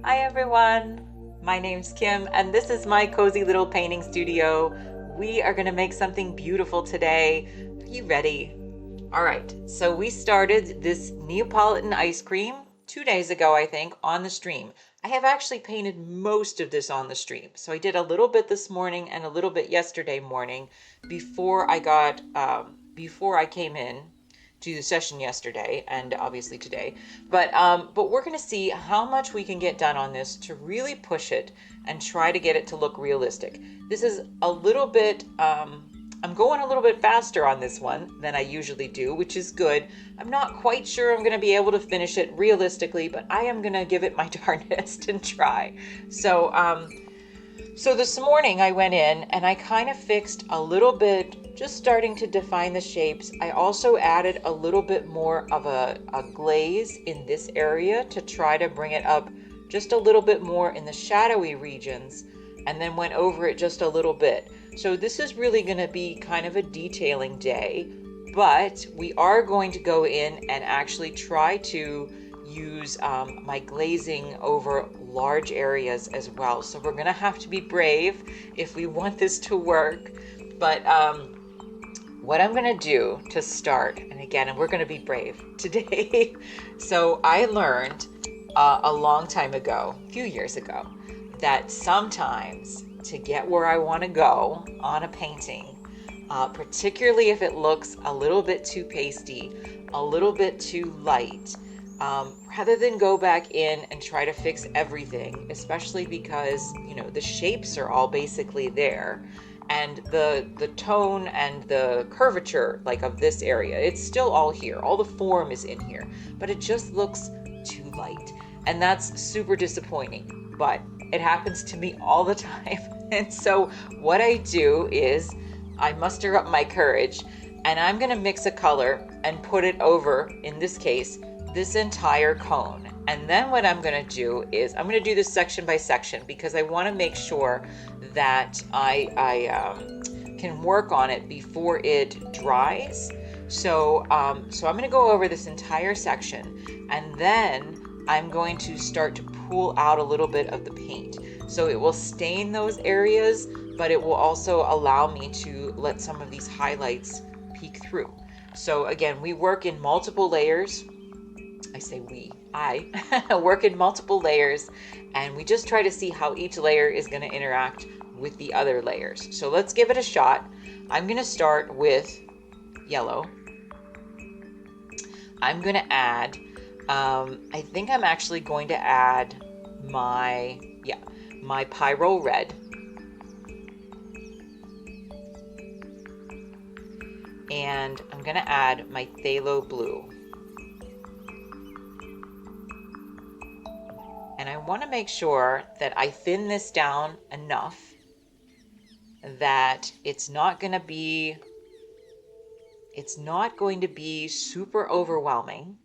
Hi everyone, my name's Kim and this is my cozy little painting studio. We are going to make something beautiful today. Are you ready? All right, so we started this Neapolitan ice cream 2 days ago, I think, on the stream. I have actually painted most of this on the stream. So I did a little bit this morning and a little bit yesterday morning before I came in to the session yesterday and obviously today. But we're going to see how much we can get done on this to really push it and try to get it to look realistic. This is a little bit I'm going a little bit faster on this one than I usually do, which is good. I'm not quite sure I'm going to be able to finish it realistically, but I am going to give it my darndest and try. So this morning I went in and I kind of fixed a little bit, just starting to define the shapes. I also added a little bit more of a glaze in this area to try to bring it up just a little bit more in the shadowy regions, and then went over it just a little bit. So this is really going to be kind of a detailing day, but we are going to go in and actually try to use my glazing over large areas as well. So we're going to have to be brave if we want this to work. But what I'm going to do to start, and again, we're going to be brave today. So I learned a long time ago, a few years ago, that sometimes to get where I want to go on a painting, particularly if it looks a little bit too pasty, a little bit too light, rather than go back in and try to fix everything, especially because, you know, the shapes are all basically there. And the tone and the curvature, like of this area, it's still all here. All the form is in here, but it just looks too light. And that's super disappointing, but it happens to me all the time. And so what I do is I muster up my courage and I'm going to mix a color and put it over, in this case, this entire cone. And then what I'm going to do is I'm going to do this section by section because I want to make sure that I can work on it before it dries. So I'm going to go over this entire section, and then I'm going to start to pull out a little bit of the paint. So it will stain those areas, but it will also allow me to let some of these highlights peek through. So again, we work in multiple layers. I work in multiple layers, and we just try to see how each layer is going to interact with the other layers. So let's give it a shot. I'm going to start with yellow. I'm going to add, I think I'm actually going to add my Pyro red. And I'm going to add my phthalo blue. And I want to make sure that I thin this down enough that it's not going to be super overwhelming,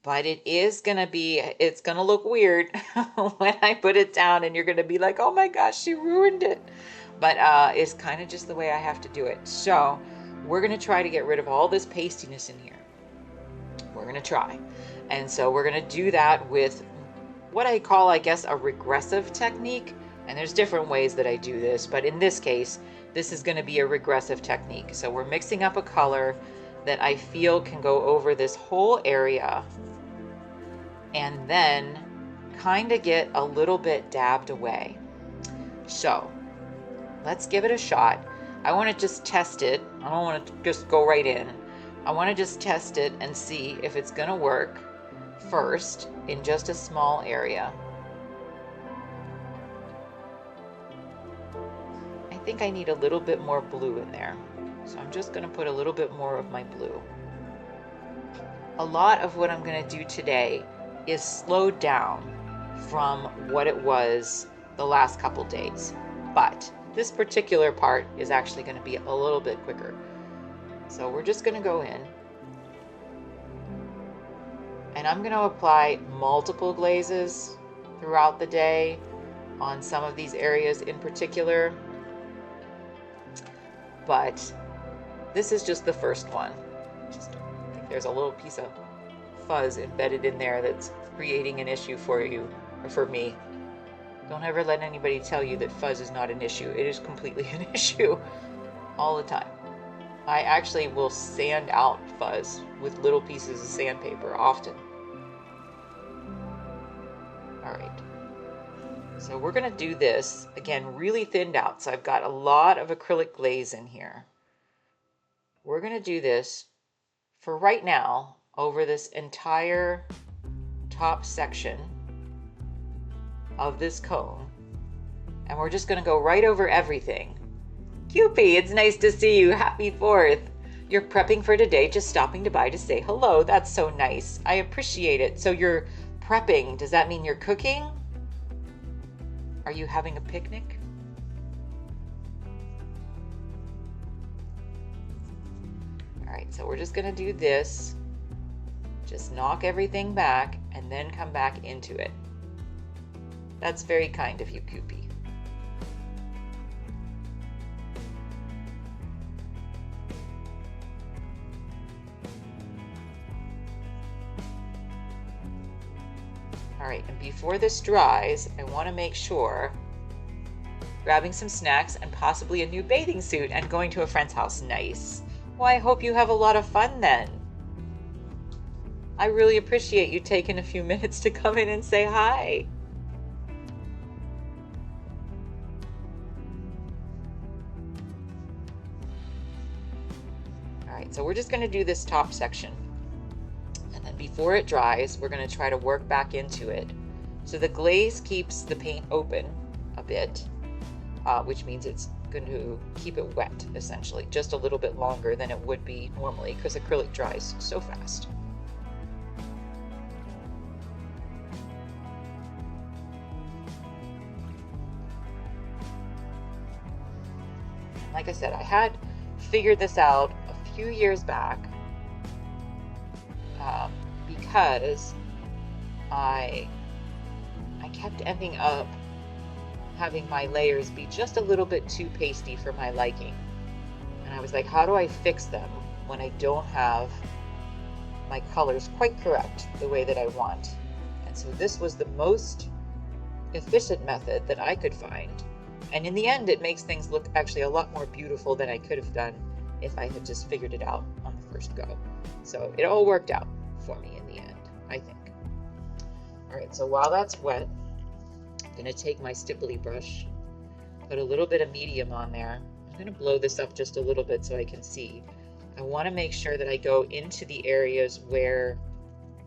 but it's going to look weird when I put it down and you're going to be like, oh my gosh, she ruined it. But it's kind of just the way I have to do it. So we're going to try to get rid of all this pastiness in here. We're going to try. And so we're going to do that with what I call, I guess, a regressive technique. And there's different ways that I do this, but in this case, this is going to be a regressive technique. So we're mixing up a color that I feel can go over this whole area and then kind of get a little bit dabbed away. So let's give it a shot. I want to just test it. I don't want to just go right in. I want to just test it and see if it's going to work first in just a small area. I think I need a little bit more blue in there. So I'm just going to put a little bit more of my blue. A lot of what I'm going to do today is slowed down from what it was the last couple days. But this particular part is actually going to be a little bit quicker. So we're just going to go in. And I'm going to apply multiple glazes throughout the day on some of these areas in particular. But this is just the first one. I think there's a little piece of fuzz embedded in there that's creating an issue for you or for me. Don't ever let anybody tell you that fuzz is not an issue. It is completely an issue all the time. I actually will sand out fuzz with little pieces of sandpaper often. All right. So we're going to do this, again, really thinned out. So I've got a lot of acrylic glaze in here. We're going to do this for right now over this entire top section of this cone. And we're just going to go right over everything. Cupie, it's nice to see you. Happy 4th. You're prepping for today, just stopping by to say hello. That's so nice. I appreciate it. So you're prepping. Does that mean you're cooking? Are you having a picnic? All right, so we're just going to do this. Just knock everything back and then come back into it. That's very kind of you, Cupie. All right, and before this dries, I want to make sure, grabbing some snacks and possibly a new bathing suit and going to a friend's house. Nice. Well, I hope you have a lot of fun then. I really appreciate you taking a few minutes to come in and say hi. All right, so we're just going to do this top section. And then before it dries, we're going to try to work back into it. So the glaze keeps the paint open a bit, which means it's going to keep it wet, essentially, just a little bit longer than it would be normally because acrylic dries so fast. Like I said, I had figured this out a few years back because I kept ending up having my layers be just a little bit too pasty for my liking. And I was like, how do I fix them when I don't have my colors quite correct the way that I want? And so this was the most efficient method that I could find. And in the end, it makes things look actually a lot more beautiful than I could have done if I had just figured it out on the first go. So it all worked out for me in the end, I think. All right, so while that's wet, I'm going to take my stipply brush, put a little bit of medium on there. I'm going to blow this up just a little bit so I can see. I want to make sure that I go into the areas where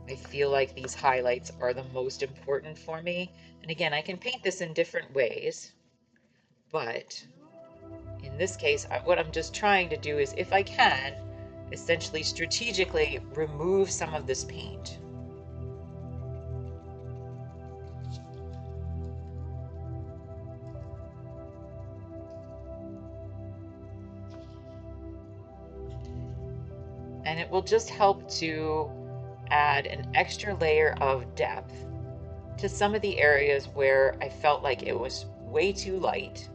I feel like these highlights are the most important for me. And again, I can paint this in different ways, but in this case, what I'm just trying to do is, if I can, essentially strategically remove some of this paint. And it will just help to add an extra layer of depth to some of the areas where I felt like it was way too light.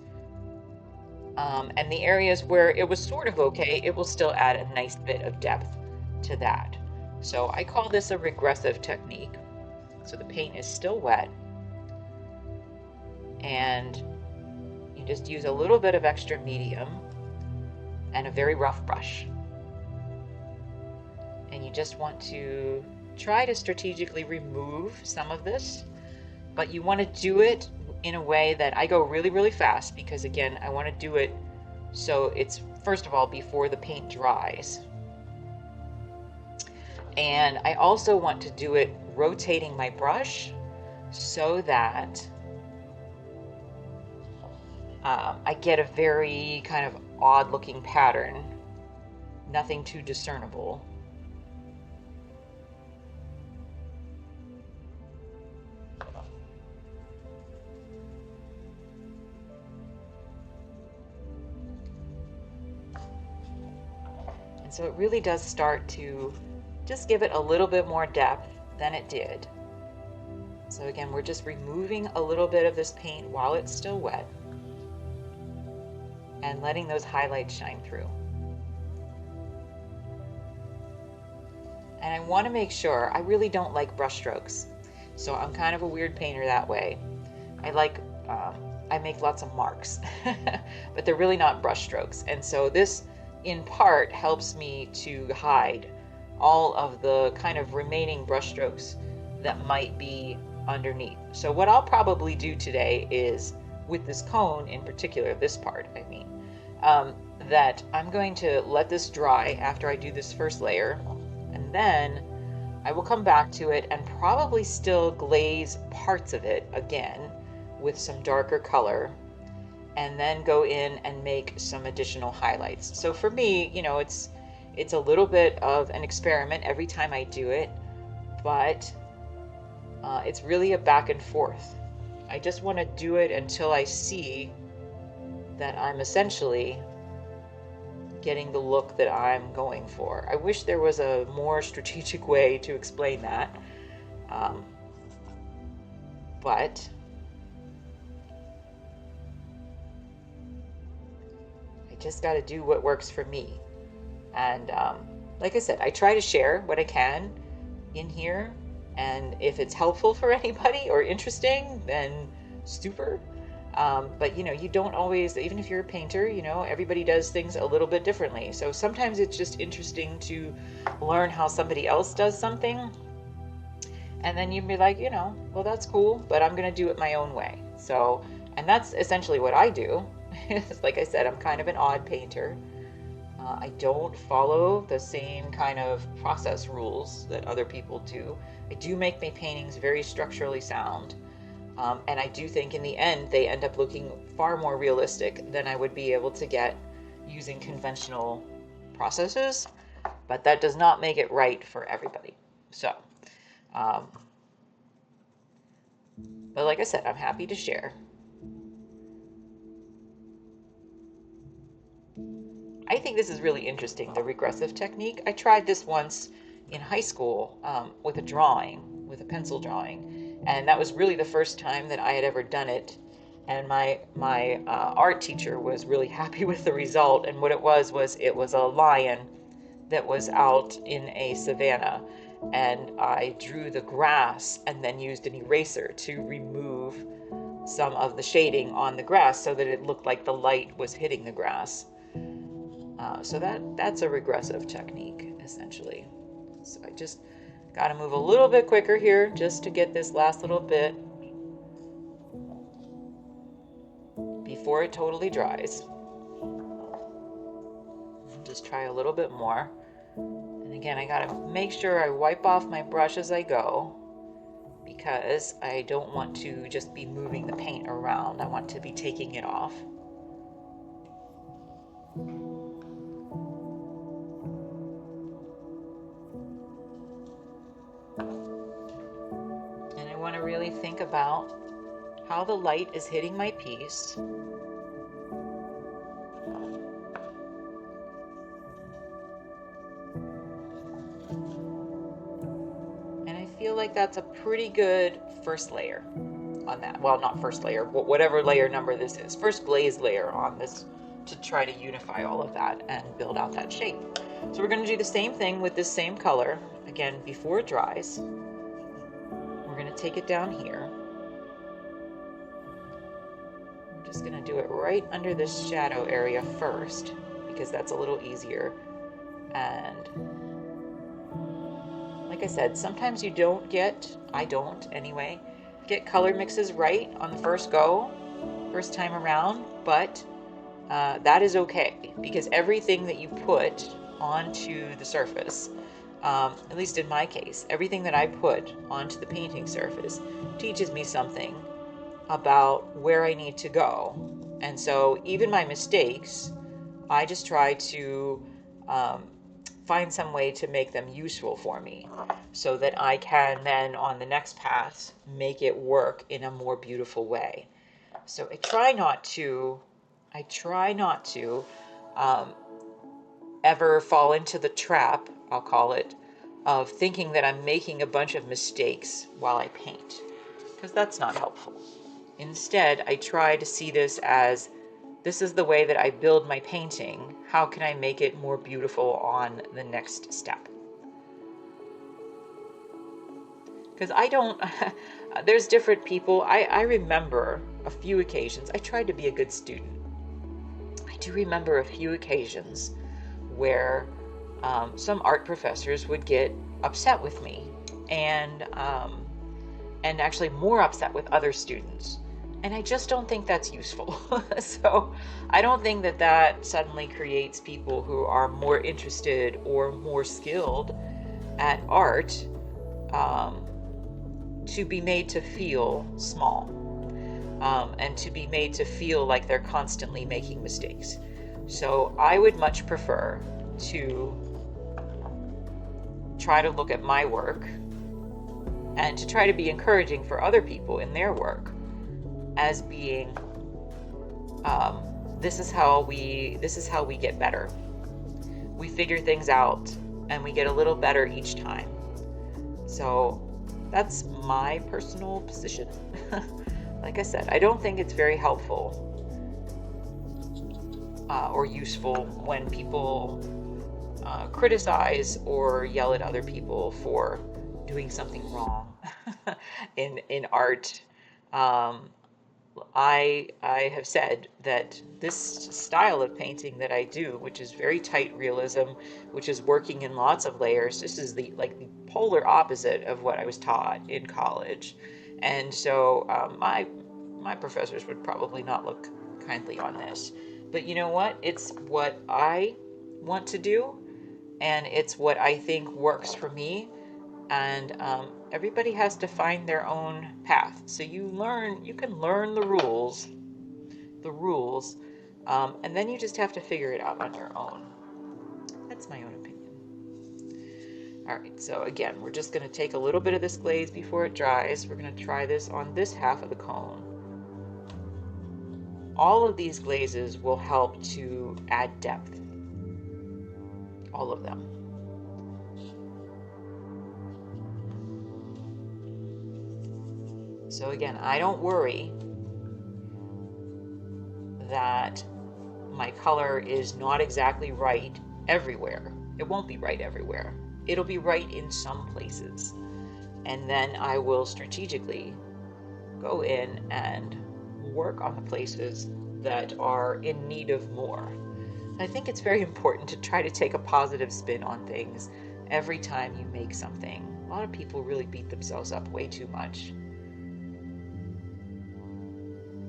And the areas where it was sort of okay, it will still add a nice bit of depth to that. So I call this a regressive technique. So the paint is still wet, and you just use a little bit of extra medium and a very rough brush. And you just want to try to strategically remove some of this, but you want to do it in a way that I go really, really fast, because again, I want to do it so it's, first of all, before the paint dries. And I also want to do it rotating my brush so that I get a very kind of odd looking pattern, nothing too discernible. And so it really does start to just give it a little bit more depth than it did. So again, we're just removing a little bit of this paint while it's still wet and letting those highlights shine through. And I want to make sure, I really don't like brush strokes. So I'm kind of a weird painter that way. I like, I make lots of marks, but they're really not brush strokes. And so this in part helps me to hide all of the kind of remaining brush strokes that might be underneath. So what I'll probably do today is, with this cone in particular, this part, I mean, that I'm going to let this dry after I do this first layer, and then I will come back to it and probably still glaze parts of it again with some darker color, and then go in and make some additional highlights. So for me, you know, it's a little bit of an experiment every time I do it, but it's really a back and forth. I just want to do it until I see that I'm essentially getting the look that I'm going for. I wish there was a more strategic way to explain that, but I just got to do what works for me. And like I said, I try to share what I can in here, and if it's helpful for anybody or interesting, then super. But you know, you don't always, even if you're a painter, you know, everybody does things a little bit differently. So sometimes it's just interesting to learn how somebody else does something, and then you'd be like, you know, well, that's cool, but I'm gonna do it my own way. So, and that's essentially what I do. Like I said, I'm kind of an odd painter. I don't follow the same kind of process rules that other people do. I do make my paintings very structurally sound, and I do think in the end they end up looking far more realistic than I would be able to get using conventional processes, but that does not make it right for everybody. So, but like I said, I'm happy to share. I think this is really interesting, the regressive technique. I tried this once in high school with a drawing, with a pencil drawing, and that was really the first time that I had ever done it. And my art teacher was really happy with the result. And what it was a lion that was out in a savanna, and I drew the grass and then used an eraser to remove some of the shading on the grass so that it looked like the light was hitting the grass. So that's a regressive technique, essentially. So I just got to move a little bit quicker here just to get this last little bit before it totally dries. Just try a little bit more. And again, I got to make sure I wipe off my brush as I go, because I don't want to just be moving the paint around. I want to be taking it off. And I want to really think about how the light is hitting my piece. And I feel like that's a pretty good first layer on that. Well, not first layer, but whatever layer number this is. First glaze layer on this, to try to unify all of that and build out that shape. So we're going to do the same thing with this same color. Again, before it dries, we're going to take it down here. I'm just going to do it right under this shadow area first, because that's a little easier. And like I said, sometimes you don't get, I don't anyway, get color mixes right on the first go, first time around, but that is okay, because everything that you put onto the surface, at least in my case, everything that I put onto the painting surface teaches me something about where I need to go. And so even my mistakes, I just try to find some way to make them useful for me, so that I can then on the next pass make it work in a more beautiful way. So I try not to ever fall into the trap, I'll call it, of thinking that I'm making a bunch of mistakes while I paint, because that's not helpful. Instead, I try to see this as, this is the way that I build my painting. How can I make it more beautiful on the next step? because I don't, there's different people. I remember a few occasions, I tried to be a good student. I do remember a few occasions where some art professors would get upset with me, and actually more upset with other students. And I just don't think that's useful. So I don't think that that suddenly creates people who are more interested or more skilled at art to be made to feel small, and to be made to feel like they're constantly making mistakes. So I would much prefer to try to look at my work and to try to be encouraging for other people in their work as being, this is how we get better. We figure things out and we get a little better each time. So that's my personal position. Like I said, I don't think it's very helpful or useful when people criticize or yell at other people for doing something wrong in art. I have said that this style of painting that I do, which is very tight realism, which is working in lots of layers, this is the polar opposite of what I was taught in college. And so my professors would probably not look kindly on this. But you know what? It's what I want to do, and it's what I think works for me. And everybody has to find their own path. So you can learn the rules, and then you just have to figure it out on your own. That's my own opinion. All right, so again, we're just going to take a little bit of this glaze before it dries. We're going to try this on this half of the cone. All of these glazes will help to add depth. All of them. So again, I don't worry that my color is not exactly right everywhere. It won't be right everywhere. It'll be right in some places. And then I will strategically go in and work on the places that are in need of more. I think it's very important to try to take a positive spin on things every time you make something. A lot of people really beat themselves up way too much.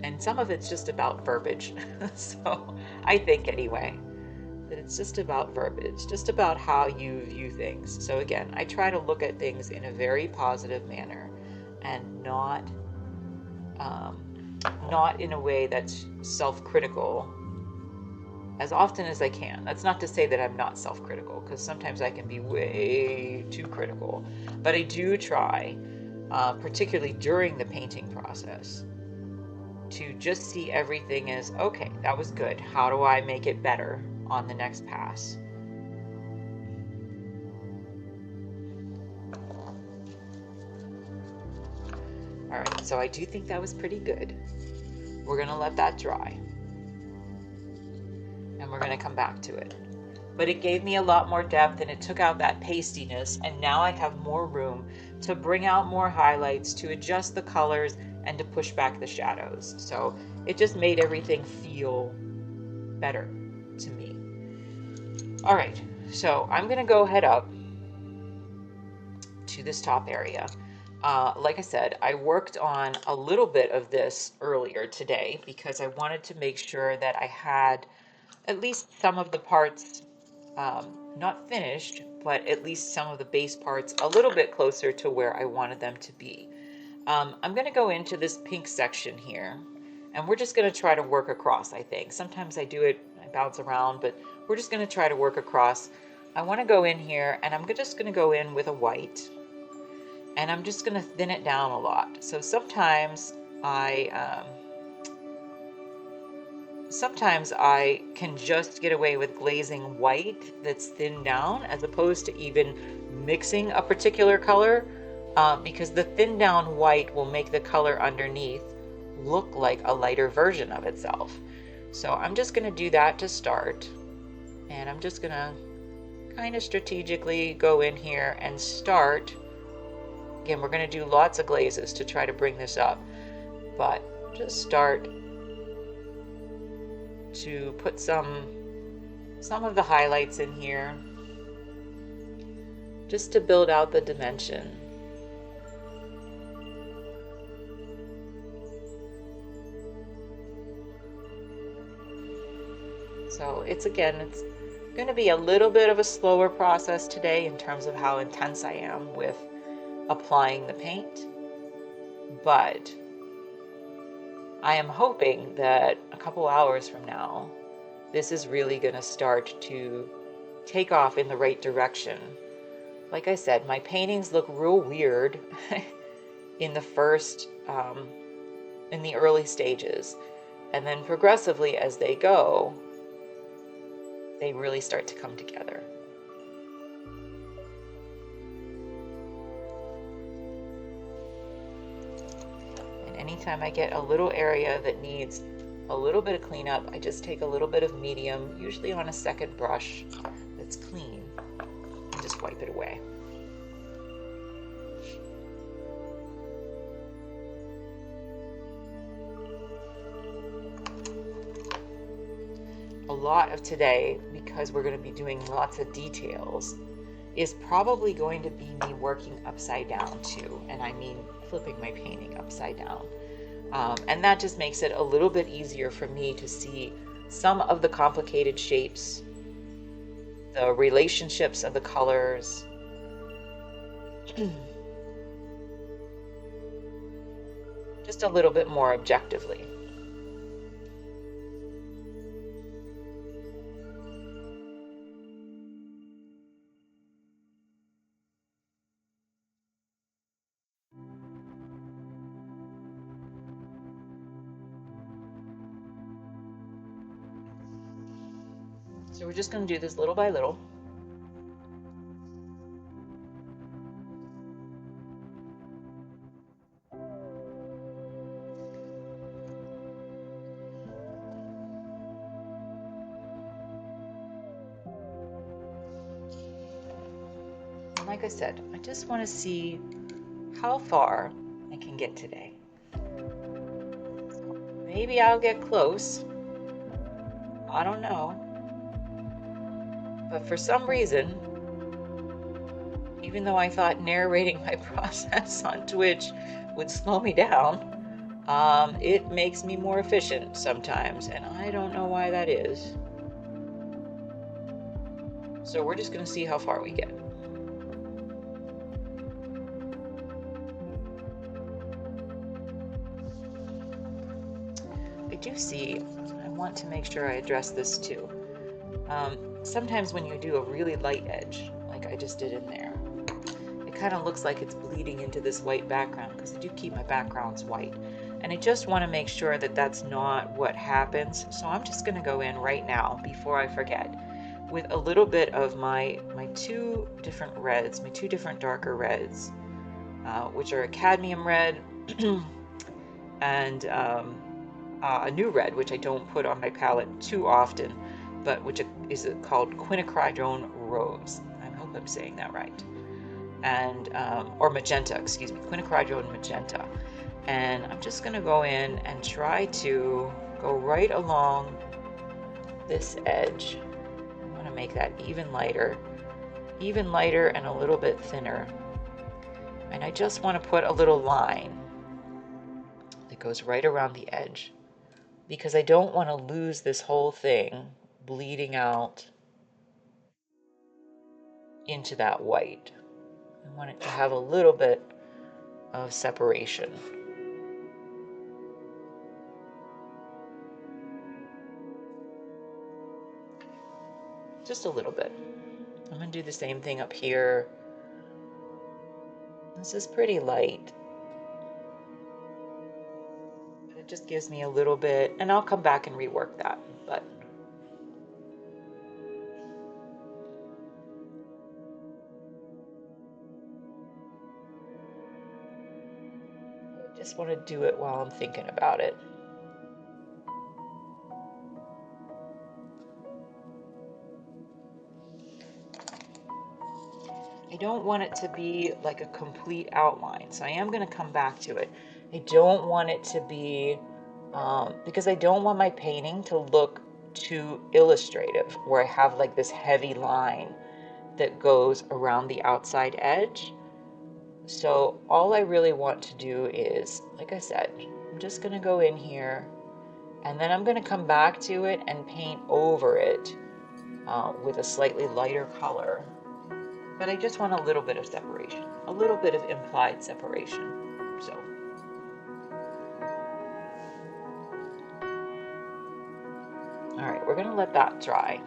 And some of it's just about verbiage. So I think anyway, that it's just about verbiage, just about how you view things. So again, I try to look at things in a very positive manner and not in a way that's self-critical as often as I can. That's not to say that I'm not self-critical, because sometimes I can be way too critical. But I do try, particularly during the painting process, to just see everything as, okay, that was good. How do I make it better on the next pass? All right, so I do think that was pretty good. We're gonna let that dry, and we're gonna come back to it. But it gave me a lot more depth, and it took out that pastiness, and now I have more room to bring out more highlights, to adjust the colors, and to push back the shadows. So it just made everything feel better to me. All right, so I'm gonna go head up to this top area. Like I said, I worked on a little bit of this earlier today because I wanted to make sure that I had at least some of the parts not finished, but at least some of the base parts a little bit closer to where I wanted them to be. I'm going to go into this pink section here, and we're just going to try to work across, I think. Sometimes I do it, I bounce around, but we're just going to try to work across. I want to go in here, and I'm just going to go in with a white, and I'm just going to thin it down a lot. So sometimes I can just get away with glazing white that's thinned down as opposed to even mixing a particular color, because the thinned down white will make the color underneath look like a lighter version of itself. So I'm just going to do that to start, and I'm just going to kind of strategically go in here and start Again, we're going to do lots of glazes to try to bring this up, but just start to put some of the highlights in here just to build out the dimension. So it's going to be a little bit of a slower process today in terms of how intense I am with applying the paint, but I am hoping that a couple hours from now, this is really going to start to take off in the right direction. Like I said, my paintings look real weird in the in the early stages, and then progressively as they go, they really start to come together. And anytime I get a little area that needs a little bit of cleanup, I just take a little bit of medium, usually on a second brush that's clean, and just wipe it away. A lot of today, because we're going to be doing lots of details, is probably going to be me working upside down too, and I mean flipping my painting upside down. And that just makes it a little bit easier for me to see some of the complicated shapes, the relationships of the colors. Just a little bit more objectively. So we're just going to do this little by little. And like I said, I just want to see how far I can get today. So maybe I'll get close. I don't know. But for some reason, even though I thought narrating my process on Twitch would slow me down, it makes me more efficient sometimes, and I don't know why that is. So we're just going to see how far we get. I do see, I want to make sure I address this too. Sometimes when you do a really light edge, like I just did in there, it kind of looks like it's bleeding into this white background, because I do keep my backgrounds white. And I just want to make sure that that's not what happens. So I'm just going to go in right now, before I forget, with a little bit of my two different reds, my two different darker reds, which are a cadmium red and a new red, which I don't put on my palette too often, but which is called quinacridone rose. I hope I'm saying that right. And or magenta, excuse me, quinacridone magenta. And I'm just going to go in and try to go right along this edge. I want to make that even lighter and a little bit thinner. And I just want to put a little line that goes right around the edge, because I don't want to lose this whole thing bleeding out into that white. I want it to have a little bit of separation. Just a little bit. I'm going to do the same thing up here. This is pretty light, but it just gives me a little bit, and I'll come back and rework that. But I just want to do it while I'm thinking about it. I don't want it to be like a complete outline. So I am going to come back to it. I don't want it to be, because I don't want my painting to look too illustrative, where I have like this heavy line that goes around the outside edge. So all I really want to do is, like I said, I'm just going to go in here, and then I'm going to come back to it and paint over it with a slightly lighter color. But I just want a little bit of separation, a little bit of implied separation. So, all right, we're going to let that dry,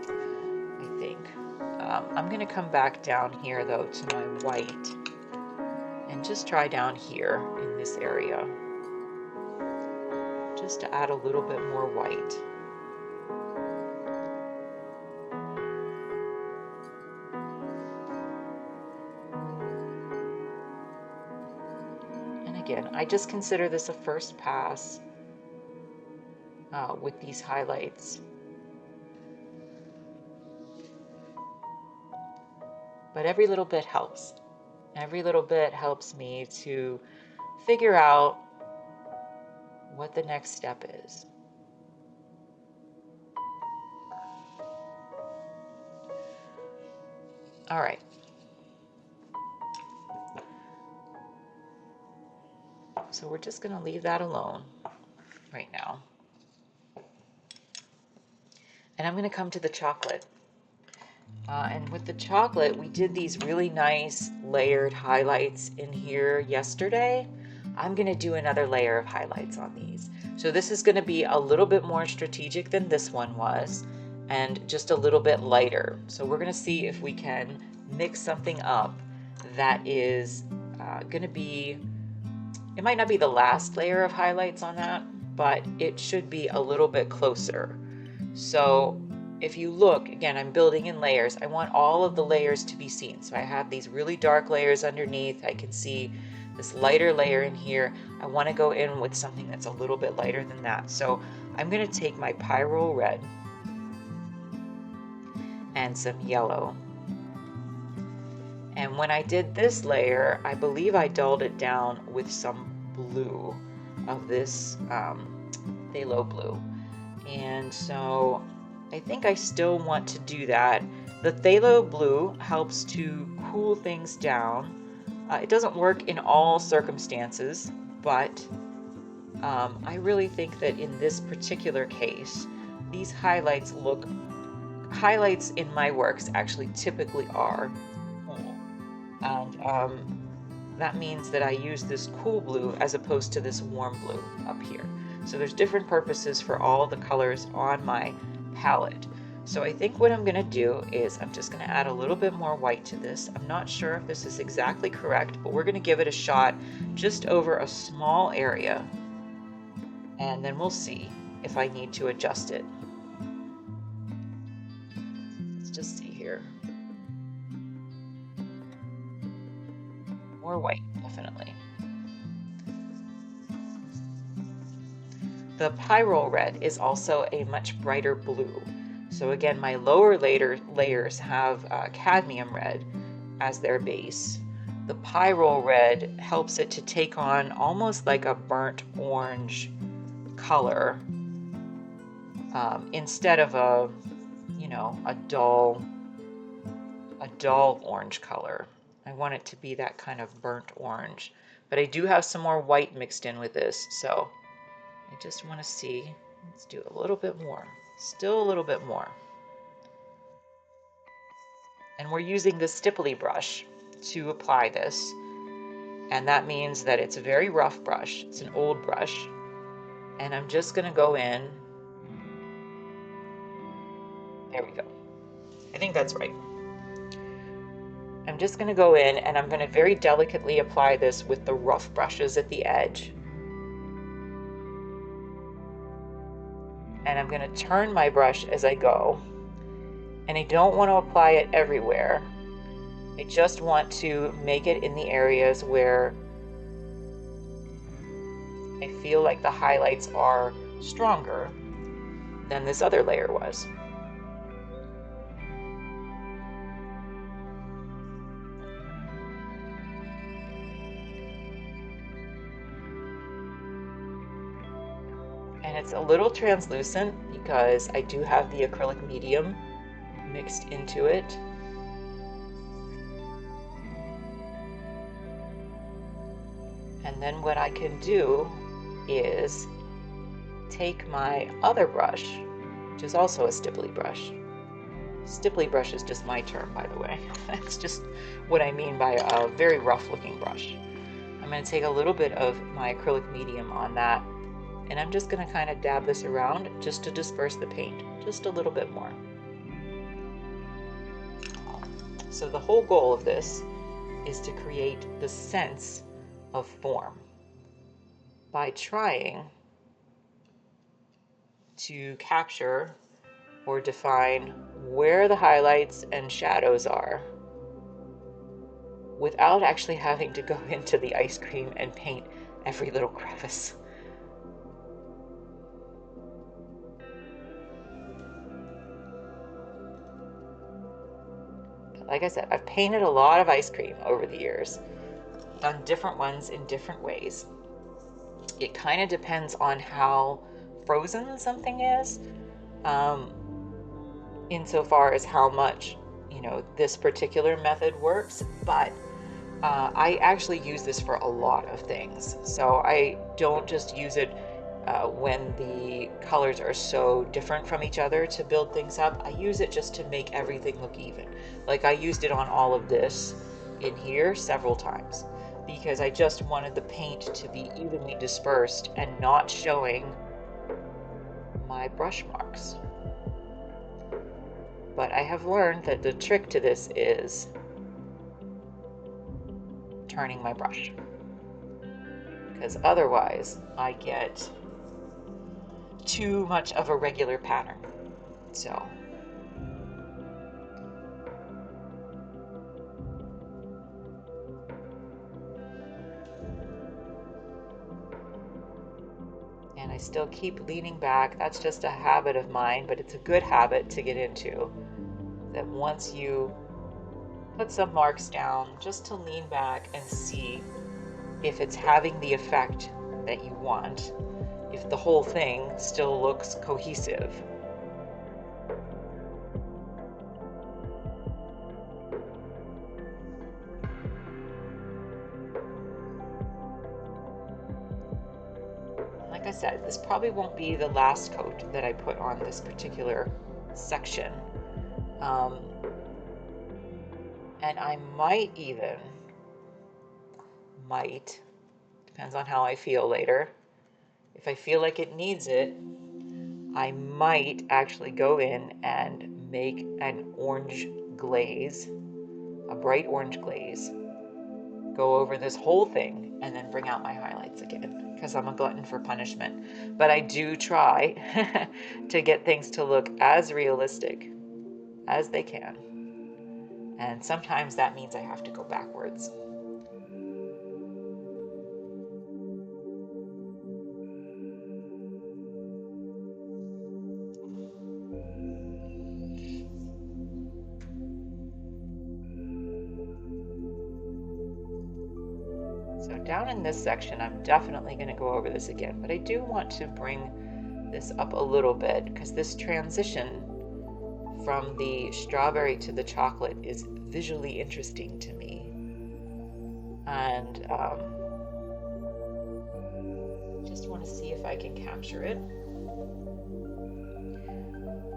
I think. I'm going to come back down here, though, to my white and just try down here in this area, just to add a little bit more white. And again, I just consider this a first pass with these highlights. But every little bit helps. Every little bit helps me to figure out what the next step is. All right. So we're just going to leave that alone right now. And I'm going to come to the chocolate. And with the chocolate, we did these really nice layered highlights in here yesterday. I'm going to do another layer of highlights on these. So this is going to be a little bit more strategic than this one was, and just a little bit lighter. So we're going to see if we can mix something up that is going to be, it might not be the last layer of highlights on that, but it should be a little bit closer. So if you look, again, I'm building in layers. I want all of the layers to be seen. So I have these really dark layers underneath. I can see this lighter layer in here. I want to go in with something that's a little bit lighter than that. So I'm going to take my Pyrrole red and some yellow. And when I did this layer, I believe I dulled it down with some blue of this phthalo blue. And so I think I still want to do that. The phthalo blue helps to cool things down. It doesn't work in all circumstances, but I really think that in this particular case, these highlights in my works actually typically are. And that means that I use this cool blue as opposed to this warm blue up here. So there's different purposes for all the colors on my palette. So I think what I'm going to do is I'm just going to add a little bit more white to this. I'm not sure if this is exactly correct, but we're going to give it a shot just over a small area, and then we'll see if I need to adjust it. Let's just see here. More white, definitely. The Pyrrole red is also a much brighter blue. So again, my lower layers have cadmium red as their base. The Pyrrole red helps it to take on almost like a burnt orange color instead of a, you know, a dull orange color. I want it to be that kind of burnt orange. But I do have some more white mixed in with this, so I just want to see. Let's do a little bit more. Still a little bit more. And we're using the stipply brush to apply this. And that means that it's a very rough brush. It's an old brush. And I'm just going to go in. There we go. I think that's right. I'm just going to go in and I'm going to very delicately apply this with the rough brushes at the edge. And I'm going to turn my brush as I go. And I don't want to apply it everywhere. I just want to make it in the areas where I feel like the highlights are stronger than this other layer was. And it's a little translucent because I do have the acrylic medium mixed into it. And then what I can do is take my other brush, which is also a stipply brush. Stipply brush is just my term, by the way. That's just what I mean by a very rough looking brush. I'm going to take a little bit of my acrylic medium on that, and I'm just going to kind of dab this around just to disperse the paint just a little bit more. So the whole goal of this is to create the sense of form by trying to capture or define where the highlights and shadows are without actually having to go into the ice cream and paint every little crevice. But like I said, I've painted a lot of ice cream over the years, done different ones in different ways. It kind of depends on how frozen something is, insofar as how much, this particular method works, but I actually use this for a lot of things. So I don't just use it when the colors are so different from each other to build things up. I use it just to make everything look even. Like I used it on all of this in here several times because I just wanted the paint to be evenly dispersed and not showing my brush marks. But I have learned that the trick to this is turning my brush, because otherwise I get too much of a regular pattern. So and I still keep leaning back. That's just a habit of mine, but it's a good habit to get into, that once you put some marks down, just to lean back and see if it's having the effect that you want, if the whole thing still looks cohesive. Like I said, this probably won't be the last coat that I put on this particular section. And I might, depends on how I feel later. If I feel like it needs it, I might actually go in and make an orange glaze, a bright orange glaze, go over this whole thing, and then bring out my highlights again, because I'm a glutton for punishment. But I do try to get things to look as realistic as they can. And sometimes that means I have to go backwards. So down in this section, I'm definitely going to go over this again, but I do want to bring this up a little bit because this transition from the strawberry to the chocolate is visually interesting to me. And just want to see if I can capture it.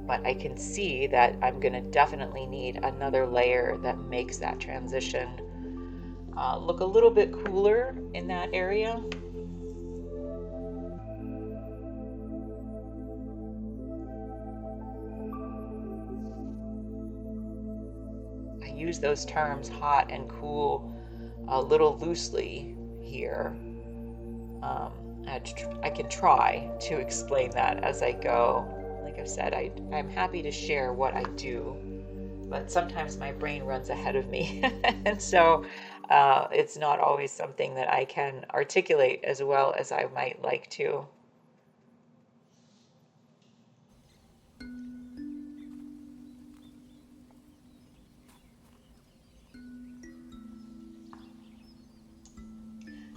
But I can see that I'm going to definitely need another layer that makes that transition look a little bit cooler in that area. I use those terms hot and cool a little loosely here. I can try to explain that as I go. Like I've said, I'm happy to share what I do, but sometimes my brain runs ahead of me. And so it's not always something that I can articulate as well as I might like to.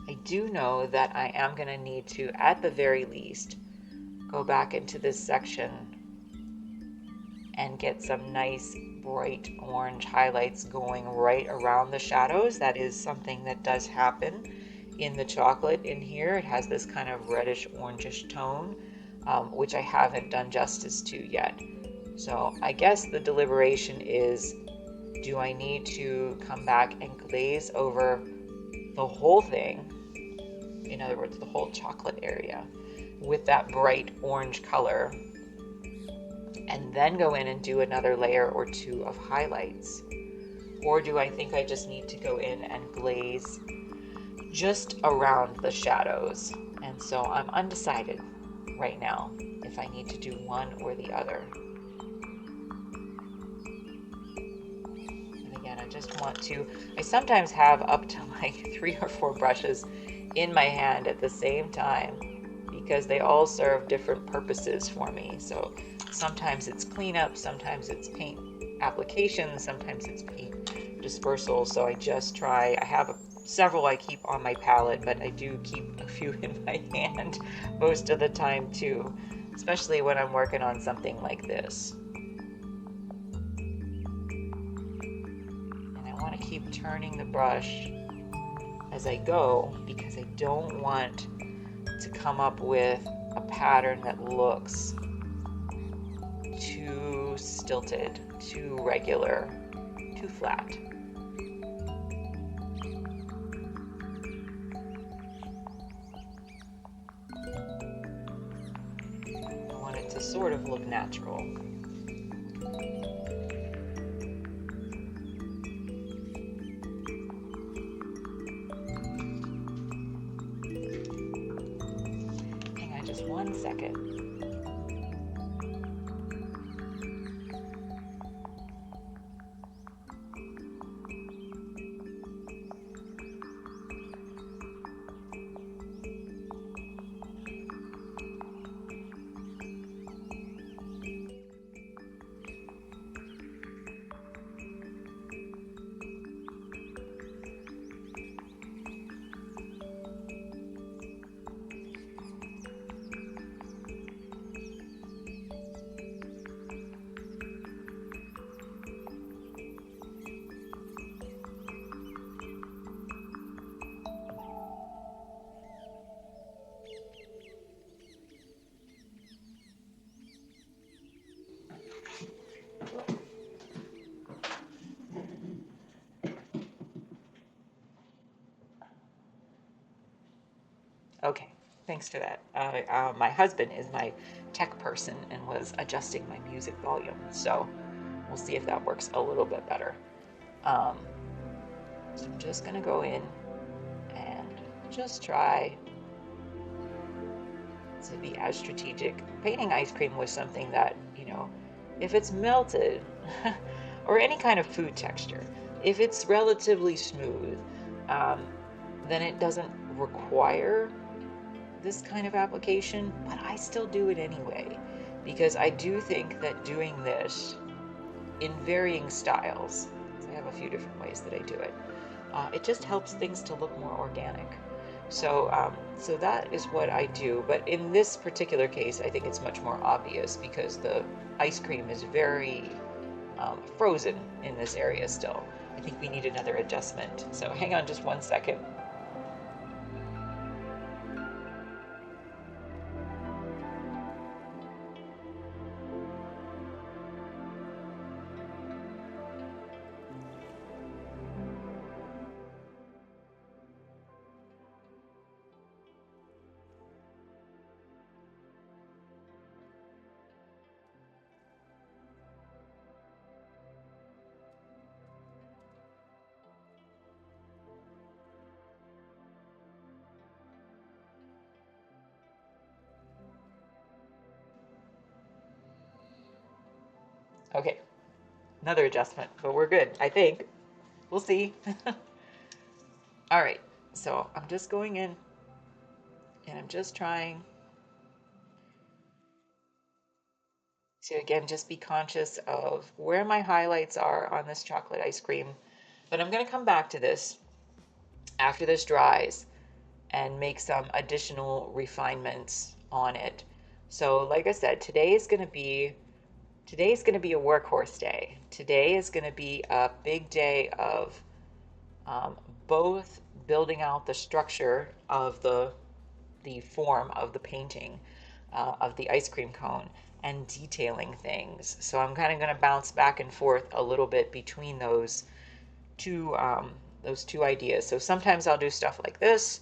I do know that I am going to need to, at the very least, go back into this section and get some nice bright orange highlights going right around the shadows. That is something that does happen in the chocolate in here. It has this kind of reddish orangish tone, which I haven't done justice to yet. So I guess the deliberation is, do I need to come back and glaze over the whole thing, in other words, the whole chocolate area, with that bright orange color, and then go in and do another layer or two of highlights? Or do I think I just need to go in and glaze just around the shadows? And so I'm undecided right now if I need to do one or the other. And again, I just want to, I sometimes have up to like 3 or 4 brushes in my hand at the same time because they all serve different purposes for me. So sometimes it's cleanup, sometimes it's paint application, sometimes it's paint dispersal. So I just try, I have several I keep on my palette, but I do keep a few in my hand most of the time too, especially when I'm working on something like this. And I want to keep turning the brush as I go because I don't want to come up with a pattern that looks too stilted, too regular, too flat. I want it to sort of look natural. Hang on just 1 second. Okay, thanks for that. My husband is my tech person and was adjusting my music volume, so we'll see if that works a little bit better. So I'm just gonna go in and just try to be as strategic. Painting ice cream was something that, if it's melted or any kind of food texture, if it's relatively smooth, then it doesn't require this kind of application, but I still do it anyway because I do think that doing this in varying styles, so I have a few different ways that I do it, it just helps things to look more organic. So, so that is what I do. But in this particular case, I think it's much more obvious because the ice cream is very frozen in this area still. I think we need another adjustment. So hang on just 1 second. Okay, another adjustment, but we're good, I think. We'll see. All right, so I'm just going in and I'm just trying to, again, just be conscious of where my highlights are on this chocolate ice cream. But I'm going to come back to this after this dries and make some additional refinements on it So like I said, today's going to be a workhorse day. Today is going to be a big day of um, both building out the structure of the form of the painting of the ice cream cone and detailing things. So I'm kind of going to bounce back and forth a little bit between those two ideas. So sometimes I'll do stuff like this,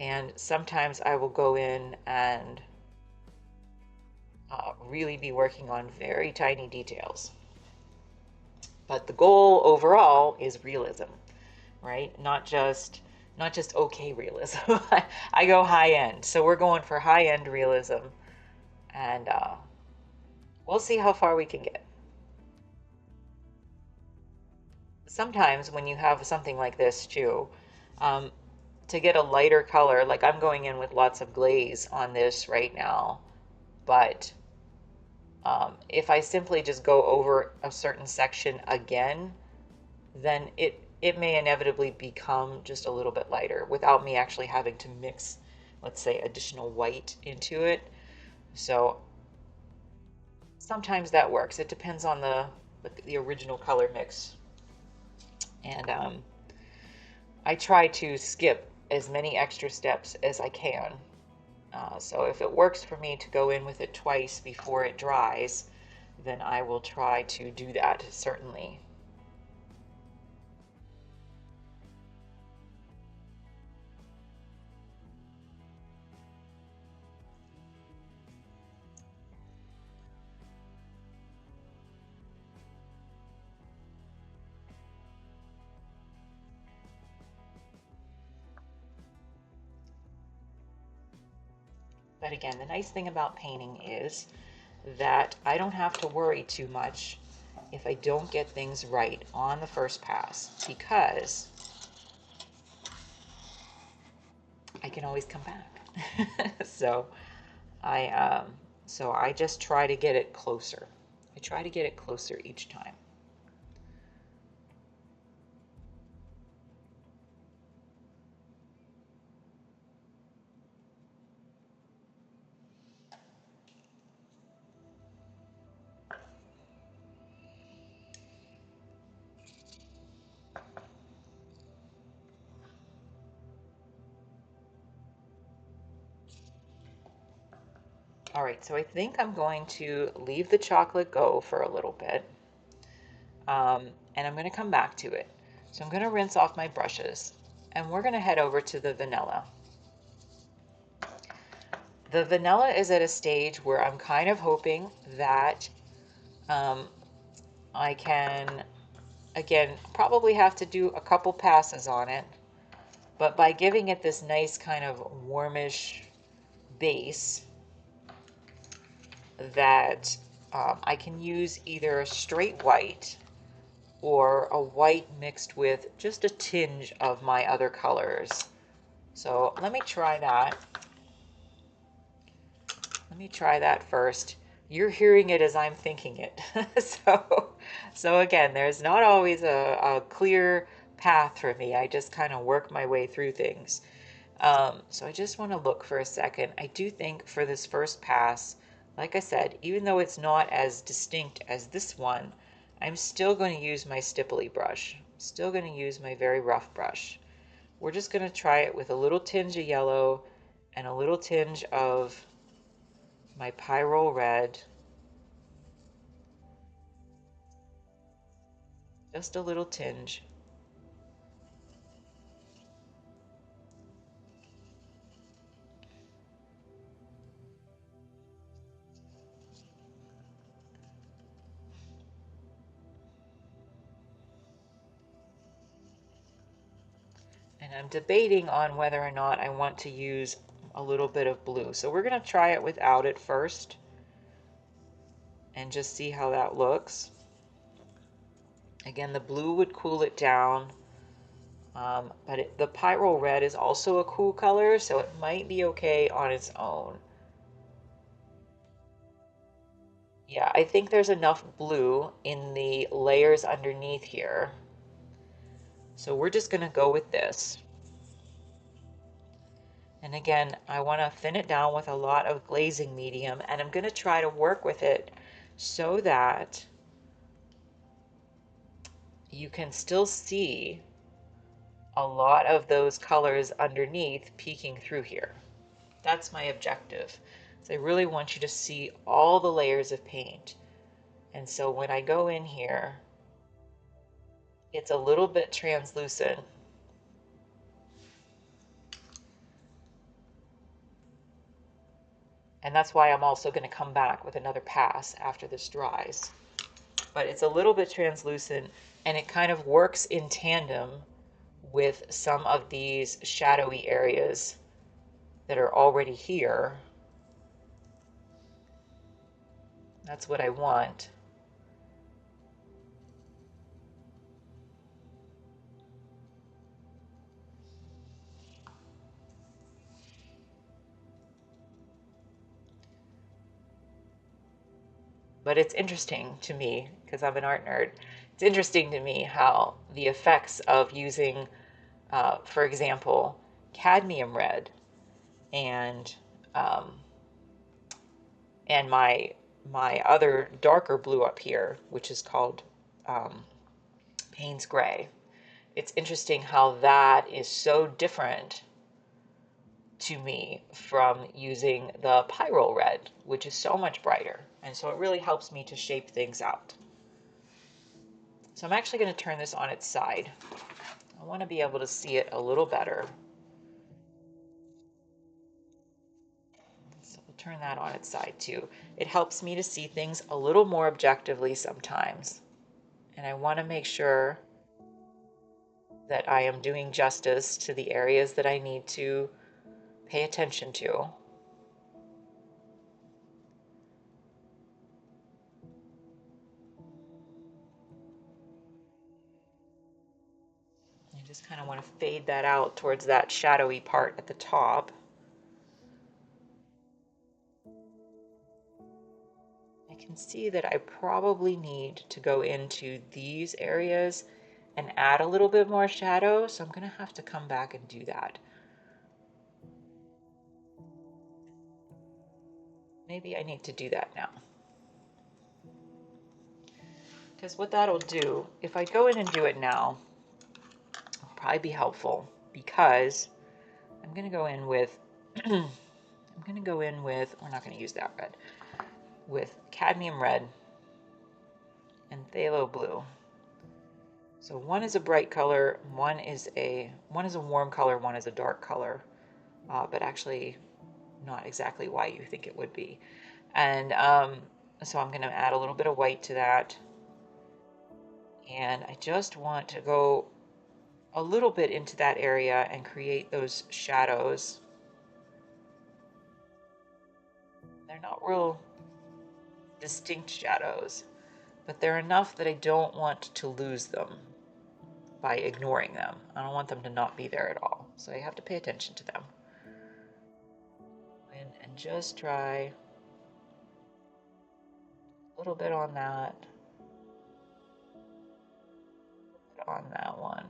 and sometimes I will go in and really be working on very tiny details. But the goal overall is realism, right? Not just okay realism. I go high end, so we're going for high end realism, and we'll see how far we can get. Sometimes when you have something like this too, um, to get a lighter color, like I'm going in with lots of glaze on this right now, but if I simply just go over a certain section again, then it may inevitably become just a little bit lighter without me actually having to mix, let's say, additional white into it. So sometimes that works. It depends on the original color mix. And I try to skip as many extra steps as I can. So if it works for me to go in with it twice before it dries, then I will try to do that, certainly. But again, the nice thing about painting is that I don't have to worry too much if I don't get things right on the first pass, because I can always come back. I so I just try to get it closer. I try to get it closer each time. All right, so I think I'm going to leave the chocolate go for a little bit, and I'm going to come back to it. So I'm going to rinse off my brushes, and we're going to head over to the vanilla. The vanilla is at a stage where I'm kind of hoping that um, I can, again, probably have to do a couple passes on it, but by giving it this nice kind of warmish base, that I can use either a straight white or a white mixed with just a tinge of my other colors. So let me try that. Let me try that first. You're hearing it as I'm thinking it. So again, there's not always a clear path for me. I just kind of work my way through things. So I just want to look for a second. I do think for this first pass, like I said, even though it's not as distinct as this one, I'm still going to use my stipply brush. Still going to use my very rough brush. We're just going to try it with a little tinge of yellow and a little tinge of my pyrrole red. Just a little tinge. And I'm debating on whether or not I want to use a little bit of blue. So we're going to try it without it first and just see how that looks. Again, the blue would cool it down, but the pyrrole red is also a cool color, so it might be okay on its own. Yeah, I think there's enough blue in the layers underneath here. So we're just going to go with this. And again, I want to thin it down with a lot of glazing medium, and I'm going to try to work with it so that you can still see a lot of those colors underneath peeking through here. That's my objective. So I really want you to see all the layers of paint. And so when I go in here, it's a little bit translucent. And that's why I'm also going to come back with another pass after this dries. But it's a little bit translucent, and it kind of works in tandem with some of these shadowy areas that are already here. That's what I want. But it's interesting to me, because I'm an art nerd, it's interesting to me how the effects of using, for example, cadmium red and um, my other darker blue up here, which is called Payne's Gray. It's interesting how that is so different to me from using the Pyrrole red, which is so much brighter. And so it really helps me to shape things out. So I'm actually going to turn this on its side. I want to be able to see it a little better. So we'll turn that on its side too. It helps me to see things a little more objectively sometimes. And I want to make sure that I am doing justice to the areas that I need to pay attention to. I just kind of want to fade that out towards that shadowy part at the top. I can see that I probably need to go into these areas and add a little bit more shadow, so I'm going to have to come back and do that. Maybe I need to do that now. Because what that'll do, if I go in and do it now, it'll probably be helpful, because I'm going to go in with, we're not going to use that red, with cadmium red and phthalo blue. So one is a bright color, one is a warm color, one is a dark color, but actually not exactly why you think it would be. And so I'm going to add a little bit of white to that. And I just want to go a little bit into that area and create those shadows. They're not real distinct shadows, but they're enough that I don't want to lose them by ignoring them. I don't want them to not be there at all. So I have to pay attention to them. And just try a little bit on that, on that one.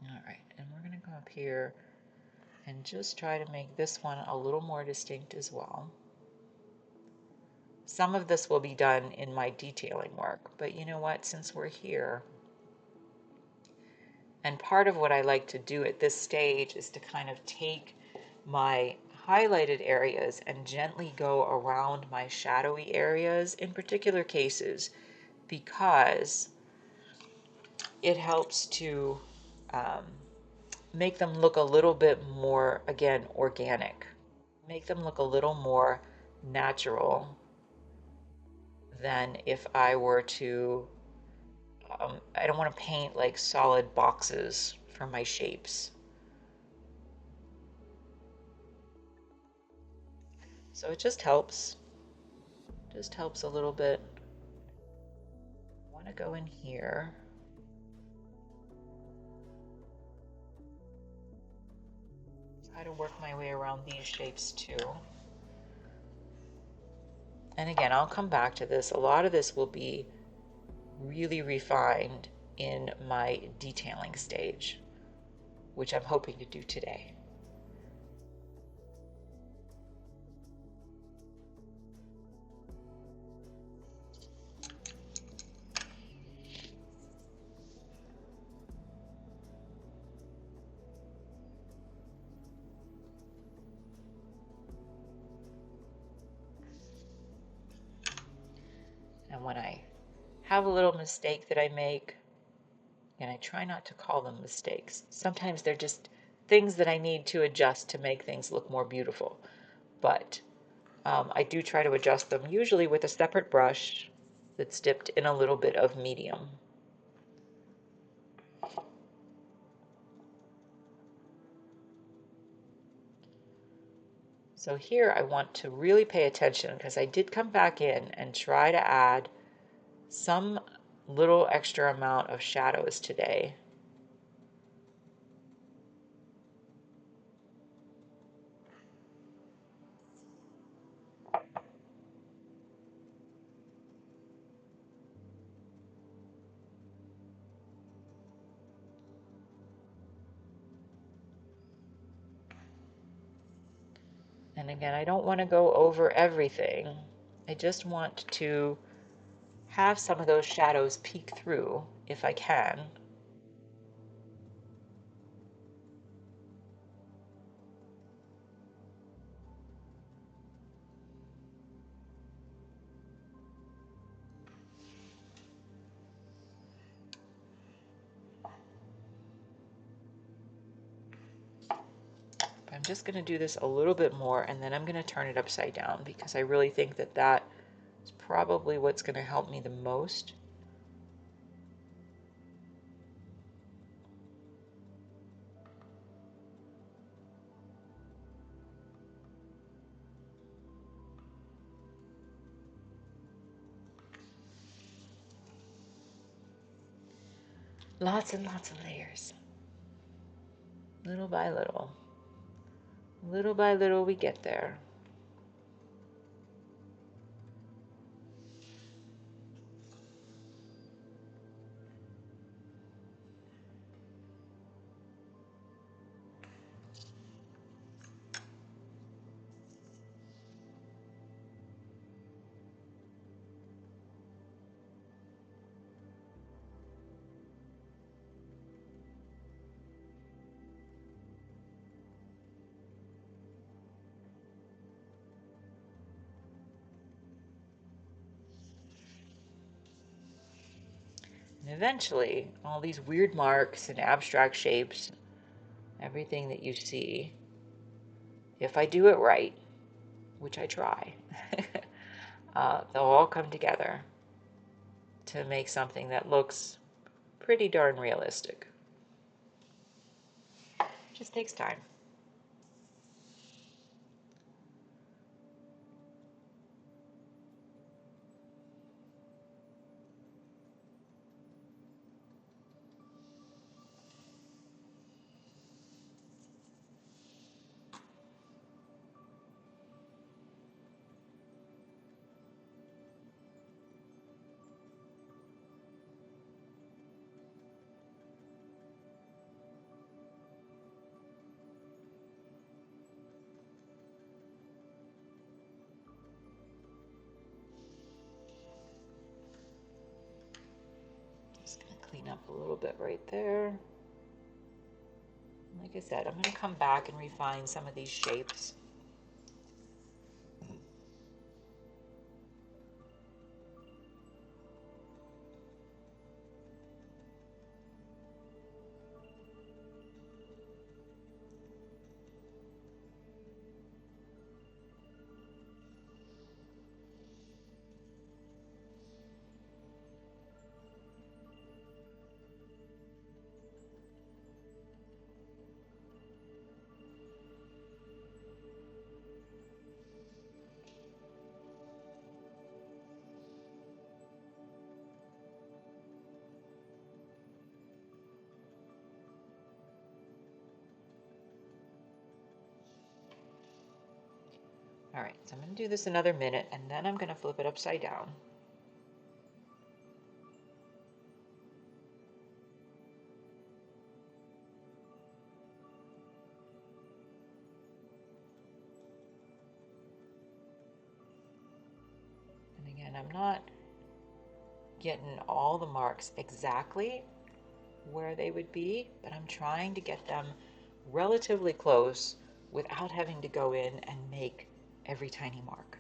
All right, and we're going to come up here and just try to make this one a little more distinct as well. Some of this will be done in my detailing work, but you know what, since we're here, and part of what I like to do at this stage is to kind of take my highlighted areas and gently go around my shadowy areas in particular cases, because it helps to make them look a little bit more, again, organic. Make them look a little more natural than if I were to, I don't want to paint like solid boxes for my shapes. So it just helps a little bit. I want to go in here Try to work my way around these shapes too. And again, I'll come back to this. A lot of this will be really refined in my detailing stage, which I'm hoping to do today. And when I have a little mistake that I make, and I try not to call them mistakes. Sometimes they're just things that I need to adjust to make things look more beautiful. But I do try to adjust them, usually with a separate brush that's dipped in a little bit of medium. So here I want to really pay attention because I did come back in and try to add some little extra amount of shadows today. And again, I don't want to go over everything. I just want to have some of those shadows peek through if I can. I'm just going to do this a little bit more, and then I'm going to turn it upside down because I really think that that is probably what's going to help me the most. Lots and lots of layers. Little by little. Little by little we get there. And eventually, all these weird marks and abstract shapes, everything that you see, if I do it right, which I try, they'll all come together to make something that looks pretty darn realistic. It just takes time. Just going to clean up a little bit right there. Like I said, I'm going to come back and refine some of these shapes. All right, so I'm going to do this another minute, and then I'm going to flip it upside down. And again, I'm not getting all the marks exactly where they would be, but I'm trying to get them relatively close without having to go in and make every tiny mark.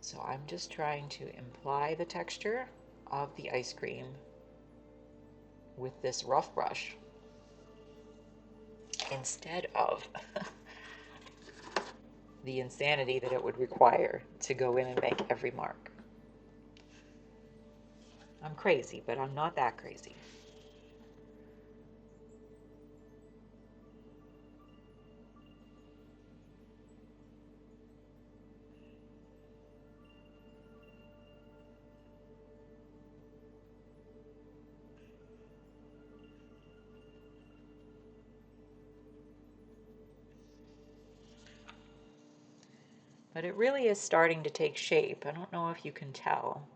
So I'm just trying to imply the texture of the ice cream with this rough brush instead of the insanity that it would require to go in and make every mark. I'm crazy, but I'm not that crazy. But it really is starting to take shape. I don't know if you can tell.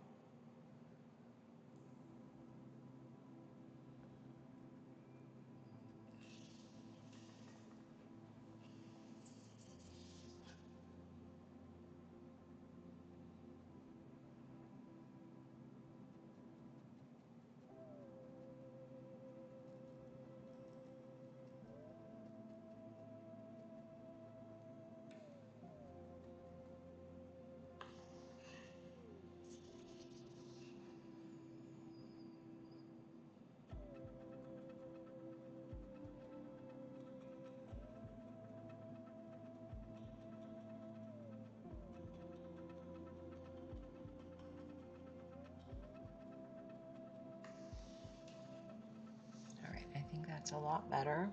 All right, I think that's a lot better.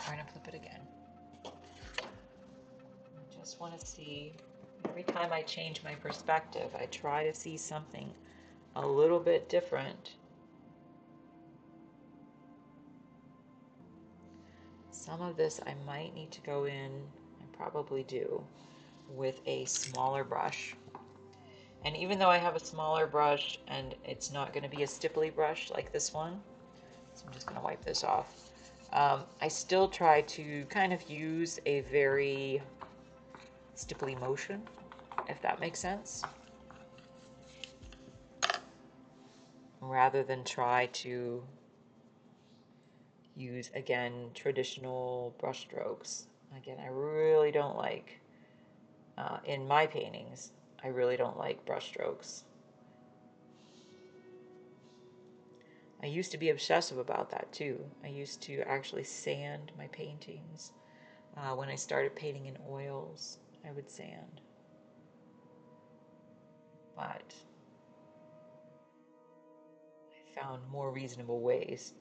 I'm going to flip it again. I just want to see, every time I change my perspective, I try to see something a little bit different. Some of this I might need to go in, I probably do, with a smaller brush. And even though I have a smaller brush and it's not going to be a stipply brush like this one, so I'm just going to wipe this off. I still try to kind of use a very stipply motion, if that makes sense, rather than try to use, again, traditional brush strokes. Again, I really don't like, in my paintings, I really don't like brush strokes. I used to be obsessive about that too. I used to actually sand my paintings. When I started painting in oils, I would sand. But I found more reasonable ways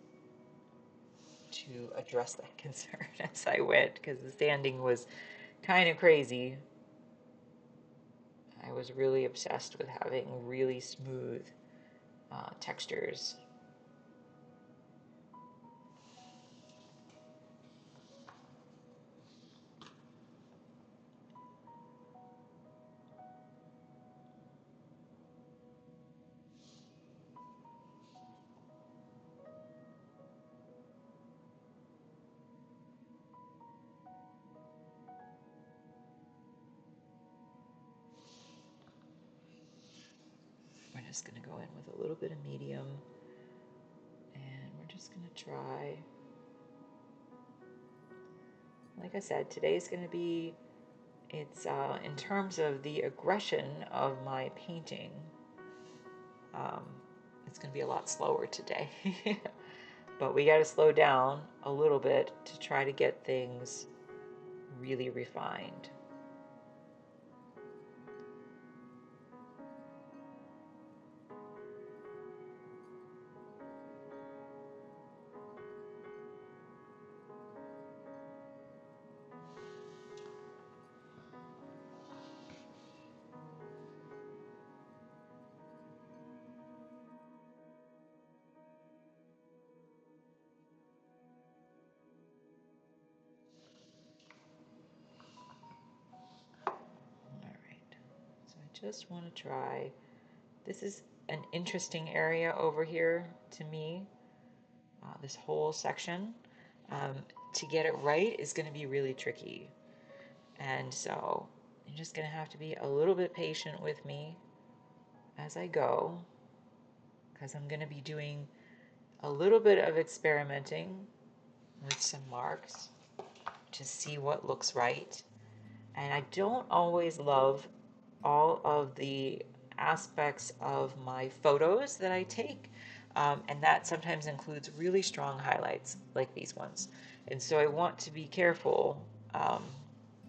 to address that concern as I went, because the sanding was kind of crazy. I was really obsessed with having really smooth textures. We're just going to go in with a little bit of medium, and we're just going to try. Like I said, today's going to be, it's in terms of the aggression of my painting, um, it's going to be a lot slower today. But we got to slow down a little bit to try to get things really refined. Just want to try. This is an interesting area over here to me, this whole section. To get it right is going to be really tricky. And so you're just going to have to be a little bit patient with me as I go, because I'm going to be doing a little bit of experimenting with some marks to see what looks right. And I don't always love all of the aspects of my photos that I take, and that sometimes includes really strong highlights like these ones. And so I want to be careful.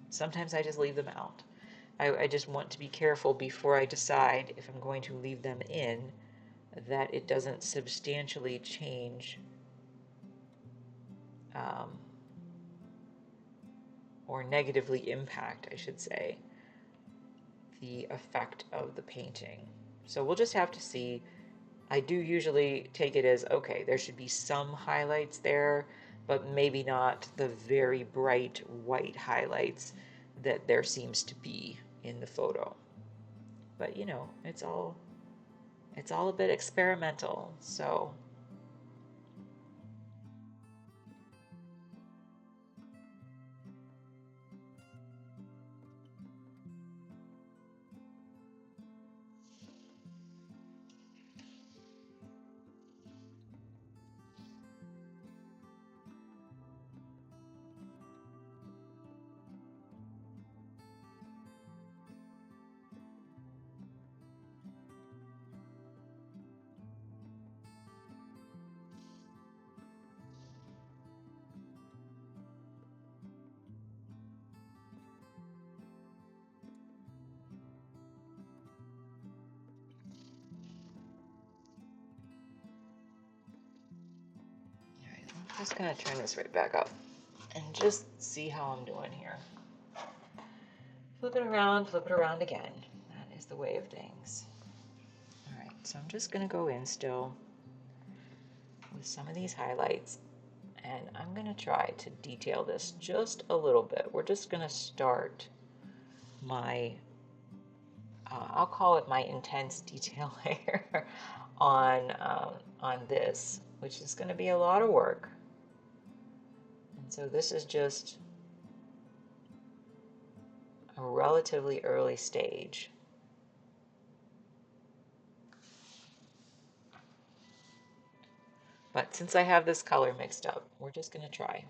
Sometimes I just leave them out. I just want to be careful before I decide if I'm going to leave them in, that it doesn't substantially change or negatively impact, I should say, the effect of the painting. So we'll just have to see. I do usually take it as, okay, there should be some highlights there, but maybe not the very bright white highlights that there seems to be in the photo. But you know, it's all a bit experimental, so I'm just gonna turn this right back up and just see how I'm doing here. Flip it around again. That is the way of things. All right, so I'm just gonna go in still with some of these highlights, and I'm gonna try to detail this just a little bit. We're just gonna start my, I'll call it my intense detail layer on this, which is gonna be a lot of work. And so this is just a relatively early stage. But since I have this color mixed up, we're just going to try.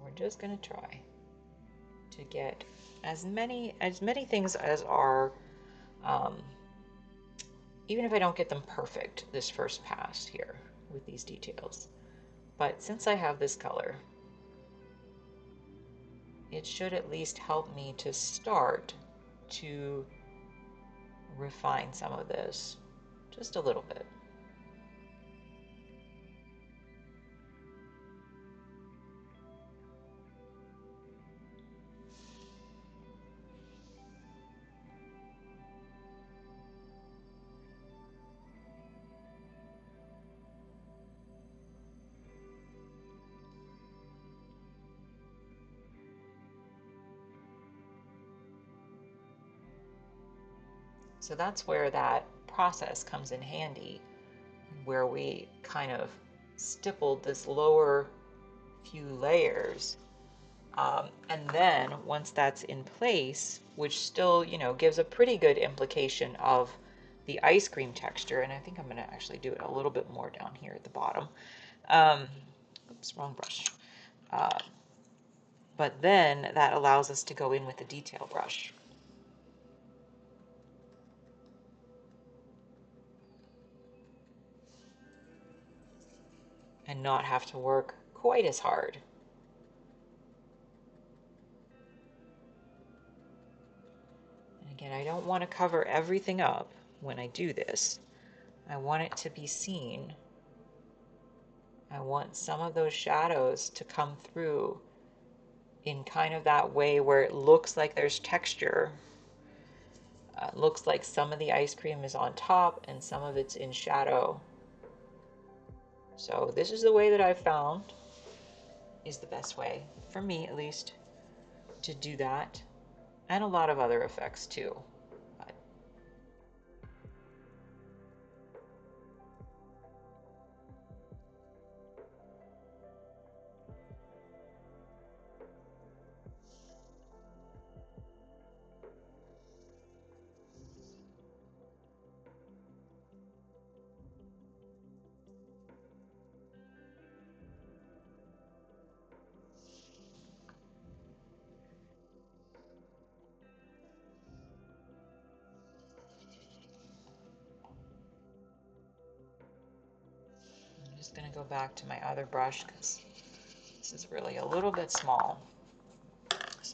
We're just going to try to get as many things as are, even if I don't get them perfect this first pass here with these details. But since I have this color, it should at least help me to start to refine some of this just a little bit. So that's where that process comes in handy, where we kind of stippled this lower few layers And then once that's in place, which still, gives a pretty good implication of the ice cream texture, and I think I'm going to actually do it a little bit more down here at the bottom. Oops, wrong brush. But then that allows us to go in with the detail brush. And not have to work quite as hard. And again, I don't want to cover everything up when I do this. I want it to be seen. I want some of those shadows to come through in kind of that way where it looks like there's texture. Looks like some of the ice cream is on top and some of it's in shadow. So this is the way that I've found is the best way, for me at least, to do that. And a lot of other effects too. I'm just going to go back to my other brush because this is really a little bit small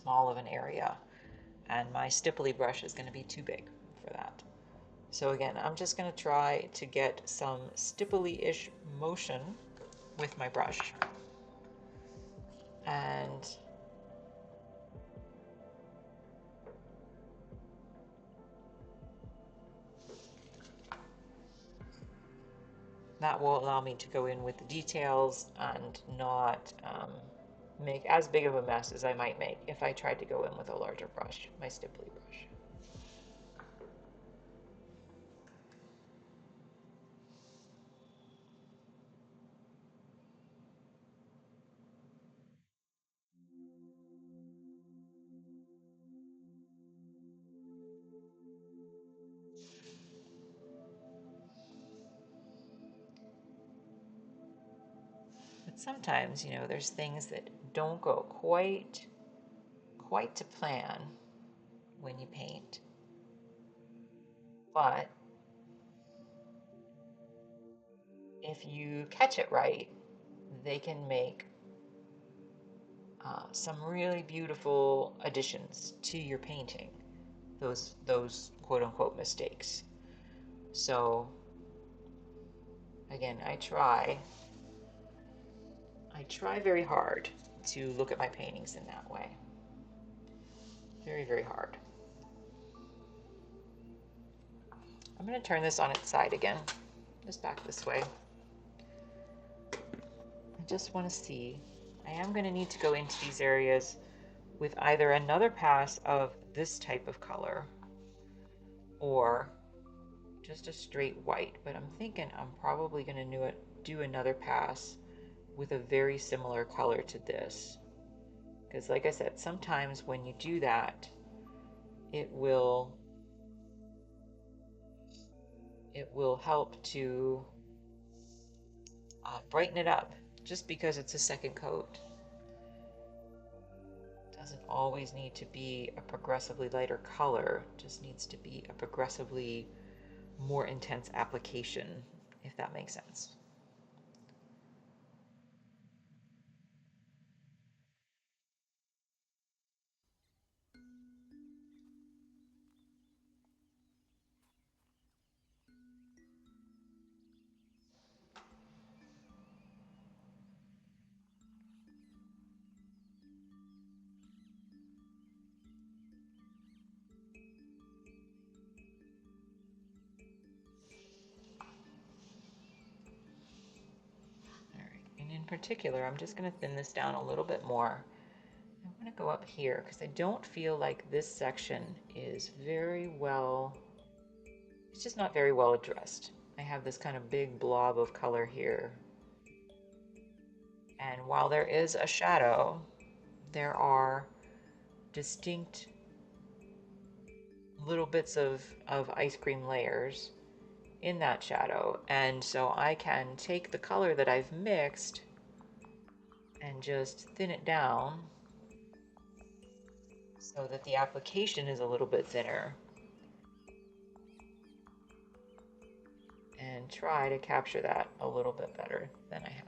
of an area, and my stipply brush is going to be too big for that. So again, I'm just going to try to get some stipply-ish motion with my brush. And that will allow me to go in with the details and not make as big of a mess as I might make if I tried to go in with a larger brush, my stipply brush. But sometimes, there's things that don't go quite to plan when you paint. But if you catch it right, they can make some really beautiful additions to your painting. Those quote unquote mistakes. So again, I try very hard to look at my paintings in that way. Very, very hard. I'm going to turn this on its side again, just back this way. I just want to see. I am going to need to go into these areas with either another pass of this type of color or just a straight white, but I'm thinking I'm probably going to do another pass with a very similar color to this. Because like I said, sometimes when you do that, it will help to brighten it up just because it's a second coat. It doesn't always need to be a progressively lighter color, it just needs to be a progressively more intense application, if that makes sense. And in particular, I'm just going to thin this down a little bit more. I'm going to go up here because I don't feel like this section is very well, it's just not very well addressed. I have this kind of big blob of color here. And while there is a shadow, there are distinct little bits of ice cream layers in that shadow. And so I can take the color that I've mixed and just thin it down so that the application is a little bit thinner, and try to capture that a little bit better than I have.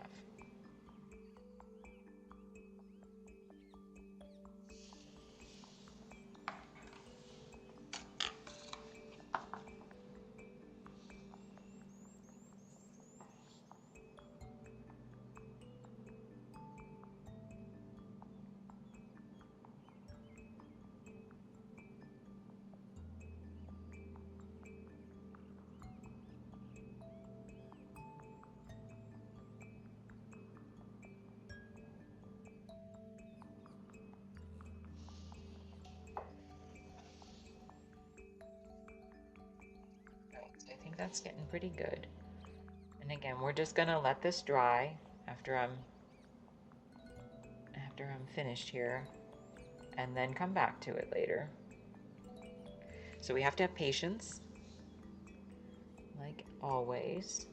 I think that's getting pretty good. And again, we're just gonna let this dry after I'm finished here, and then come back to it later. So we have to have patience, like always.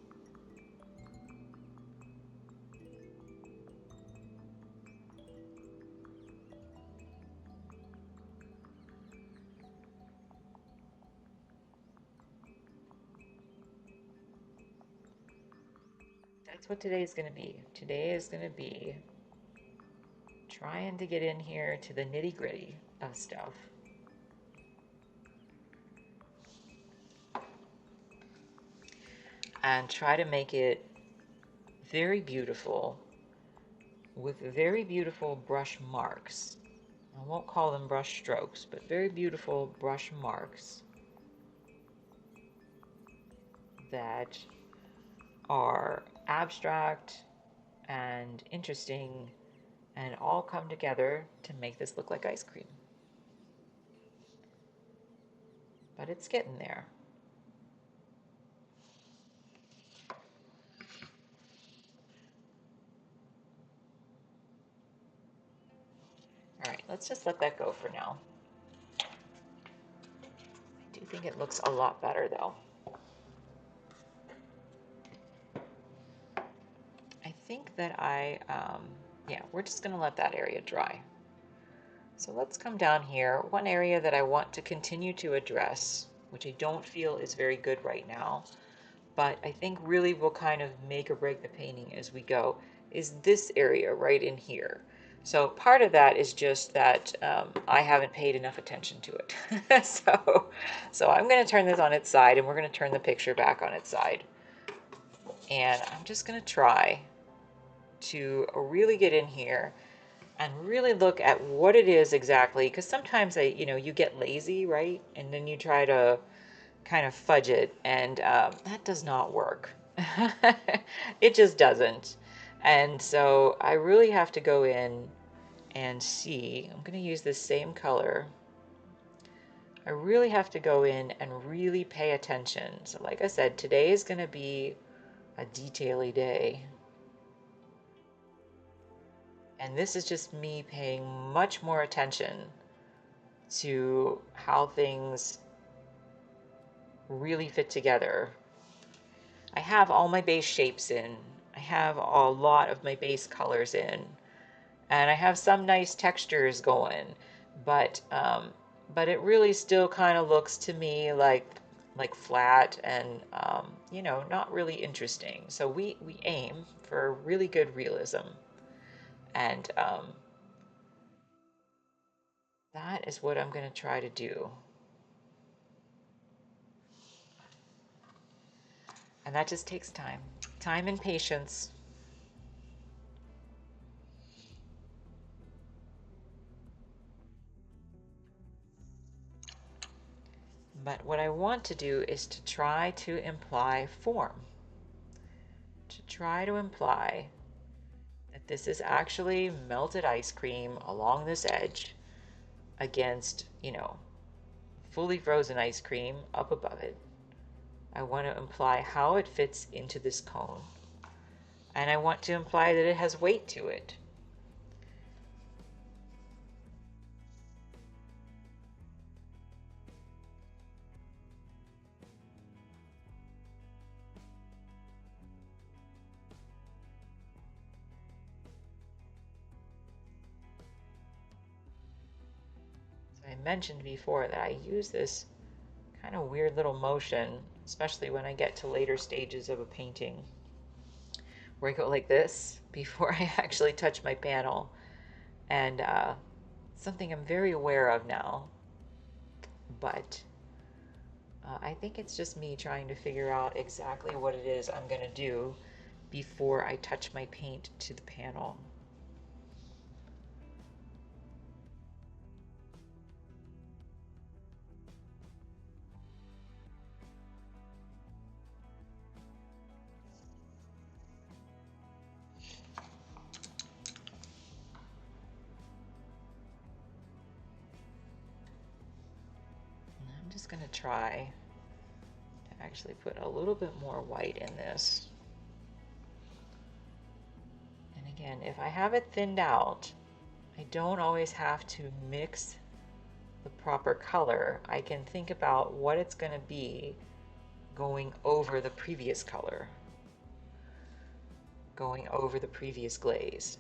That's what today is going to be. Today is going to be trying to get in here to the nitty-gritty of stuff. And try to make it very beautiful with very beautiful brush marks. I won't call them brush strokes, but very beautiful brush marks that are abstract and interesting and all come together to make this look like ice cream. But it's getting there. All right, let's just let that go for now. I do think it looks a lot better though. I think that yeah, we're just gonna let that area dry. So let's come down here. One area that I want to continue to address, which I don't feel is very good right now, but I think really will kind of make or break the painting as we go, is this area right in here. So part of that is just that I haven't paid enough attention to it. so I'm going to turn this on its side, and we're going to turn the picture back on its side. And I'm just going to try to really get in here and really look at what it is exactly, because sometimes you get lazy, right? And then you try to kind of fudge it, and that does not work. It just doesn't. And so I really have to go in and see. I'm going to use this same color. I really have to go in and really pay attention. So like I said, today is going to be a detail-y day. And this is just me paying much more attention to how things really fit together. I have all my base shapes in. I have a lot of my base colors in. And I have some nice textures going. But it really still kind of looks to me like flat and, not really interesting. So we aim for really good realism. And that is what I'm going to try to do. And that just takes time. Time and patience. But what I want to do is to try to imply form. To try to imply that this is actually melted ice cream along this edge against, fully frozen ice cream up above it. I want to imply how it fits into this cone. And I want to imply that it has weight to it. mentioned before that I use this kind of weird little motion, especially when I get to later stages of a painting, where I go like this before I actually touch my panel. And something I'm very aware of now, but I think it's just me trying to figure out exactly what it is I'm going to do before I touch my paint to the panel. I'm just going to try to actually put a little bit more white in this. And again, if I have it thinned out, I don't always have to mix the proper color. I can think about what it's going to be going over the previous color, going over the previous glaze.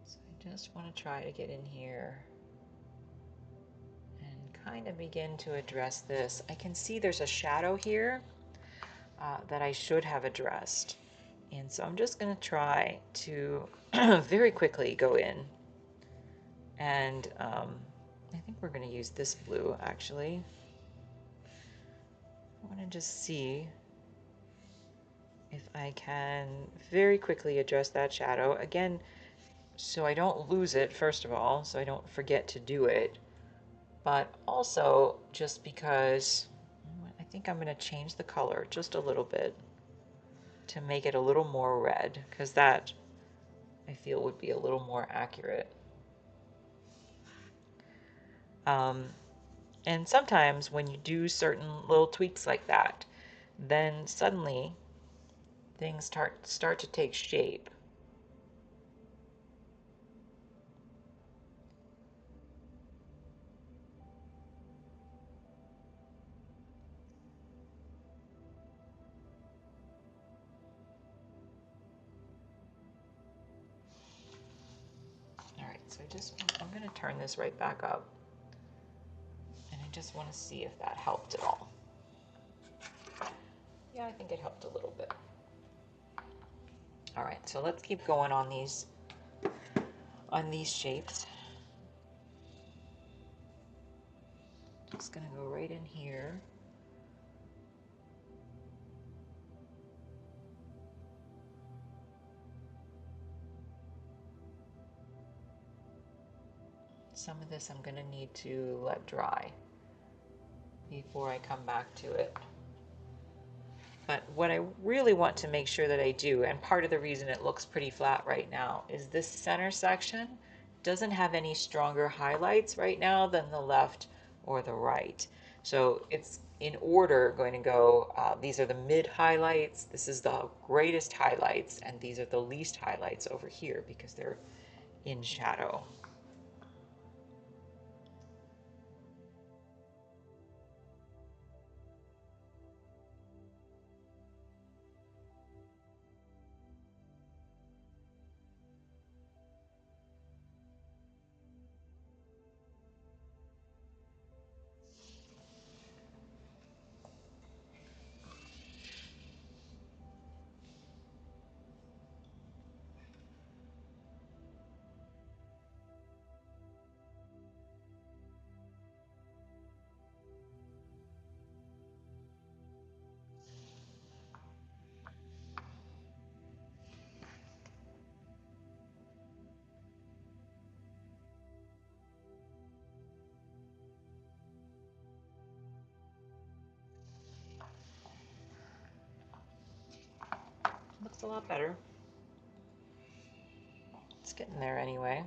So I just want to try to get in here and kind of begin to address this. I can see there's a shadow here that I should have addressed. And so I'm just going to try to very quickly go in. And I think we're going to use this blue actually. I want to just see if I can very quickly address that shadow. Again, so I don't lose it, first of all, so I don't forget to do it. But also just because I think I'm going to change the color just a little bit to make it a little more red, because that I feel would be a little more accurate. And sometimes when you do certain little tweaks like that, then suddenly things start to take shape. All right, so I'm going to turn this right back up, and I just want to see if that helped at all. Yeah, I think it helped a little bit. All right, so let's keep going on these shapes. Just going to go right in here. Some of this I'm going to need to let dry before I come back to it. But what I really want to make sure that I do, and part of the reason it looks pretty flat right now, is this center section doesn't have any stronger highlights right now than the left or the right. So it's in order going to go, these are the mid highlights, this is the greatest highlights, and these are the least highlights over here because they're in shadow. That's a lot better. It's getting there anyway.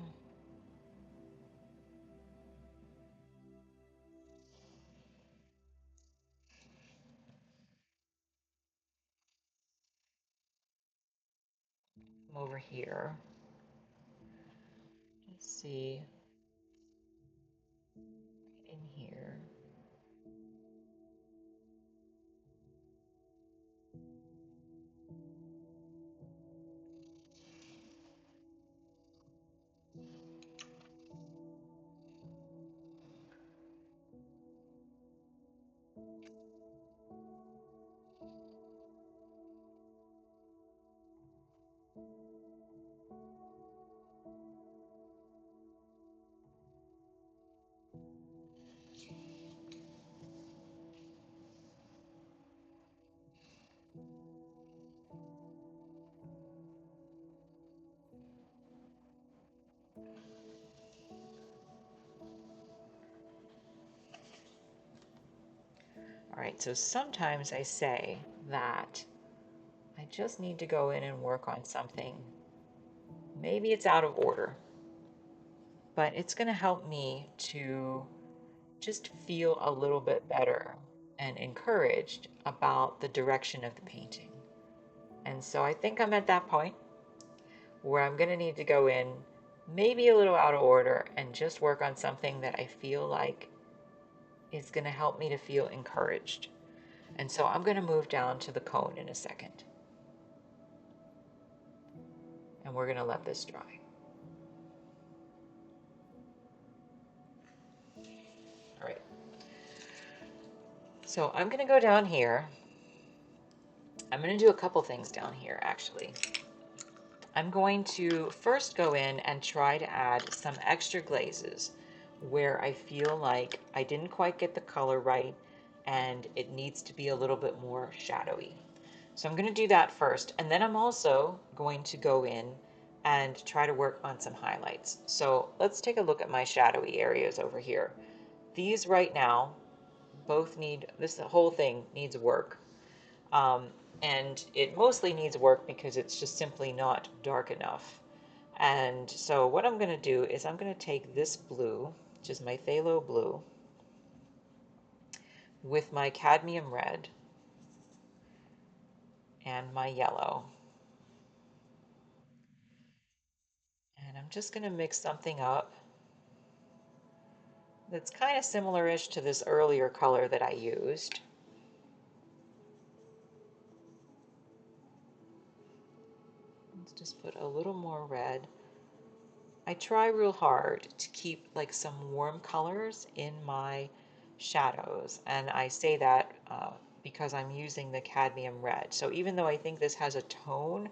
Come over here. Let's see. In here. All right, so sometimes I say that I just need to go in and work on something. Maybe it's out of order, but it's going to help me to just feel a little bit better and encouraged about the direction of the painting. And so I think I'm at that point where I'm going to need to go in maybe a little out of order and just work on something that I feel like is going to help me to feel encouraged. And so I'm going to move down to the cone in a second. And we're going to let this dry. All right. So I'm going to go down here. I'm going to do a couple things down here, actually. I'm going to first go in and try to add some extra glazes where I feel like I didn't quite get the color right and it needs to be a little bit more shadowy. So I'm going to do that first, and then I'm also going to go in and try to work on some highlights. So let's take a look at my shadowy areas over here. These right now both need, this whole thing needs work. And it mostly needs work because it's just simply not dark enough. And so what I'm going to do is I'm going to take this blue, which is my phthalo blue, with my cadmium red and my yellow. And I'm just going to mix something up that's kind of similar-ish to this earlier color that I used. Let's just put a little more red. I try real hard to keep like some warm colors in my shadows, and I say that because I'm using the cadmium red. So even though I think this has a tone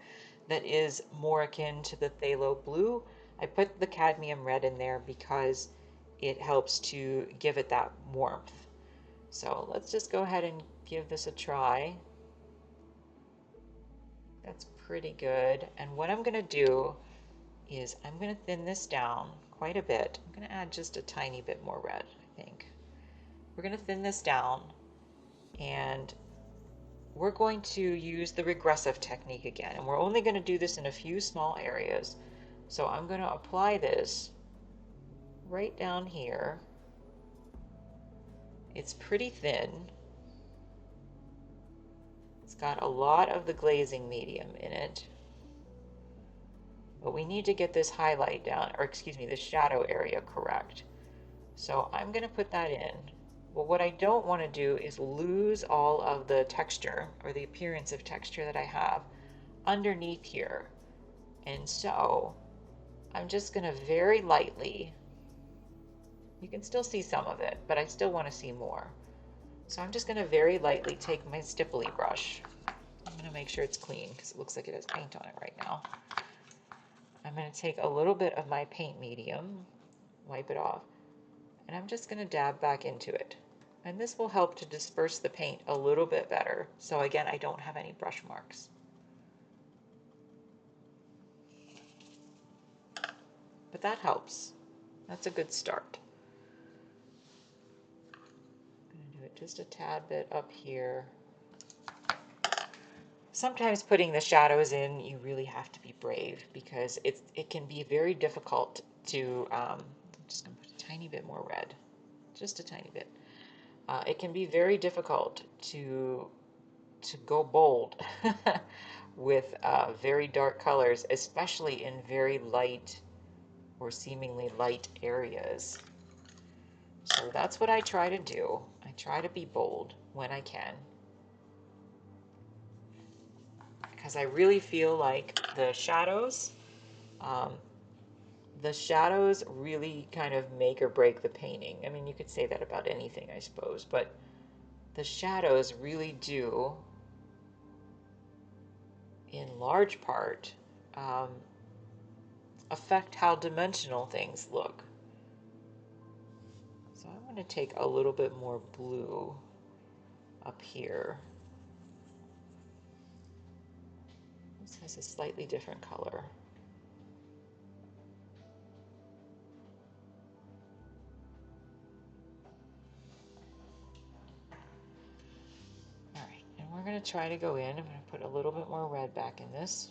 that is more akin to the phthalo blue, I put the cadmium red in there because it helps to give it that warmth. So let's just go ahead and give this a try. That's pretty good. And what I'm going to do is I'm going to thin this down quite a bit. I'm going to add just a tiny bit more red, I think. We're going to thin this down, and we're going to use the regressive technique again. And we're only going to do this in a few small areas. So I'm going to apply this right down here. It's pretty thin. It's got a lot of the glazing medium in it. But we need to get this highlight down, or excuse me, the shadow area correct. So I'm going to put that in. But what I don't want to do is lose all of the texture or the appearance of texture that I have underneath here. And so I'm just going to very lightly, you can still see some of it, but I still want to see more. So I'm just going to very lightly take my stipply brush. I'm going to make sure it's clean because it looks like it has paint on it right now. I'm going to take a little bit of my paint medium, wipe it off, and I'm just going to dab back into it. And this will help to disperse the paint a little bit better. So again, I don't have any brush marks. But that helps. That's a good start. I'm going to do it just a tad bit up here. Sometimes putting the shadows in, you really have to be brave because it can be very difficult to, I'm just going to put a tiny bit more red, just a tiny bit. It can be very difficult to go bold with very dark colors, especially in very light or seemingly light areas. So that's what I try to do. I try to be bold when I can, because I really feel like the shadows really kind of make or break the painting. I mean, you could say that about anything, I suppose, but the shadows really do, in large part, um, affect how dimensional things look. So I'm going to take a little bit more blue up here. This has a slightly different color. All right, and we're going to try to go in. I'm going to put a little bit more red back in this.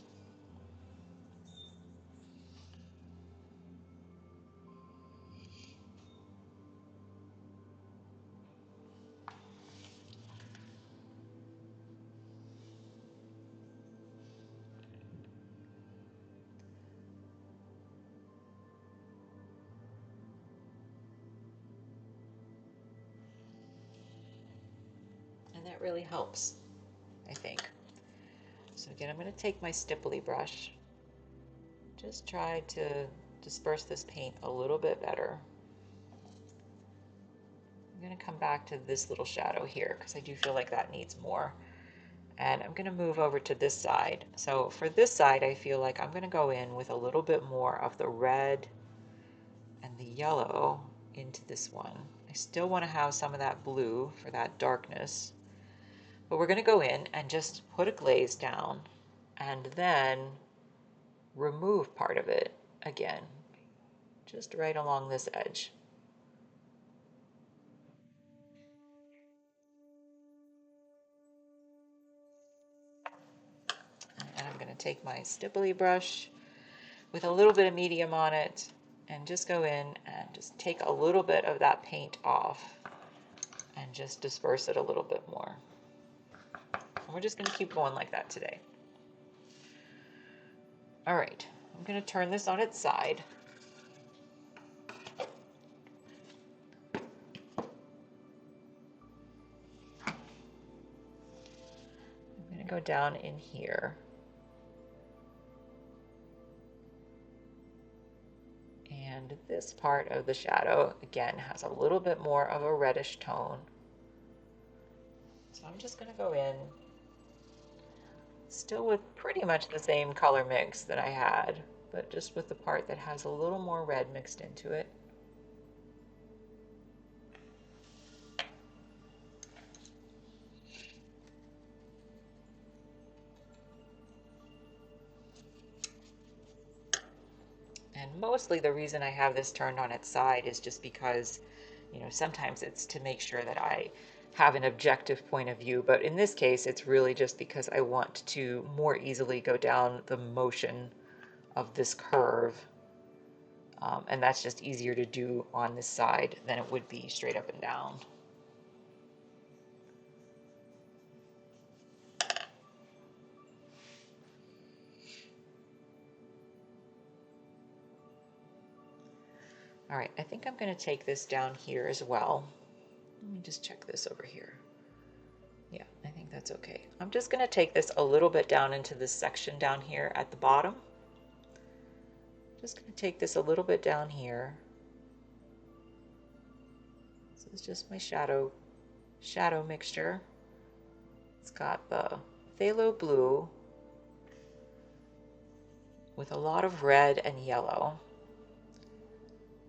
And that really helps, I think. So again, I'm going to take my stipply brush, just try to disperse this paint a little bit better. I'm going to come back to this little shadow here because I do feel like that needs more. And I'm going to move over to this side. So for this side, I feel like I'm going to go in with a little bit more of the red and the yellow into this one. I still want to have some of that blue for that darkness. But we're going to go in and just put a glaze down and then remove part of it again, just right along this edge. And I'm going to take my stipply brush with a little bit of medium on it and just go in and just take a little bit of that paint off and just disperse it a little bit more. And we're just going to keep going like that today. All right, I'm going to turn this on its side. I'm going to go down in here. And this part of the shadow, again, has a little bit more of a reddish tone. So I'm just going to go in, still with pretty much the same color mix that I had, but just with the part that has a little more red mixed into it. And mostly the reason I have this turned on its side is just because, sometimes it's to make sure that I have an objective point of view, but in this case, it's really just because I want to more easily go down the motion of this curve. And that's just easier to do on this side than it would be straight up and down. All right, I think I'm going to take this down here as well. Let me just check this over here. Yeah, I think that's okay. I'm just going to take this a little bit down into this section down here at the bottom. Just going to take this a little bit down here. This is just my shadow mixture. It's got the phthalo blue with a lot of red and yellow.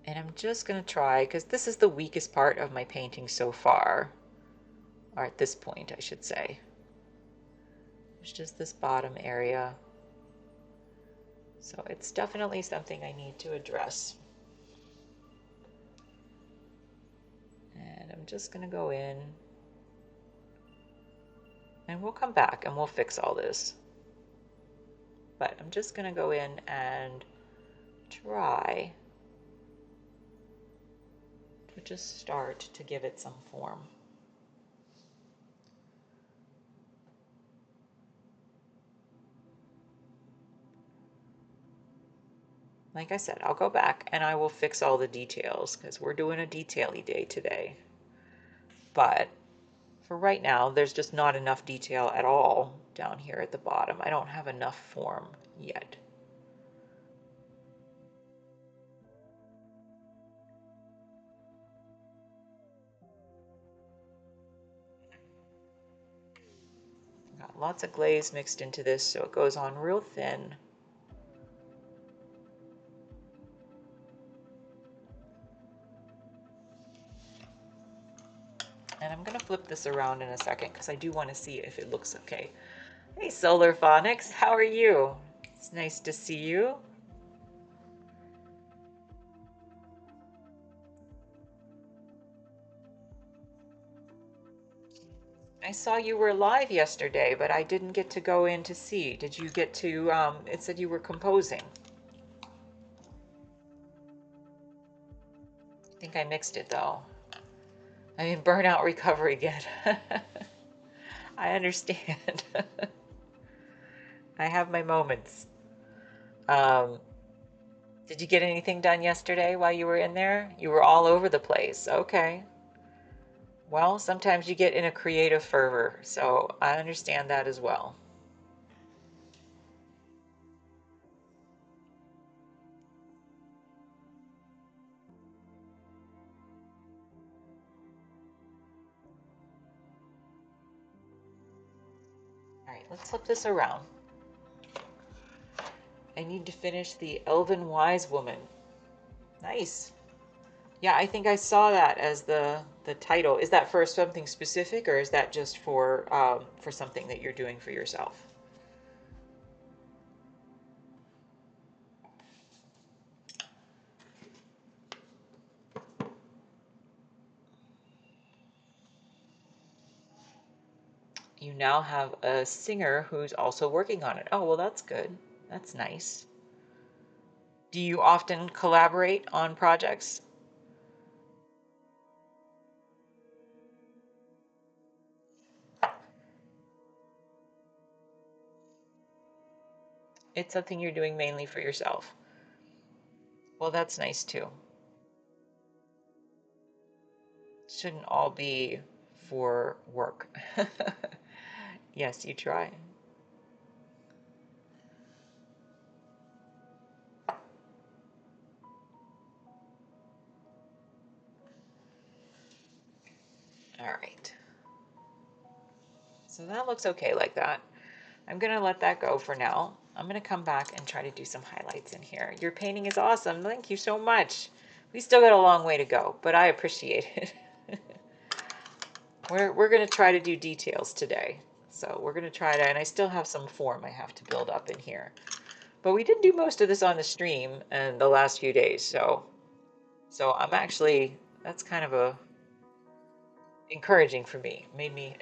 And I'm just going to try, because this is the weakest part of my painting so far, or at this point I should say. There's just this bottom area. So it's definitely something I need to address. And I'm just going to go in And we'll come back and we'll fix all this. But I'm just going to go in and try to just start to give it some form. Like I said, I'll go back and I will fix all the details because we're doing a detail-y day today. But for right now, there's just not enough detail at all down here at the bottom. I don't have enough form yet. Got lots of glaze mixed into this, so it goes on real thin. And I'm going to flip this around in a second because I do want to see if it looks okay. Hey, Solar Phonics, how are you? It's nice to see you. I saw you were live yesterday, but I didn't get to go in to see. Did you get to, it said you were composing. I think I mixed it though. I'm in burnout recovery again. I understand. I have my moments. Um, did you get anything done yesterday while you were in there? You were all over the place. Okay. Well, sometimes you get in a creative fervor, so I understand that as well. All right, let's flip this around. I need to finish the Elven Wise Woman. Nice. Yeah, I think I saw that as the title. Is that for something specific, or is that just for something that you're doing for yourself? You now have a singer who's also working on it. Oh, well, that's good. That's nice. Do you often collaborate on projects? It's something you're doing mainly for yourself. Well, that's nice too. Shouldn't all be for work. Yes, you try. All right. So that looks okay like that. I'm going to let that go for now. I'm going to come back and try to do some highlights in here. Your painting is awesome. Thank you so much. We still got a long way to go, but I appreciate it. We're going to try to do details today. So we're going to try to, and I still have some form I have to build up in here. But we did do most of this on the stream in the last few days, so I'm actually, that's kind of a encouraging for me. Made me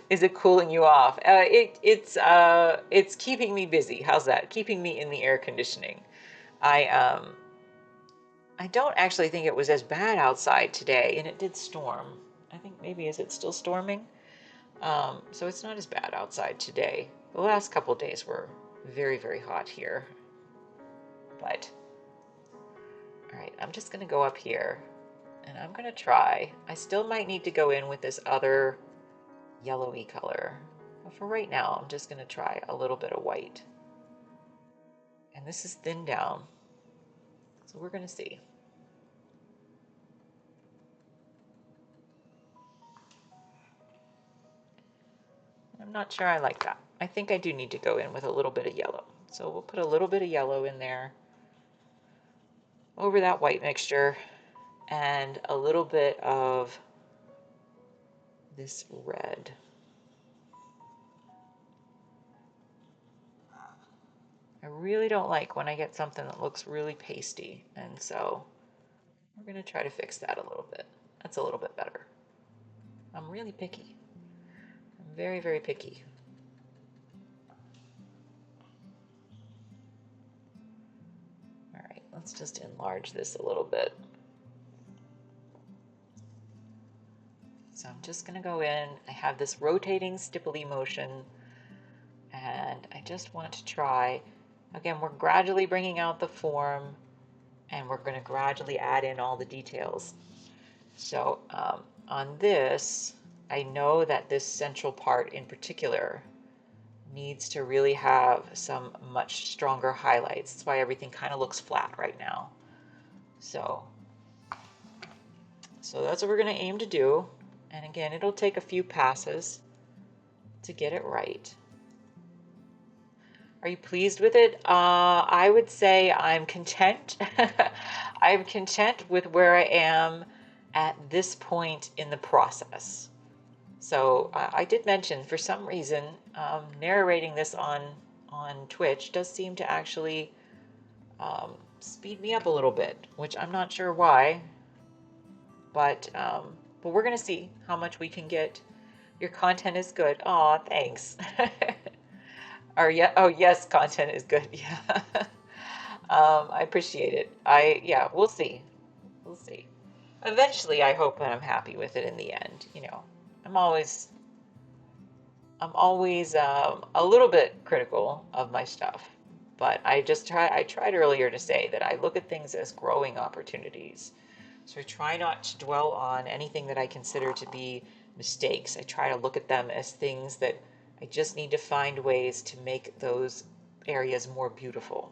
is it cooling you off? It's keeping me busy. How's that? Keeping me in the air conditioning. I I don't actually think it was as bad outside today, and it did storm. I think maybe, is it still storming? So it's not as bad outside today. The last couple days were very, very hot here. But all right, I'm just gonna go up here and I'm gonna try. I still might need to go in with this other yellowy color. But for right now, I'm just gonna try a little bit of white. And this is thinned down. So we're gonna see. I'm not sure I like that. I think I do need to go in with a little bit of yellow. So we'll put a little bit of yellow in there over that white mixture and a little bit of this red. I really don't like when I get something that looks really pasty, and so we're going to try to fix that a little bit. That's a little bit better. I'm really picky. I'm very, very picky. All right, let's just enlarge this a little bit. So I'm just going to go in. I have this rotating stipply motion, and I just want to try. Again, we're gradually bringing out the form, and we're going to gradually add in all the details. So on this, I know that this central part in particular needs to really have some much stronger highlights. That's why everything kind of looks flat right now. So that's what we're going to aim to do. And again, it'll take a few passes to get it right. Are you pleased with it? I would say I'm content. I'm content with where I am at this point in the process. So I did mention, for some reason, narrating this on Twitch does seem to actually speed me up a little bit, which I'm not sure why. But we're gonna see how much we can get. Your content is good. Aw, thanks. Oh yes, content is good. Yeah. I appreciate it. Yeah, we'll see. We'll see. Eventually, I hope that I'm happy with it in the end. You know, I'm always a little bit critical of my stuff, but I tried earlier to say that I look at things as growing opportunities. So I try not to dwell on anything that I consider to be mistakes. I try to look at them as things that I just need to find ways to make those areas more beautiful.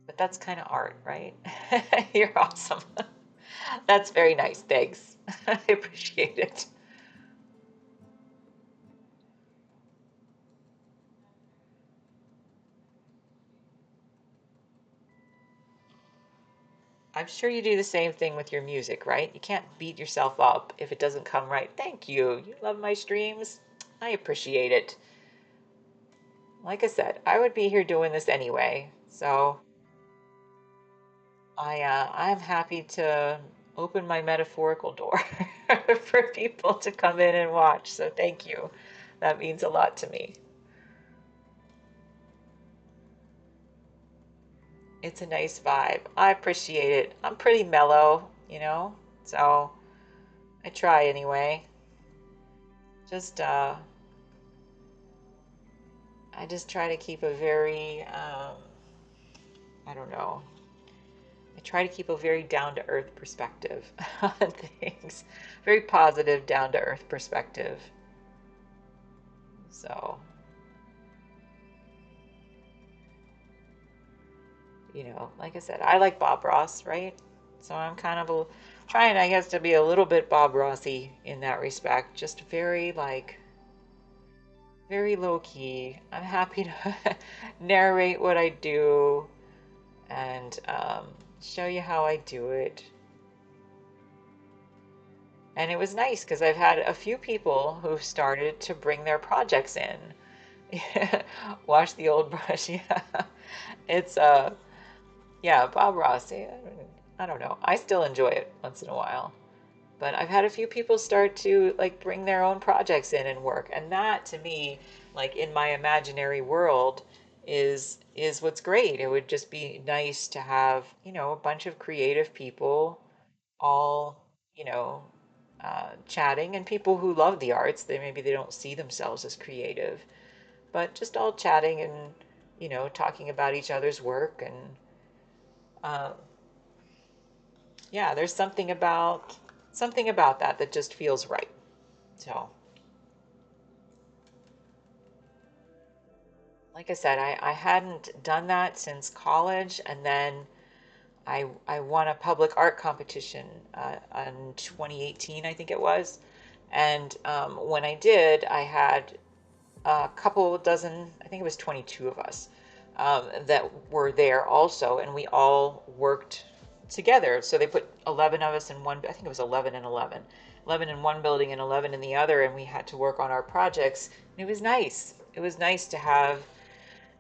But that's kind of art, right? You're awesome. That's very nice. Thanks. I appreciate it. I'm sure you do the same thing with your music, right? You can't beat yourself up if it doesn't come right. Thank you. You love my streams. I appreciate it. Like I said, I would be here doing this anyway. So I'm happy to open my metaphorical door for people to come in and watch. So thank you. That means a lot to me. It's a nice vibe. I appreciate it. I'm pretty mellow, you know, so I try anyway. Just I just try to keep a very I don't know. I try to keep a very down to earth perspective on things. Very positive, down to earth perspective. So, you know, like I said, I like Bob Ross, right? So I'm kind of trying, I guess, to be a little bit Bob Rossy in that respect. Just very, like, very low key. I'm happy to narrate what I do and show you how I do it. And it was nice because I've had a few people who've started to bring their projects in. Wash the old brush. Yeah. It's yeah, Bob Ross. I don't know. I still enjoy it once in a while. But I've had a few people start to like bring their own projects in and work. And that to me, like in my imaginary world, is what's great. It would just be nice to have, you know, a bunch of creative people all, you know, chatting, and people who love the arts. Maybe they don't see themselves as creative, but just all chatting and, you know, talking about each other's work. And uh, yeah, there's something about that that just feels right. So like I said, I hadn't done that since college, and then I won a public art competition in 2018, I think it was. And when I did, I had a couple dozen, I think it was 22 of us that were there also, and we all worked together. So they put 11 of us in one, I think it was 11 and 11 in one building and 11 in the other, and we had to work on our projects. And it was nice. it was nice to have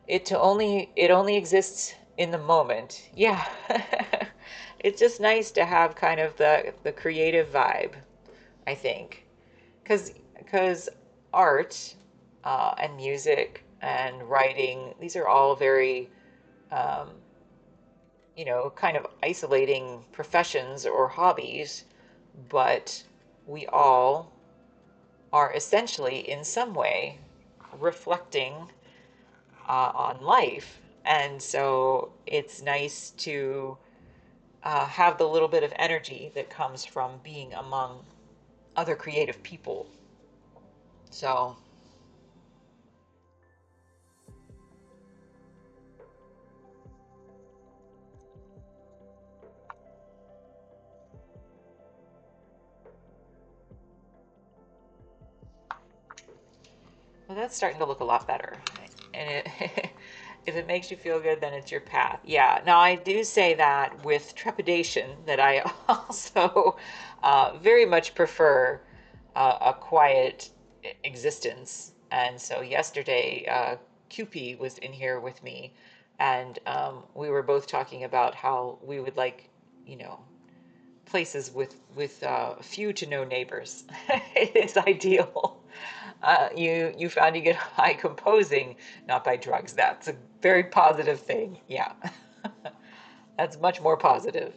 it only exists in the moment. Yeah. It's just nice to have kind of the creative vibe, I think. Because art and music and writing, these are all very um, kind of isolating professions or hobbies, but we all are essentially in some way reflecting on life. And so it's nice to have the little bit of energy that comes from being among other creative people. So, well, that's starting to look a lot better. And if it makes you feel good, then it's your path. Yeah. Now, I do say that with trepidation that I also very much prefer a quiet existence. And so yesterday, QP was in here with me, and we were both talking about how we would like, you know, places with few to no neighbors. It is ideal. You found you get high composing, not by drugs. That's a very positive thing. Yeah, that's much more positive.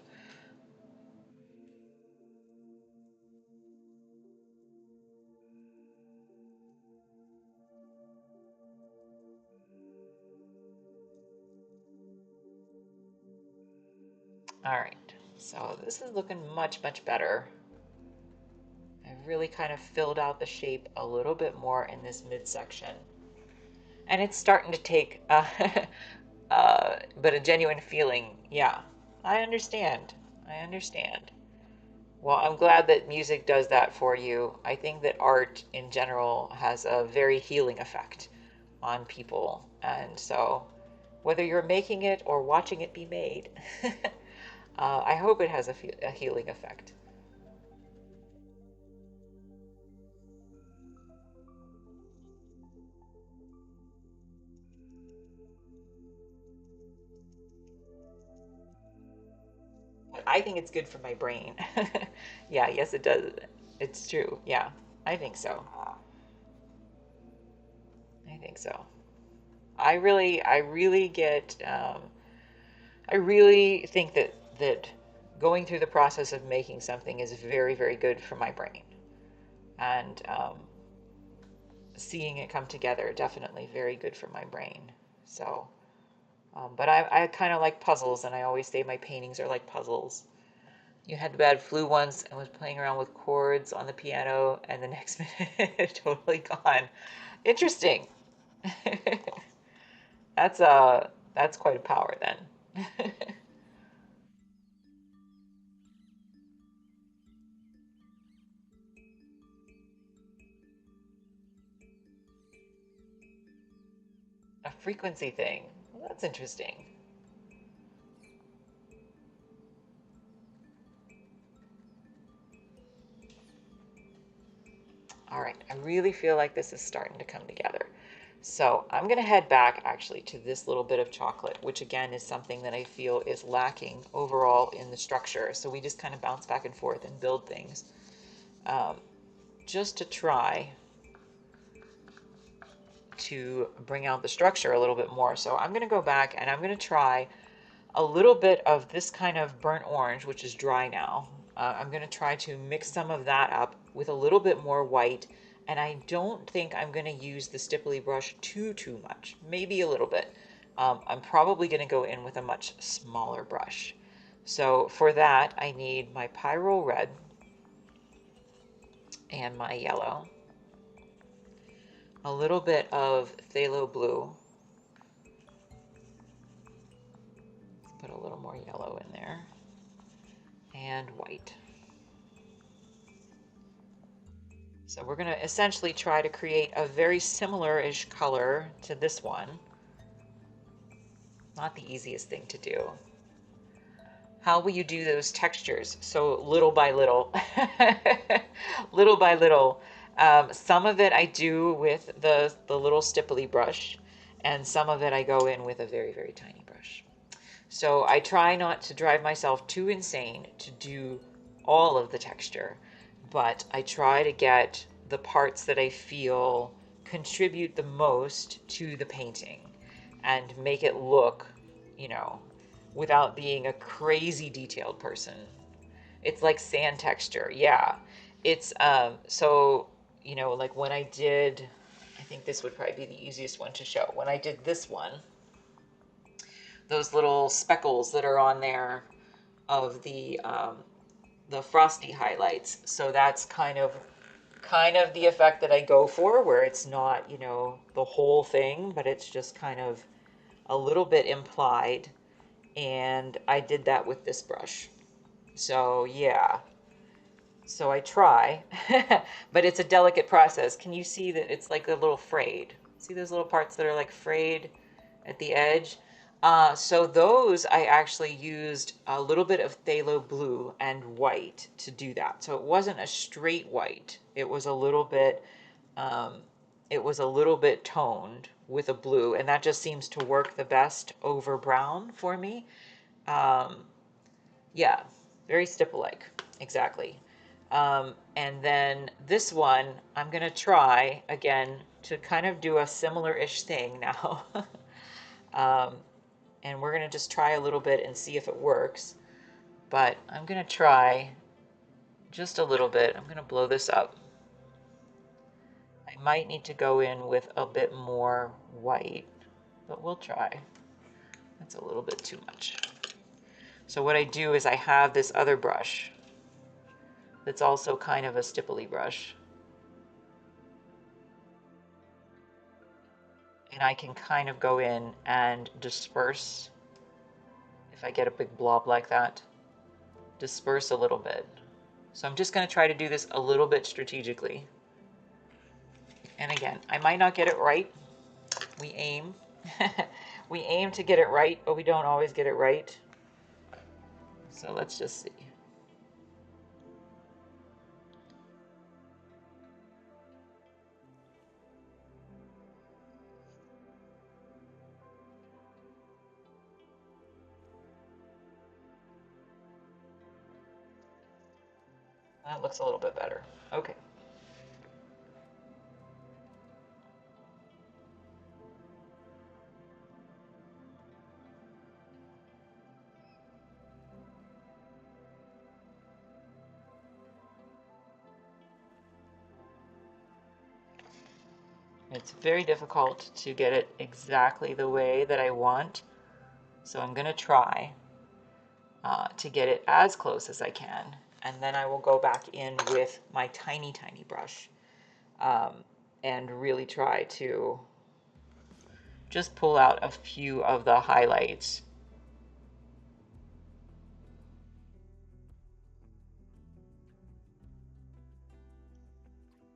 All right, so this is looking much better. I really kind of filled out the shape a little bit more in this midsection, and it's starting to take but a genuine feeling. Yeah, I understand. I understand. Well, I'm glad that music does that for you. I think that art in general has a very healing effect on people. And so, whether you're making it or watching it be made, I hope it has a healing effect. I think it's good for my brain. Yeah, yes, it does. It's true. Yeah, I think so. I think so. I really get, I really think that going through the process of making something is very good for my brain, and seeing it come together definitely very good for my brain. So, but I kind of like puzzles, and I always say my paintings are like puzzles. You had the bad flu once and was playing around with chords on the piano, and the next minute totally gone. Interesting. That's quite a power then. A frequency thing. Well, that's interesting. All right, I really feel like this is starting to come together. So I'm going to head back actually to this little bit of chocolate, which again is something that I feel is lacking overall in the structure. So we just kind of bounce back and forth and build things um, just to try to bring out the structure a little bit more. So I'm going to go back and I'm going to try a little bit of this kind of burnt orange, which is dry now. I'm going to try to mix some of that up with a little bit more white. And I don't think I'm going to use the stipply brush too much, maybe a little bit. I'm probably going to go in with a much smaller brush. So for that, I need my Pyrrole Red and my yellow, a little bit of Phthalo Blue, put a little more yellow in there, and white. So we're going to essentially try to create a very similar-ish color to this one. Not the easiest thing to do. How will you do those textures? So little by little, little by little, Some of it I do with the little stipply brush, and some of it I go in with a very, very tiny brush. So I try not to drive myself too insane to do all of the texture, but I try to get the parts that I feel contribute the most to the painting and make it look, you know, without being a crazy detailed person. It's like sand texture. Yeah. It's so, you know, like when I did, I think this would probably be the easiest one to show. When I did this one, those little speckles that are on there of the frosty highlights. So that's kind of the effect that I go for, where it's not, you know, the whole thing, but it's just kind of a little bit implied. And I did that with this brush. So yeah, so I try, but it's a delicate process. Can you see that it's like a little frayed? See those little parts that are like frayed at the edge? So those I actually used a little bit of phthalo blue and white to do that. So it wasn't a straight white. It was a little bit, um, it was a little bit toned with a blue, and that just seems to work the best over brown for me. Um, yeah, very stipple-like, exactly. And then this one, I'm going to try again to kind of do a similar-ish thing now. um, and we're going to just try a little bit and see if it works. But I'm going to try just a little bit. I'm going to blow this up. I might need to go in with a bit more white, but we'll try. That's a little bit too much. So what I do is I have this other brush that's also kind of a stipply brush. And I can kind of go in and disperse, if I get a big blob like that, disperse a little bit. So I'm just going to try to do this a little bit strategically. And again, I might not get it right. We aim. We aim to get it right, but we don't always get it right. So let's just see. That looks a little bit better. Okay. It's very difficult to get it exactly the way that I want. So I'm going to try to get it as close as I can. And then I will go back in with my tiny, tiny brush and really try to just pull out a few of the highlights.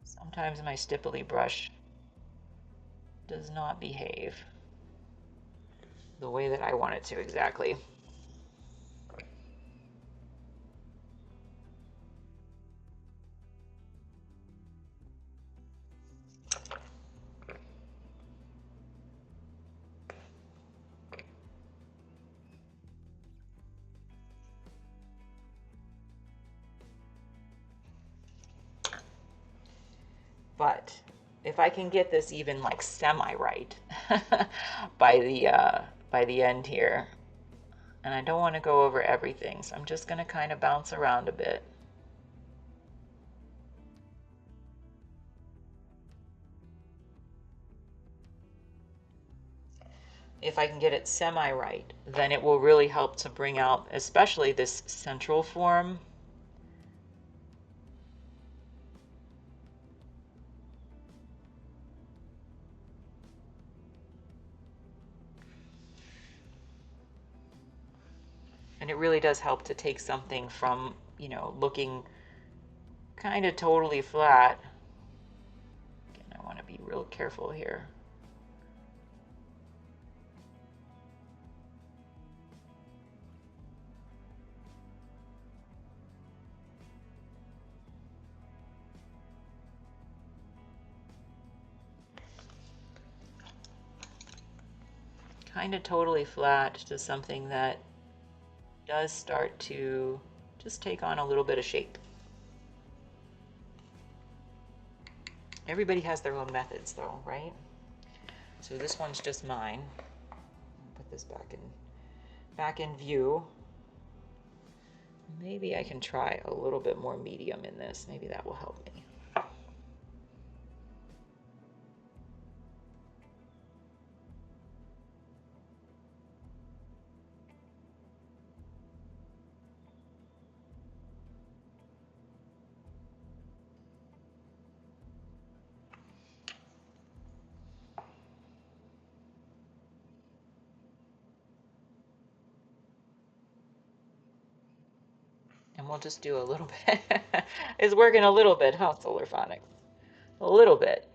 Sometimes my stipply brush does not behave the way that I want it to exactly. But if I can get this even like semi-right by the end here, and I don't want to go over everything, so I'm just going to kind of bounce around a bit. If I can get it semi-right, then it will really help to bring out especially this central form. And it really does help to take something from, you know, looking kind of totally flat. Again, I want to be real careful here. kind of totally flat to something that does start to just take on a little bit of shape. Everybody has their own methods though, right? So this one's just mine. I'll put this back in view. Maybe I can try a little bit more medium in this. Maybe that will help me. And we'll just do a little bit. It's working a little bit, huh, Solar Phonics? A little bit.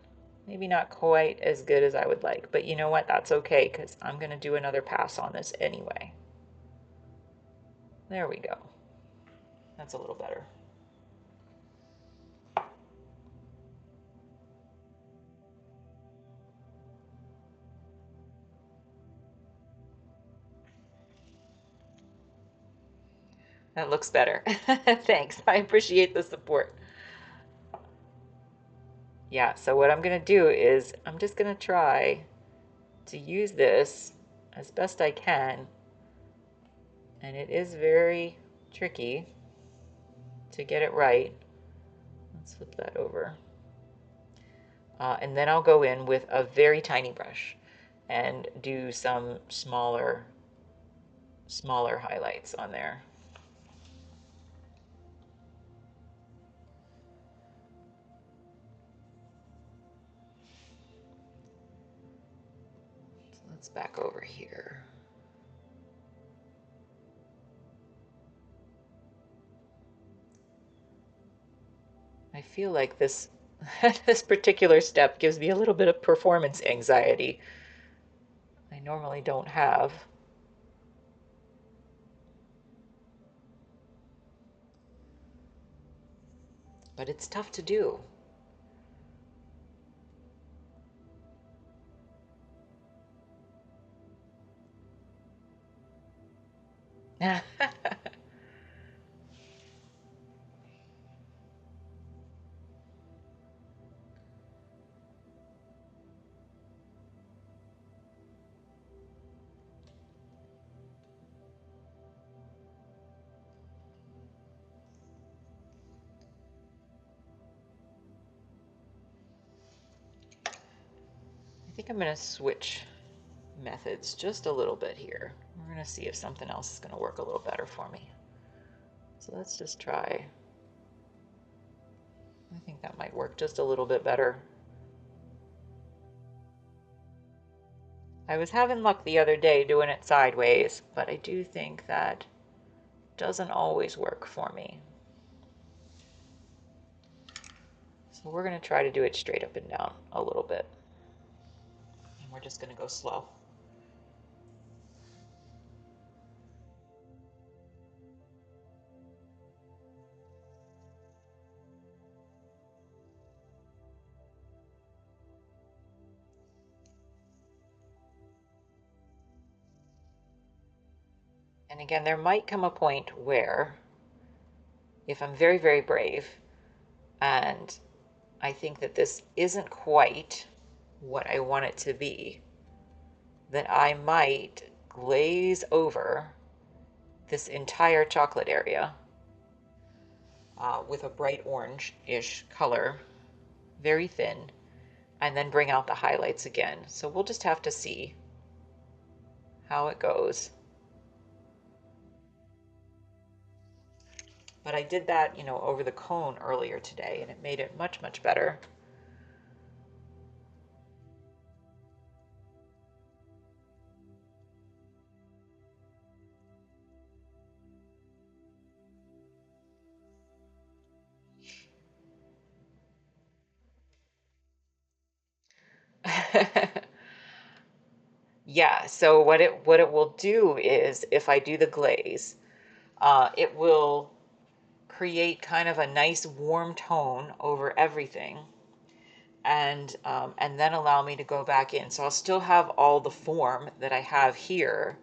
Maybe not quite as good as I would like, but you know what? That's okay, because I'm going to do another pass on this anyway. There we go. That's a little better. That looks better. Thanks. I appreciate the support. Yeah, so what I'm going to do is I'm just going to try to use this as best I can. And it is very tricky to get it right. Let's flip that over. And then I'll go in with a very tiny brush and do some smaller highlights on there. So let's back over here. I feel like this this particular step gives me a little bit of performance anxiety I normally don't have. But it's tough to do. I think I'm going to switch methods just a little bit here. We're going to see if something else is going to work a little better for me. So let's just try. I think that might work just a little bit better. I was having luck the other day doing it sideways, but I do think that doesn't always work for me. So we're going to try to do it straight up and down a little bit. And we're just going to go slow. And again, there might come a point where, if I'm very, very brave, and I think that this isn't quite what I want it to be, that I might glaze over this entire chocolate area with a bright orange-ish color, very thin, and then bring out the highlights again. So we'll just have to see how it goes. But I did that, you know, over the cone earlier today, and it made it much, much better. Yeah, so what it will do is, if I do the glaze, it will create kind of a nice warm tone over everything. and then allow me to go back in. So I'll still have all the form that I have here,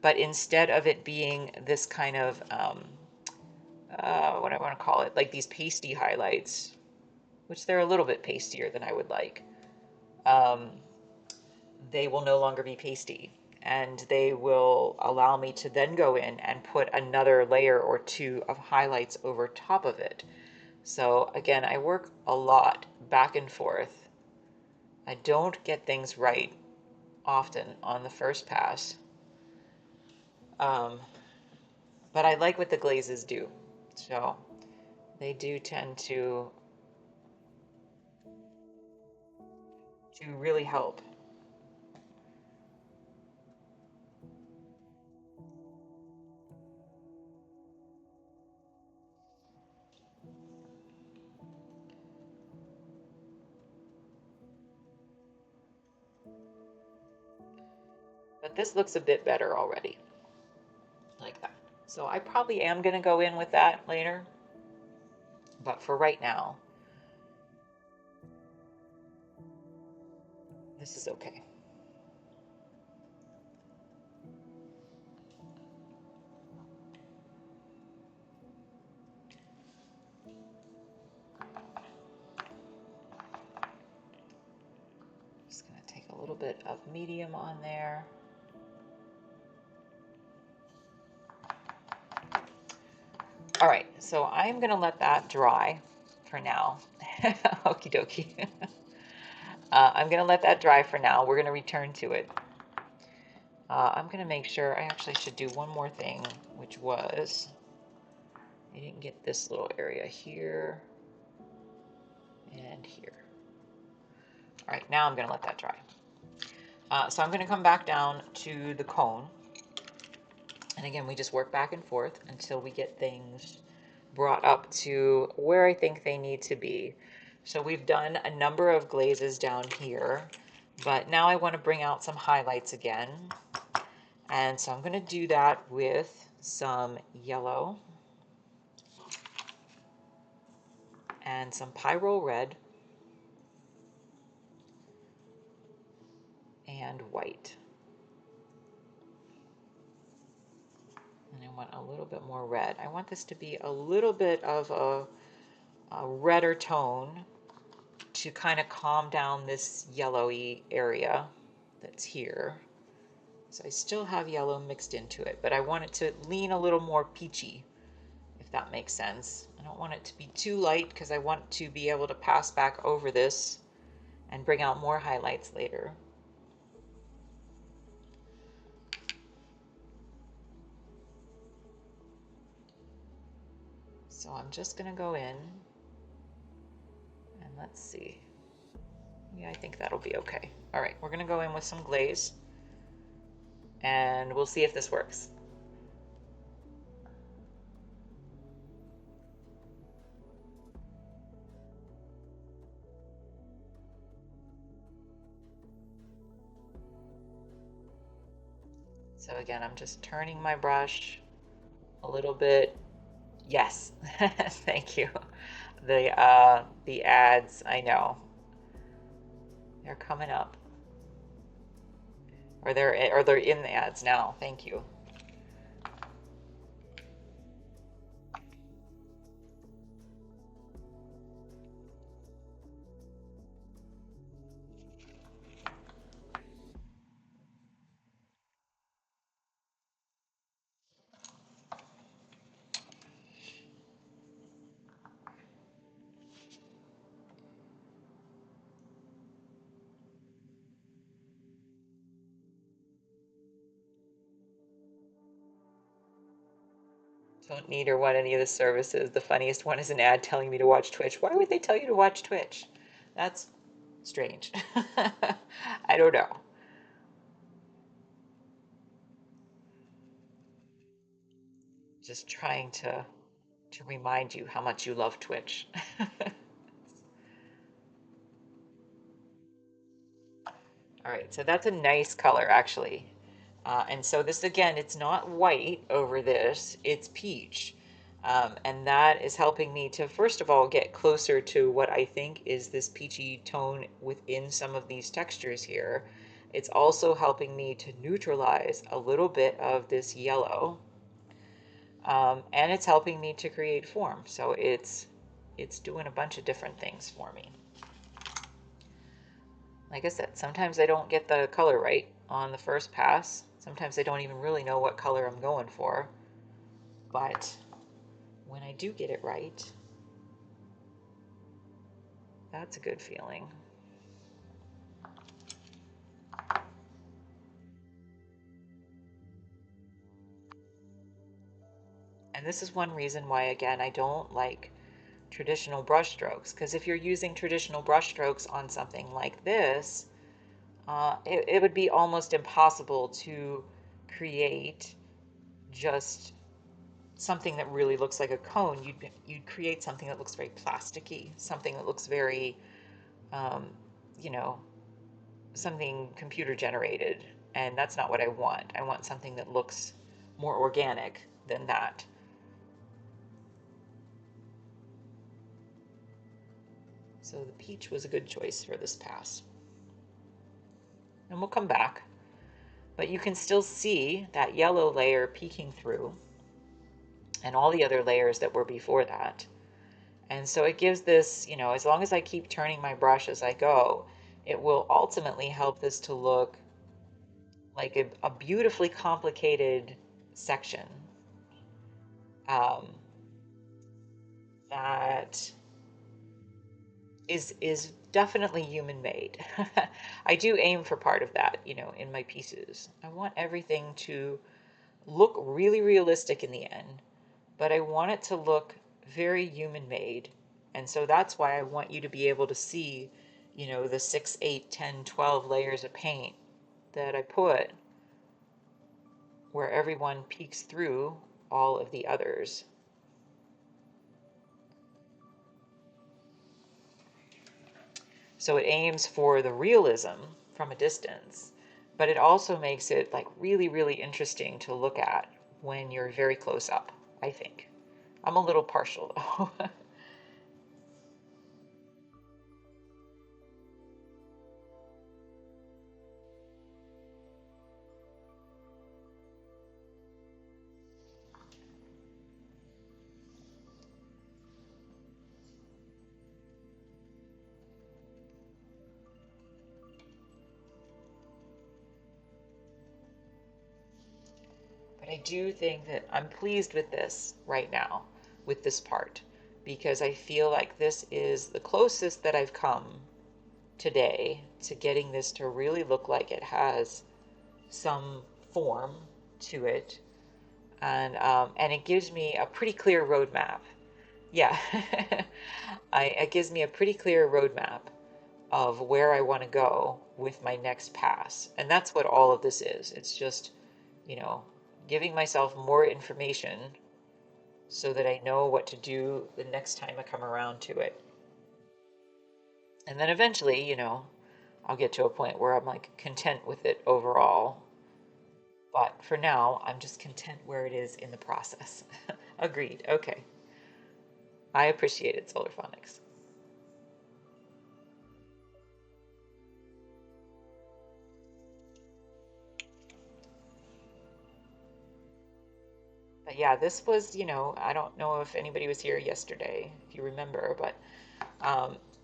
but instead of it being this kind of, what I want to call it, like these pasty highlights, which they're a little bit pastier than I would like, um, they will no longer be pasty. And they will allow me to then go in and put another layer or two of highlights over top of it. So again, I work a lot back and forth. I don't get things right often on the first pass. Um, but I like what the glazes do. So they do tend to really help. But this looks a bit better already, like that. So I probably am going to go in with that later. But for right now, this is okay. Just going to take a little bit of medium on there. All right, so I'm going to let that dry for now. Okie dokie. I'm going to let that dry for now. We're going to return to it. I'm going to make sure I actually should do one more thing, which was I didn't get this little area here and here. All right, now I'm going to let that dry. So I'm going to come back down to the cone. And again, we just work back and forth until we get things brought up to where I think they need to be. So we've done a number of glazes down here, but now I want to bring out some highlights again. And so I'm going to do that with some yellow and some pyrrole red and white. And I want a little bit more red. I want this to be a little bit of a redder tone to kind of calm down this yellowy area that's here. So I still have yellow mixed into it, but I want it to lean a little more peachy, if that makes sense. I don't want it to be too light because I want to be able to pass back over this and bring out more highlights later. So I'm just going to go in and let's see. Yeah, I think that'll be okay. All right, we're going to go in with some glaze and we'll see if this works. So again, I'm just turning my brush a little bit. Yes, thank you. The ads, I know. They're coming up. Or they're in the ads now. Thank you. Don't need or want any of the services. The funniest one is an ad telling me to watch Twitch. Why would they tell you to watch Twitch? That's strange. I don't know. Just trying to remind you how much you love Twitch. All right, so that's a nice color actually. And so this again, it's not white over this, it's peach. And that is helping me to, first of all, get closer to what I think is this peachy tone within some of these textures here. It's also helping me to neutralize a little bit of this yellow, and it's helping me to create form. So it's doing a bunch of different things for me. Like I said, sometimes I don't get the color right on the first pass. Sometimes I don't even really know what color I'm going for. But when I do get it right, that's a good feeling. And this is one reason why, again, I don't like traditional brush strokes, because if you're using traditional brush strokes on something like this, it would be almost impossible to create just something that really looks like a cone. You'd create something that looks very plasticky, something that looks very, um, you know, something computer generated, and that's not what I want. I want something that looks more organic than that. So the peach was a good choice for this pass. And we'll come back, but you can still see that yellow layer peeking through and all the other layers that were before that. And so it gives this, as long as I keep turning my brush as I go, it will ultimately help this to look like a beautifully complicated section, um, that is definitely human made. I do aim for part of that, in my pieces. I want everything to look really realistic in the end, but I want it to look very human made. And so that's why I want you to be able to see, the 6, 8, 10, 12 layers of paint that I put, where everyone peeks through all of the others. So it aims for the realism from a distance, but it also makes it like really, really interesting to look at when you're very close up, I think. I'm a little partial though. But I do think that I'm pleased with this right now, with this part, because I feel like this is the closest that I've come today to getting this to really look like it has some form to it, and it gives me a pretty clear roadmap. Yeah, it gives me a pretty clear roadmap of where I want to go with my next pass, and that's what all of this is. It's just, you know, giving myself more information so that I know what to do the next time I come around to it. And then eventually, I'll get to a point where I'm like content with it overall. But for now, I'm just content where it is in the process. Agreed. Okay. I appreciated solar phonics. But yeah, this was, I don't know if anybody was here yesterday, if you remember, but,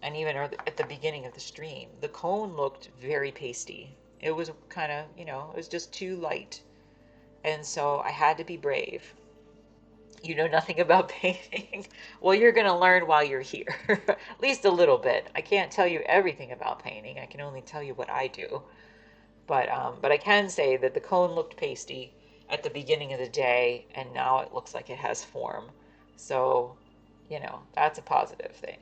and even at the beginning of the stream, the cone looked very pasty. It was kind of, it was just too light. And so I had to be brave. You know nothing about painting. Well, you're going to learn while you're here, at least a little bit. I can't tell you everything about painting. I can only tell you what I do. But I can say that the cone looked pasty at the beginning of the day, and now it looks like it has form. So, that's a positive thing.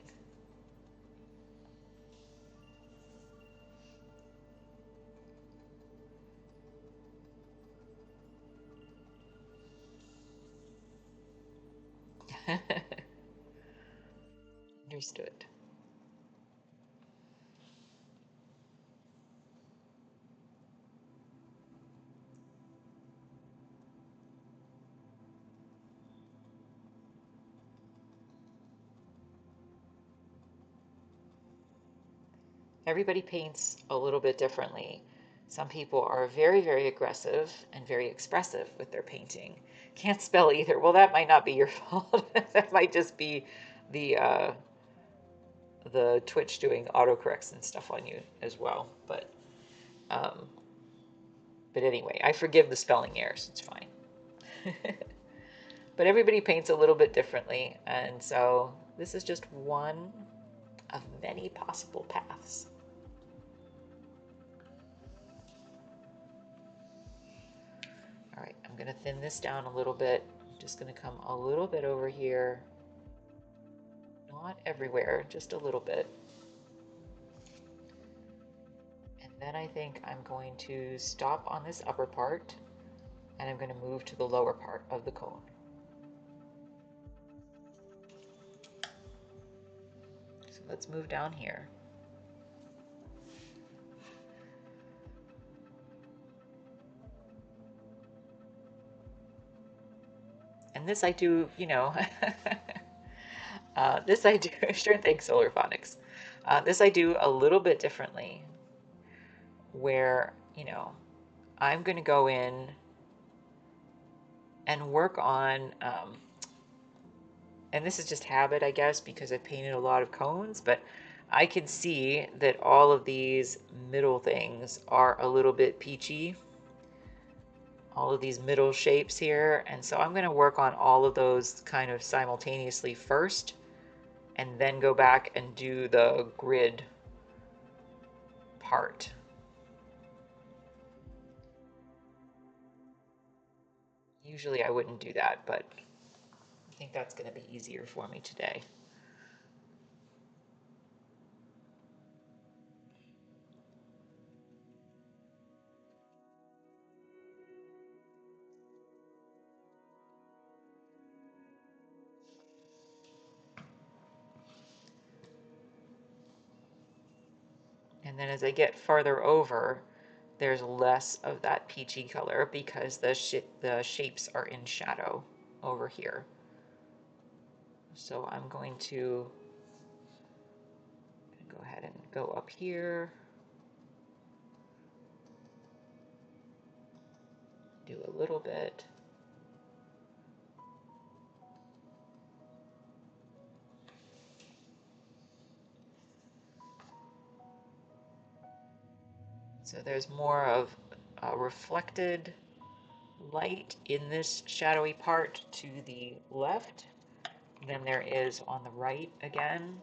Understood. Everybody paints a little bit differently. Some people are very, very aggressive and very expressive with their painting. Can't spell either. Well, that might not be your fault. That might just be the Twitch doing autocorrects and stuff on you as well. Um, but anyway, I forgive the spelling errors. It's fine. But everybody paints a little bit differently, and so this is just one of many possible paths. All right, I'm going to thin this down a little bit. I'm just going to come a little bit over here. Not everywhere, just a little bit. And then I think I'm going to stop on this upper part, and I'm going to move to the lower part of the cone. So let's move down here. And this I do, you know, this I do, sure, thanks, Solar Phonics. This I do a little bit differently, where, you know, I'm going to go in and work on, and this is just habit, I guess, because I've painted a lot of cones, but I can see that all of these middle things are a little bit peachy, all of these middle shapes here, and so I'm going to work on all of those kind of simultaneously first, and then go back and do the grid part. Usually I wouldn't do that, but I think that's going to be easier for me today. And then as I get farther over, there's less of that peachy color because the shapes are in shadow over here. So I'm going to go ahead and go up here, do a little bit. So there's more of a reflected light in this shadowy part to the left than there is on the right again.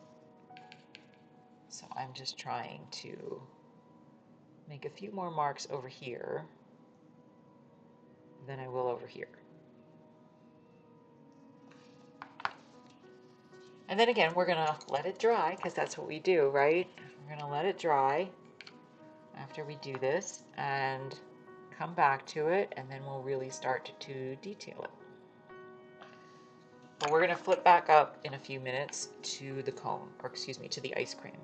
So I'm just trying to make a few more marks over here than I will over here. And then again, we're gonna let it dry because that's what we do, right? We're gonna let it dry after we do this and come back to it, and then we'll really start to detail it. But we're gonna flip back up in a few minutes to the cone, or excuse me, to the ice cream,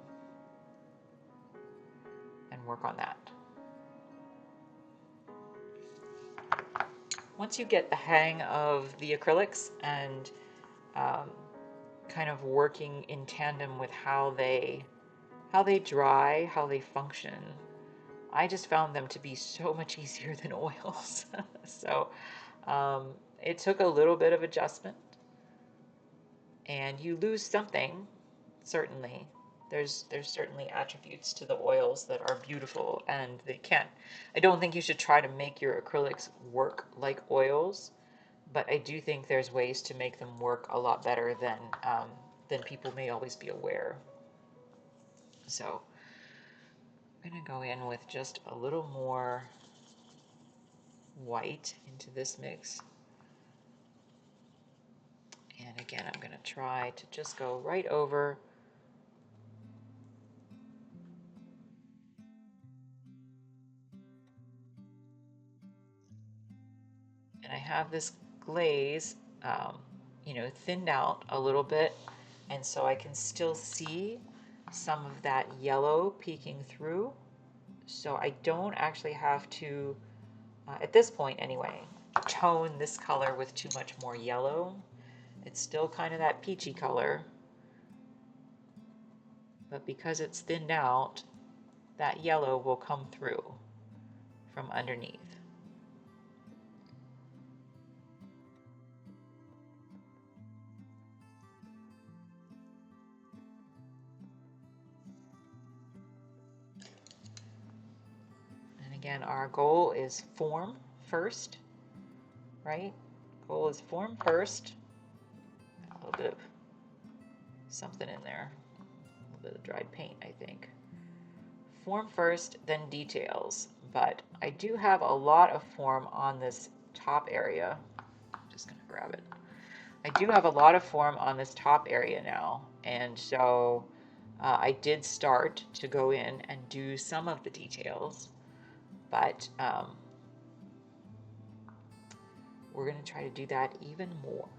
and work on that. Once you get the hang of the acrylics and kind of working in tandem with how they dry, how they function, I just found them to be so much easier than oils. So it took a little bit of adjustment, and you lose something, certainly. There's certainly attributes to the oils that are beautiful, and they can't. I don't think you should try to make your acrylics work like oils, but I do think there's ways to make them work a lot better than people may always be aware. So I'm going to go in with just a little more white into this mix. And again, I'm going to try to just go right over. And I have this glaze, you know, thinned out a little bit, and so I can still see some of that yellow peeking through. So I don't actually have to, at this point anyway, tone this color with too much more yellow. It's still kind of that peachy color, but because it's thinned out, that yellow will come through from underneath. And again, our goal is form first, right? Goal is form first. A little bit of something in there, a little bit of dried paint, I think. Form first, then details. But I do have a lot of form on this top area. I'm just gonna grab it. I do have a lot of form on this top area now, and so I did start to go in and do some of the details, but we're going to try to do that even more.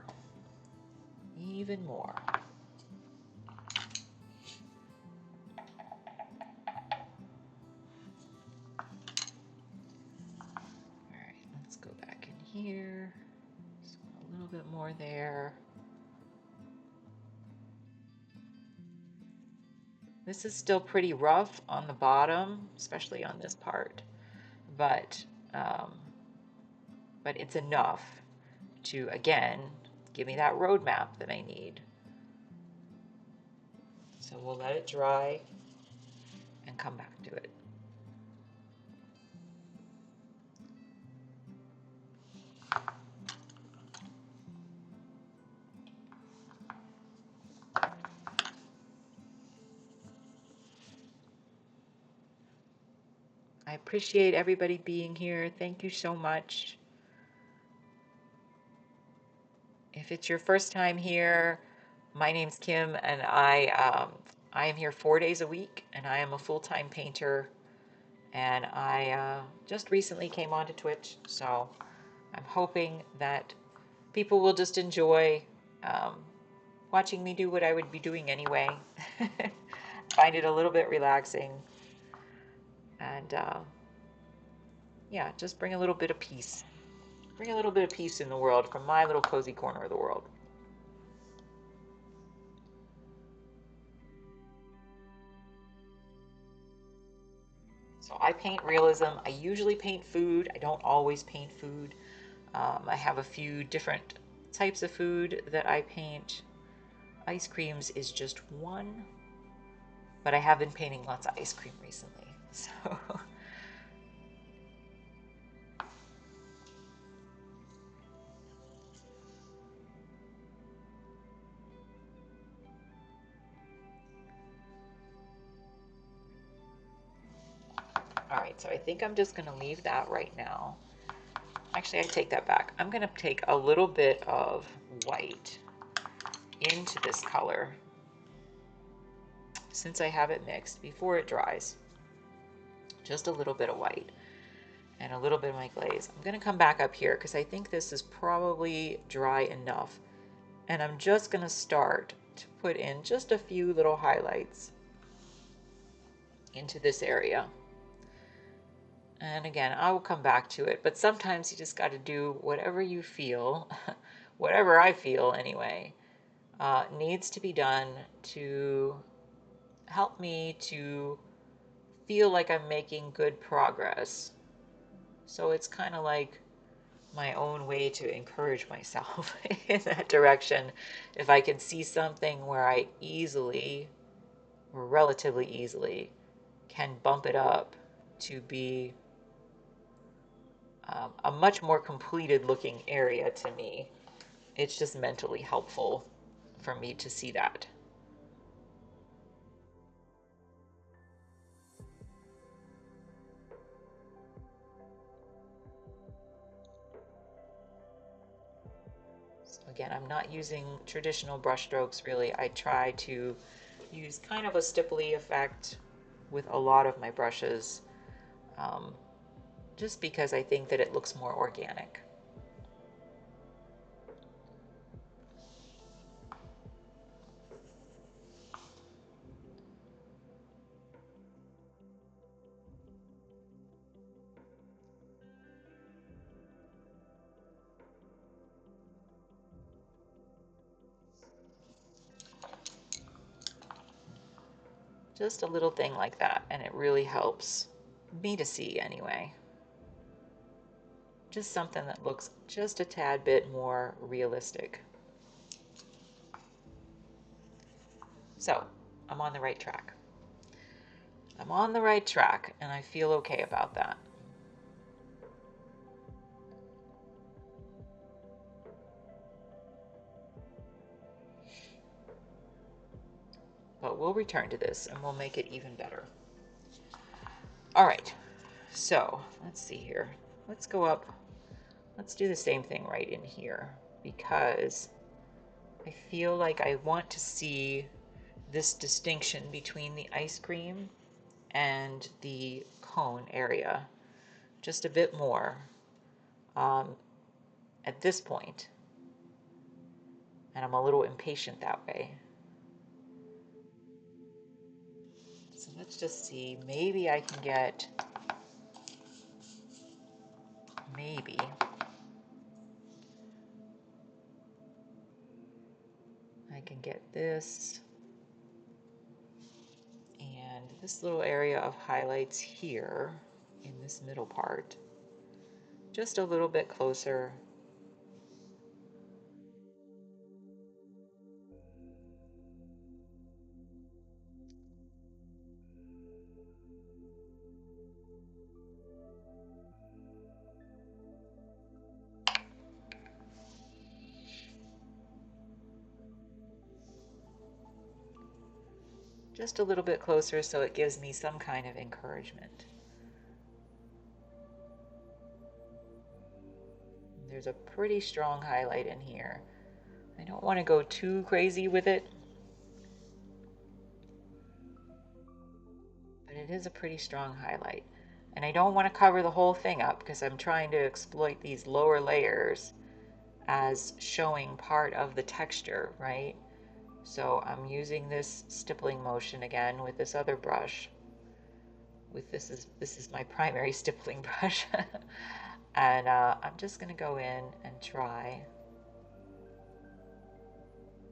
Even more. All right, let's go back in here. Just want a little bit more there. This is still pretty rough on the bottom, especially on this part, but it's enough to, again, give me that roadmap that I need. So we'll let it dry and come back to it. I appreciate everybody being here. Thank you so much. If it's your first time here, my name's Kim, and I am here 4 days a week, and I am a full-time painter. And I just recently came onto Twitch, so I'm hoping that people will just enjoy watching me do what I would be doing anyway. Find it a little bit relaxing, and yeah, just bring a little bit of peace. Bring a little bit of peace in the world from my little cozy corner of the world. So I paint realism. I usually paint food. I don't always paint food. I have a few different types of food that I paint. Ice creams is just one, but I have been painting lots of ice cream recently. So all right, so I think I'm just going to leave that right now. Actually, I take that back. I'm going to take a little bit of white into this color since I have it mixed before it dries. Just a little bit of white and a little bit of my glaze. I'm going to come back up here because I think this is probably dry enough. And I'm just going to start to put in just a few little highlights into this area. And again, I will come back to it, but sometimes you just got to do whatever you feel, whatever I feel anyway, needs to be done to help me to feel like I'm making good progress. So it's kind of like my own way to encourage myself in that direction. If I can see something where I easily, or relatively easily, can bump it up to be a much more completed looking area to me, it's just mentally helpful for me to see that. So again, I'm not using traditional brush strokes really. I try to use kind of a stipply effect with a lot of my brushes, just because I think that it looks more organic. Just a little thing like that, and it really helps me to see anyway. Just something that looks just a tad bit more realistic. So, I'm on the right track. I'm on the right track, and I feel okay about that. But we'll return to this, and we'll make it even better. All right, so let's see here. Let's go up. Let's do the same thing right in here, because I feel like I want to see this distinction between the ice cream and the cone area just a bit more at this point. And I'm a little impatient that way. So let's just see, maybe I can get, maybe I can get this and this little area of highlights here in this middle part just a little bit closer. Just a little bit closer so it gives me some kind of encouragement. There's a pretty strong highlight in here. I don't want to go too crazy with it, but it is a pretty strong highlight. And I don't want to cover the whole thing up because I'm trying to exploit these lower layers as showing part of the texture, right? So I'm using this stippling motion again with this other brush. This is my primary stippling brush. And I'm just going to go in and try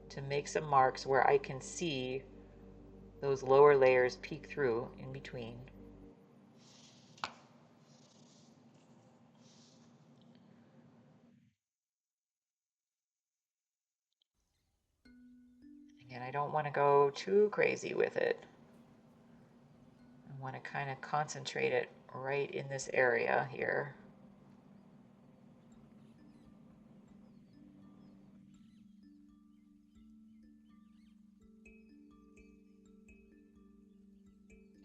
to make some marks where I can see those lower layers peek through in between. Again, I don't want to go too crazy with it. I want to kind of concentrate it right in this area here.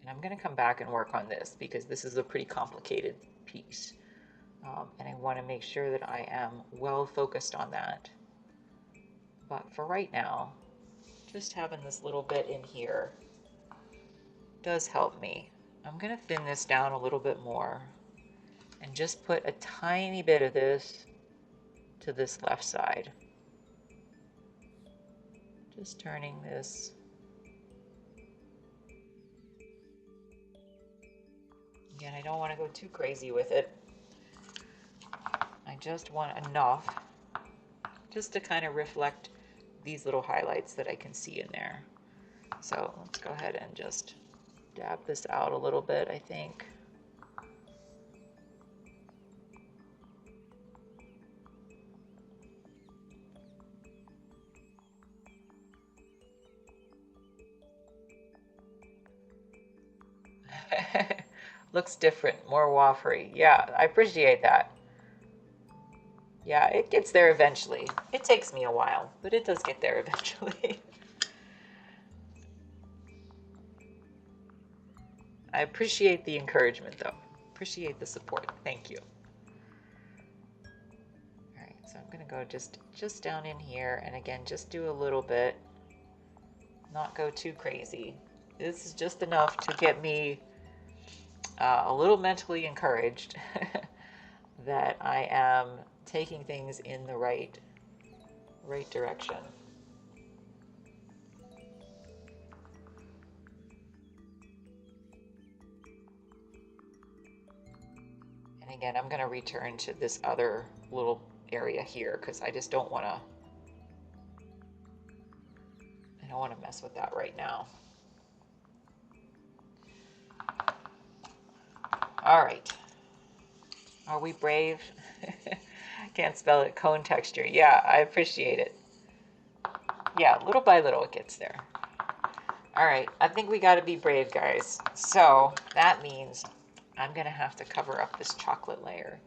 And I'm going to come back and work on this because this is a pretty complicated piece. And I want to make sure that I am well focused on that. But for right now, just having this little bit in here does help me. I'm going to thin this down a little bit more and just put a tiny bit of this to this left side. Just turning this. Again, I don't want to go too crazy with it. I just want enough just to kind of reflect these little highlights that I can see in there. So let's go ahead and just dab this out a little bit, I think. Looks different, more wafery. Yeah, I appreciate that. Yeah, it gets there eventually. It takes me a while, but it does get there eventually. I appreciate the encouragement though. Appreciate the support. Thank you. All right, so I'm gonna go just down in here, and again, just do a little bit. Not go too crazy. This is just enough to get me a little mentally encouraged that I am taking things in the right direction. And again, I'm going to return to this other little area here because I just don't want to, I don't want to mess with that right now. All right. Are we brave? Can't spell it. Cone texture. Yeah, I appreciate it. Yeah, little by little it gets there. All right, I think we got to be brave, guys. So that means I'm going to have to cover up this chocolate layer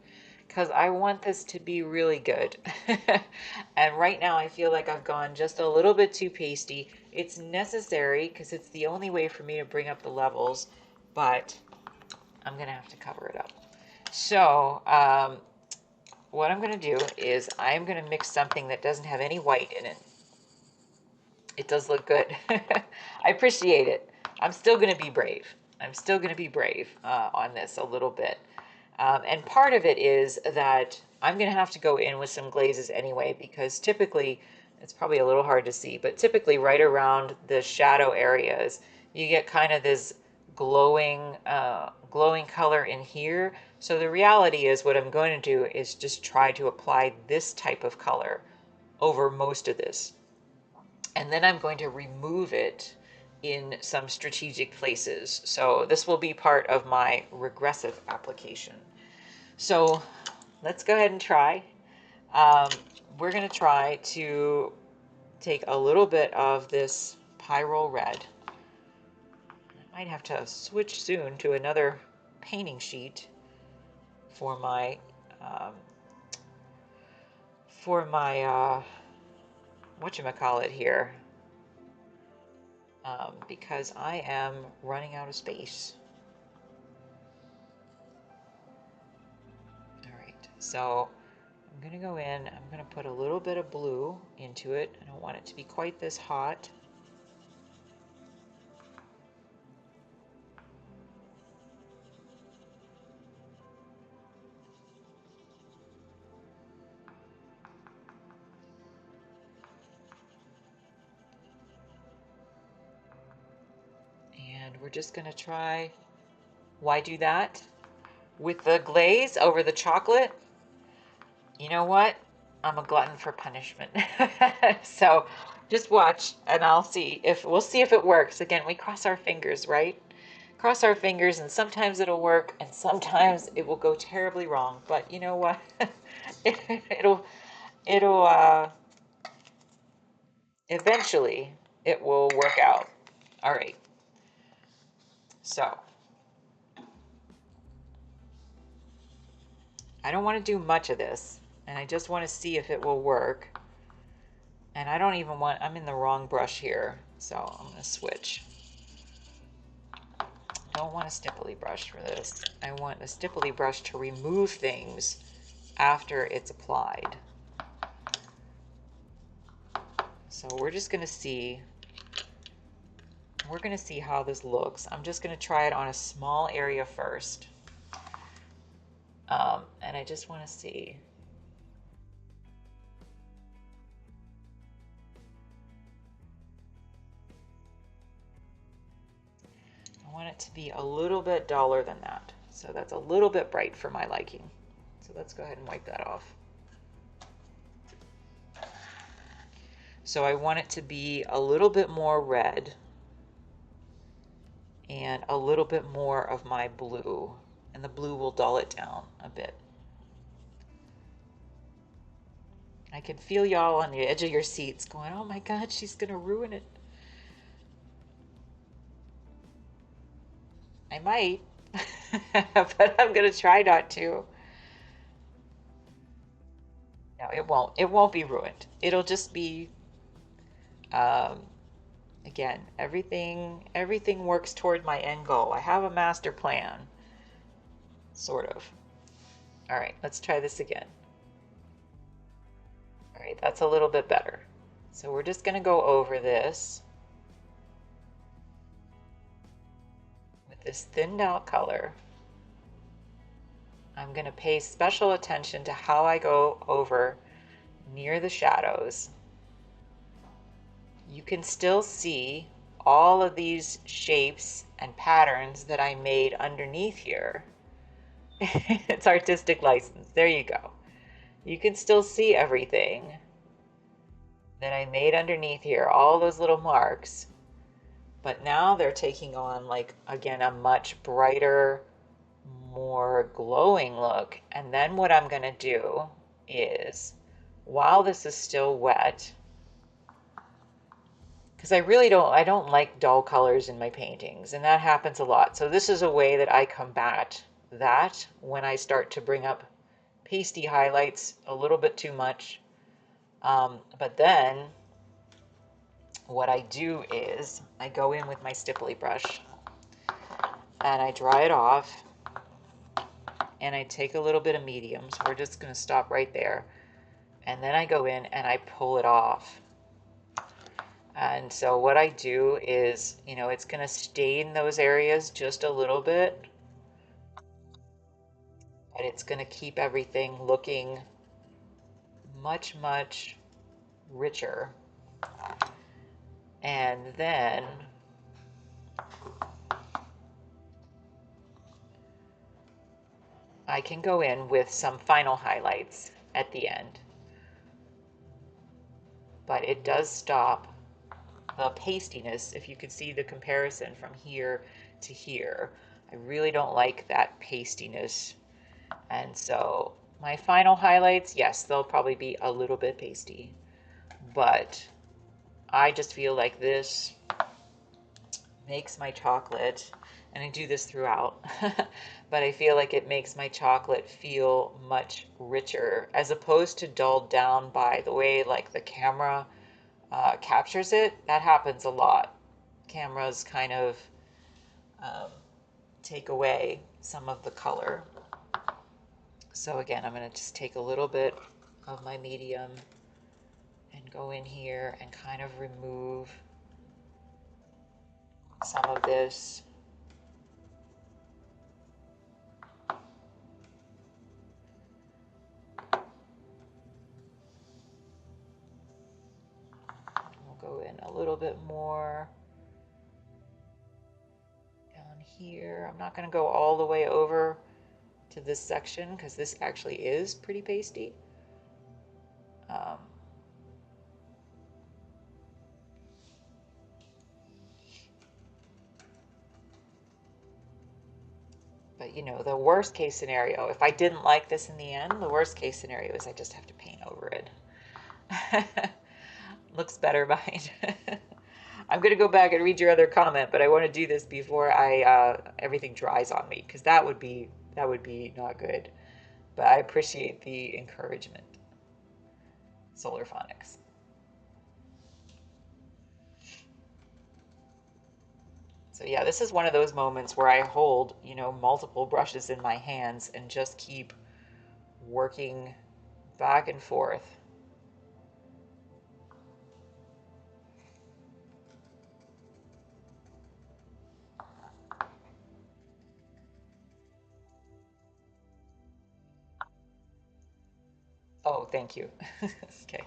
because I want this to be really good. And right now I feel like I've gone just a little bit too pasty. It's necessary because it's the only way for me to bring up the levels, but I'm going to have to cover it up. So what I'm going to do is I'm going to mix something that doesn't have any white in it. It does look good. I appreciate it. I'm still going to be brave. I'm still going to be brave on this a little bit. And part of it is that I'm going to have to go in with some glazes anyway, because typically, it's probably a little hard to see, but typically right around the shadow areas, you get kind of this glowing color in here. So the reality is what I'm going to do is just try to apply this type of color over most of this. And then I'm going to remove it in some strategic places. So this will be part of my regressive application. So let's go ahead and try. We're going to try to take a little bit of this Pyrrole Red. I might have to switch soon to another painting sheet for my whatchamacallit here. Because I am running out of space. All right, so I'm going to go in, I'm going to put a little bit of blue into it. I don't want it to be quite this hot. And we're just going to try, why do that? With the glaze over the chocolate, you know what? I'm a glutton for punishment. So just watch and we'll see if it works. Again, we cross our fingers, right? Cross our fingers, and sometimes it'll work and sometimes it will go terribly wrong. But you know what? it'll eventually it will work out. All right. So I don't want to do much of this, and I just want to see if it will work. And I don't even want, I'm in the wrong brush here, so I'm going to switch. I don't want a stipply brush for this. I want a stipply brush to remove things after it's applied. So we're just going to see, how this looks. I'm just going to try it on a small area first. And I just want to see. I want it to be a little bit duller than that. So that's a little bit bright for my liking. So let's go ahead and wipe that off. So I want it to be a little bit more red and a little bit more of my blue, and the blue will dull it down a bit. I can feel y'all on the edge of your seats going, oh my God, she's gonna ruin it. I might, but I'm gonna try not to. No, it won't. It won't be ruined. It'll just be, again, everything works toward my end goal. I have a master plan, sort of. All right, let's try this again. All right, that's a little bit better. So we're just gonna go over this with this thinned out color. I'm gonna pay special attention to how I go over near the shadows. You can still see all of these shapes and patterns that I made underneath here. It's artistic license. There you go. You can still see everything that I made underneath here, all those little marks. But now they're taking on, like, again, a much brighter more glowing look. And then what I'm going to do is, while this is still wet, because I don't like dull colors in my paintings, and that happens a lot. So this is a way that I combat that when I start to bring up pasty highlights a little bit too much. But then what I do is I go in with my stipply brush and I dry it off, and I take a little bit of medium. So we're just going to stop right there. And then I go in and I pull it off. And so what I do is, it's going to stain those areas just a little bit, but it's going to keep everything looking much, much richer. And then I can go in with some final highlights at the end. But it does stop the pastiness. If you could see the comparison from here to here, I really don't like that pastiness. And so my final highlights, yes, they'll probably be a little bit pasty, but I just feel like this makes my chocolate, and I do this throughout, but I feel like it makes my chocolate feel much richer as opposed to dulled down by the way like the camera captures it. That happens a lot. Cameras kind of um, take away some of the color. So again, I'm going to just take a little bit of my medium and go in here and kind of remove some of this. We'll go in a little bit more down here. I'm not going to go all the way over to this section because this actually is pretty pasty. Um, but the worst case scenario, if I didn't like this in the end, the worst case scenario is I just have to paint over it. Looks better behind. I'm going to go back and read your other comment, but I want to do this before everything dries on me, because that would be not good. But I appreciate the encouragement. Solar Phonics. So yeah, this is one of those moments where I hold, multiple brushes in my hands and just keep working back and forth. Oh, thank you. Okay.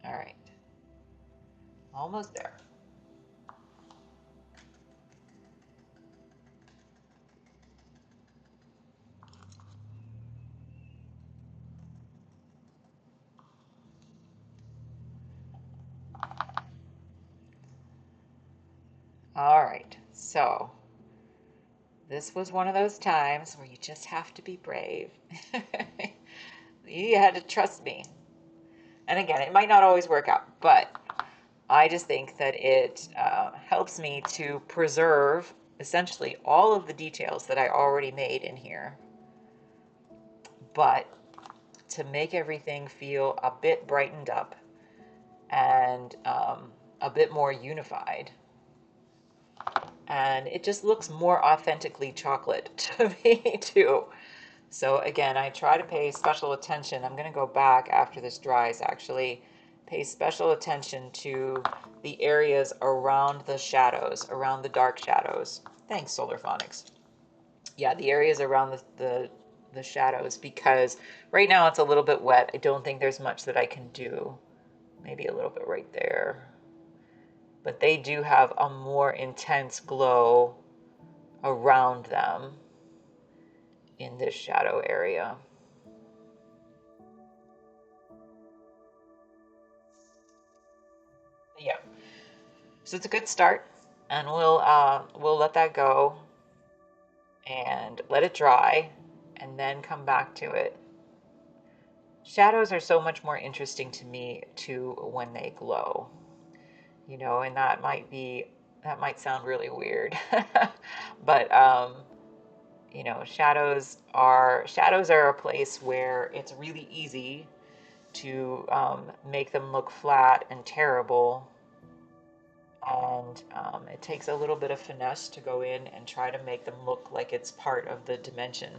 All right. Almost there. All right. So this was one of those times where you just have to be brave. You had to trust me. And again, it might not always work out, but I just think that it helps me to preserve essentially all of the details that I already made in here, but to make everything feel a bit brightened up and a bit more unified. And it just looks more authentically chocolate to me too. So again, I try to pay special attention. I'm going to go back after this dries actually. Pay special attention to the areas around the shadows, around the dark shadows. Thanks, Solar Phonics. Yeah, the areas around the shadows, because right now it's a little bit wet. I don't think there's much that I can do. Maybe a little bit right there. But they do have a more intense glow around them in this shadow area. Yeah, so it's a good start, and we'll let that go and let it dry, and then come back to it. Shadows are so much more interesting to me too when they glow, you know, and that might sound really weird, but you know, shadows are a place where it's really easy to make them look flat and terrible. And it takes a little bit of finesse to go in and try to make them look like it's part of the dimension.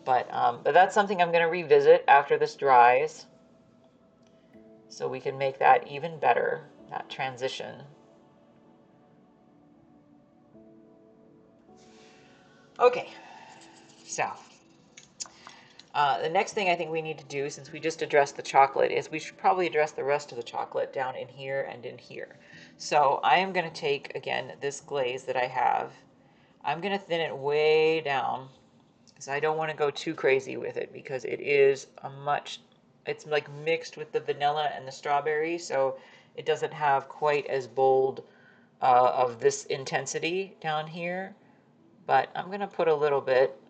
But that's something I'm going to revisit after this dries, so we can make that even better, that transition. Okay, so the next thing I think we need to do, since we just addressed the chocolate, is we should probably address the rest of the chocolate down in here and in here. So I am going to take, again, this glaze that I have. I'm going to thin it way down, because I don't want to go too crazy with it, because it's like mixed with the vanilla and the strawberry, so it doesn't have quite as bold of this intensity down here. But I'm going to put a little bit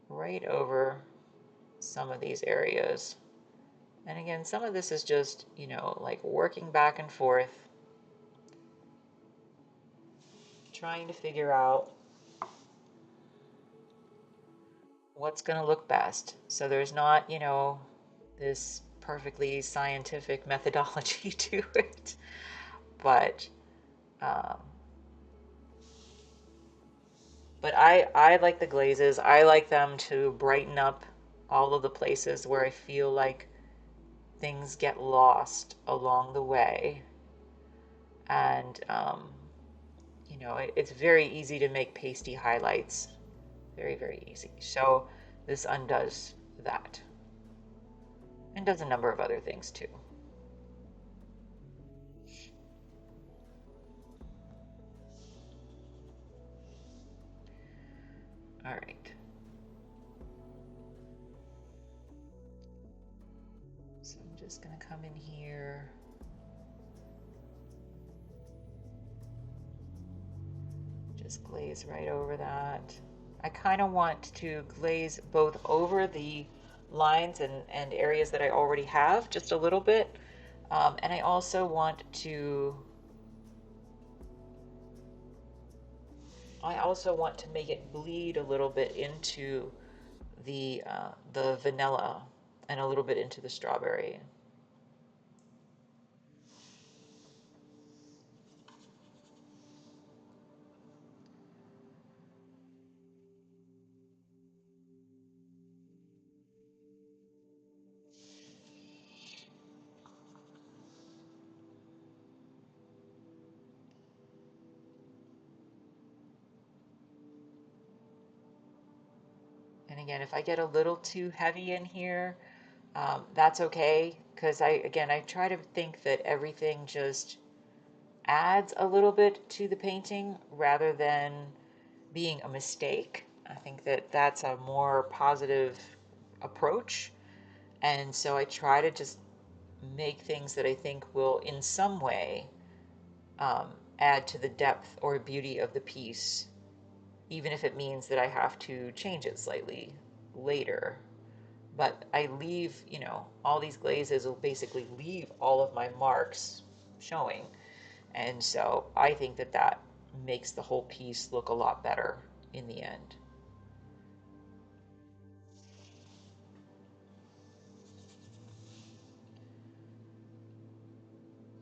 right over some of these areas. And again, some of this is just, you know, like working back and forth, trying to figure out what's going to look best. So there's not, you know, this perfectly scientific methodology to it. But um, I like the glazes. I like them to brighten up all of the places where I feel like things get lost along the way. And you know, it's very easy to make pasty highlights. Very, very easy. So this undoes that, and does a number of other things too. All right. So I'm just going to come in here. Just glaze right over that. I kind of want to glaze both over the lines and areas that I already have just a little bit. And I also want to make it bleed a little bit into the vanilla and a little bit into the strawberry. And again, if I get a little too heavy in here, that's okay, because I try to think that everything just adds a little bit to the painting rather than being a mistake. I think that that's a more positive approach. And so I try to just make things that I think will, in some way, um, add to the depth or beauty of the piece, even if it means that I have to change it slightly later. But I leave, you know, all these glazes will basically leave all of my marks showing. And so I think that that makes the whole piece look a lot better in the end.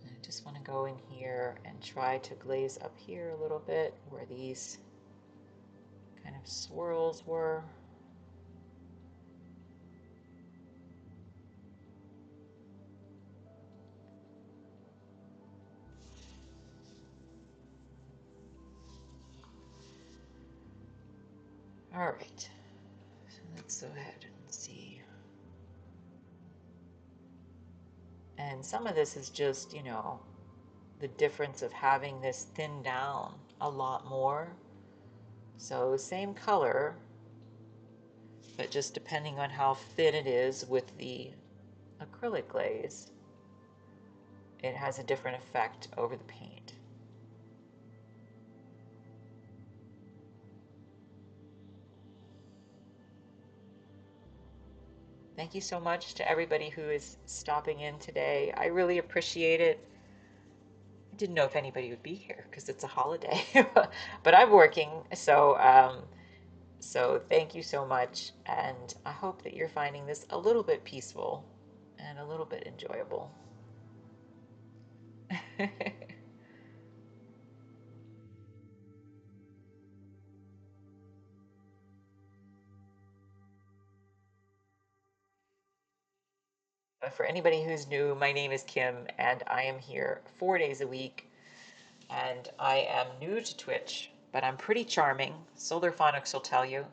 And I just want to go in here and try to glaze up here a little bit where these kind of swirls were. All right, so let's go ahead and see. And some of this is just, the difference of having this thinned down a lot more. So same color, but just depending on how thin it is with the acrylic glaze, it has a different effect over the paint. Thank you so much to everybody who is stopping in today. I really appreciate it. I didn't know if anybody would be here because it's a holiday, but I'm working, so thank you so much, and I hope that you're finding this a little bit peaceful and a little bit enjoyable. For anybody who's new, my name is Kim, and I am here 4 days a week, and I am new to Twitch, but I'm pretty charming. Solar Phonics will tell you.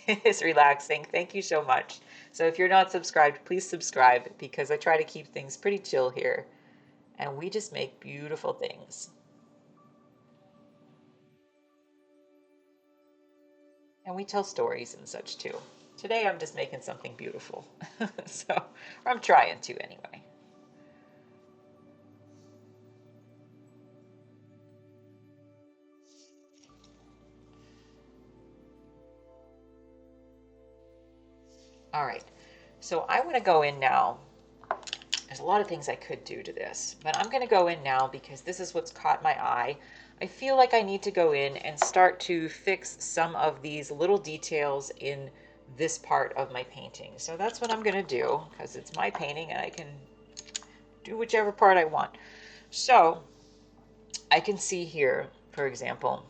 It's relaxing. Thank you so much. So if you're not subscribed, please subscribe because I try to keep things pretty chill here, and we just make beautiful things. And we tell stories and such too. Today I'm just making something beautiful. So, or I'm trying to anyway. All right, so I want to go in now. There's a lot of things I could do to this, but I'm going to go in now because this is what's caught my eye. I feel like I need to go in and start to fix some of these little details in this part of my painting. So that's what I'm going to do because it's my painting and I can do whichever part I want. So I can see here, for example,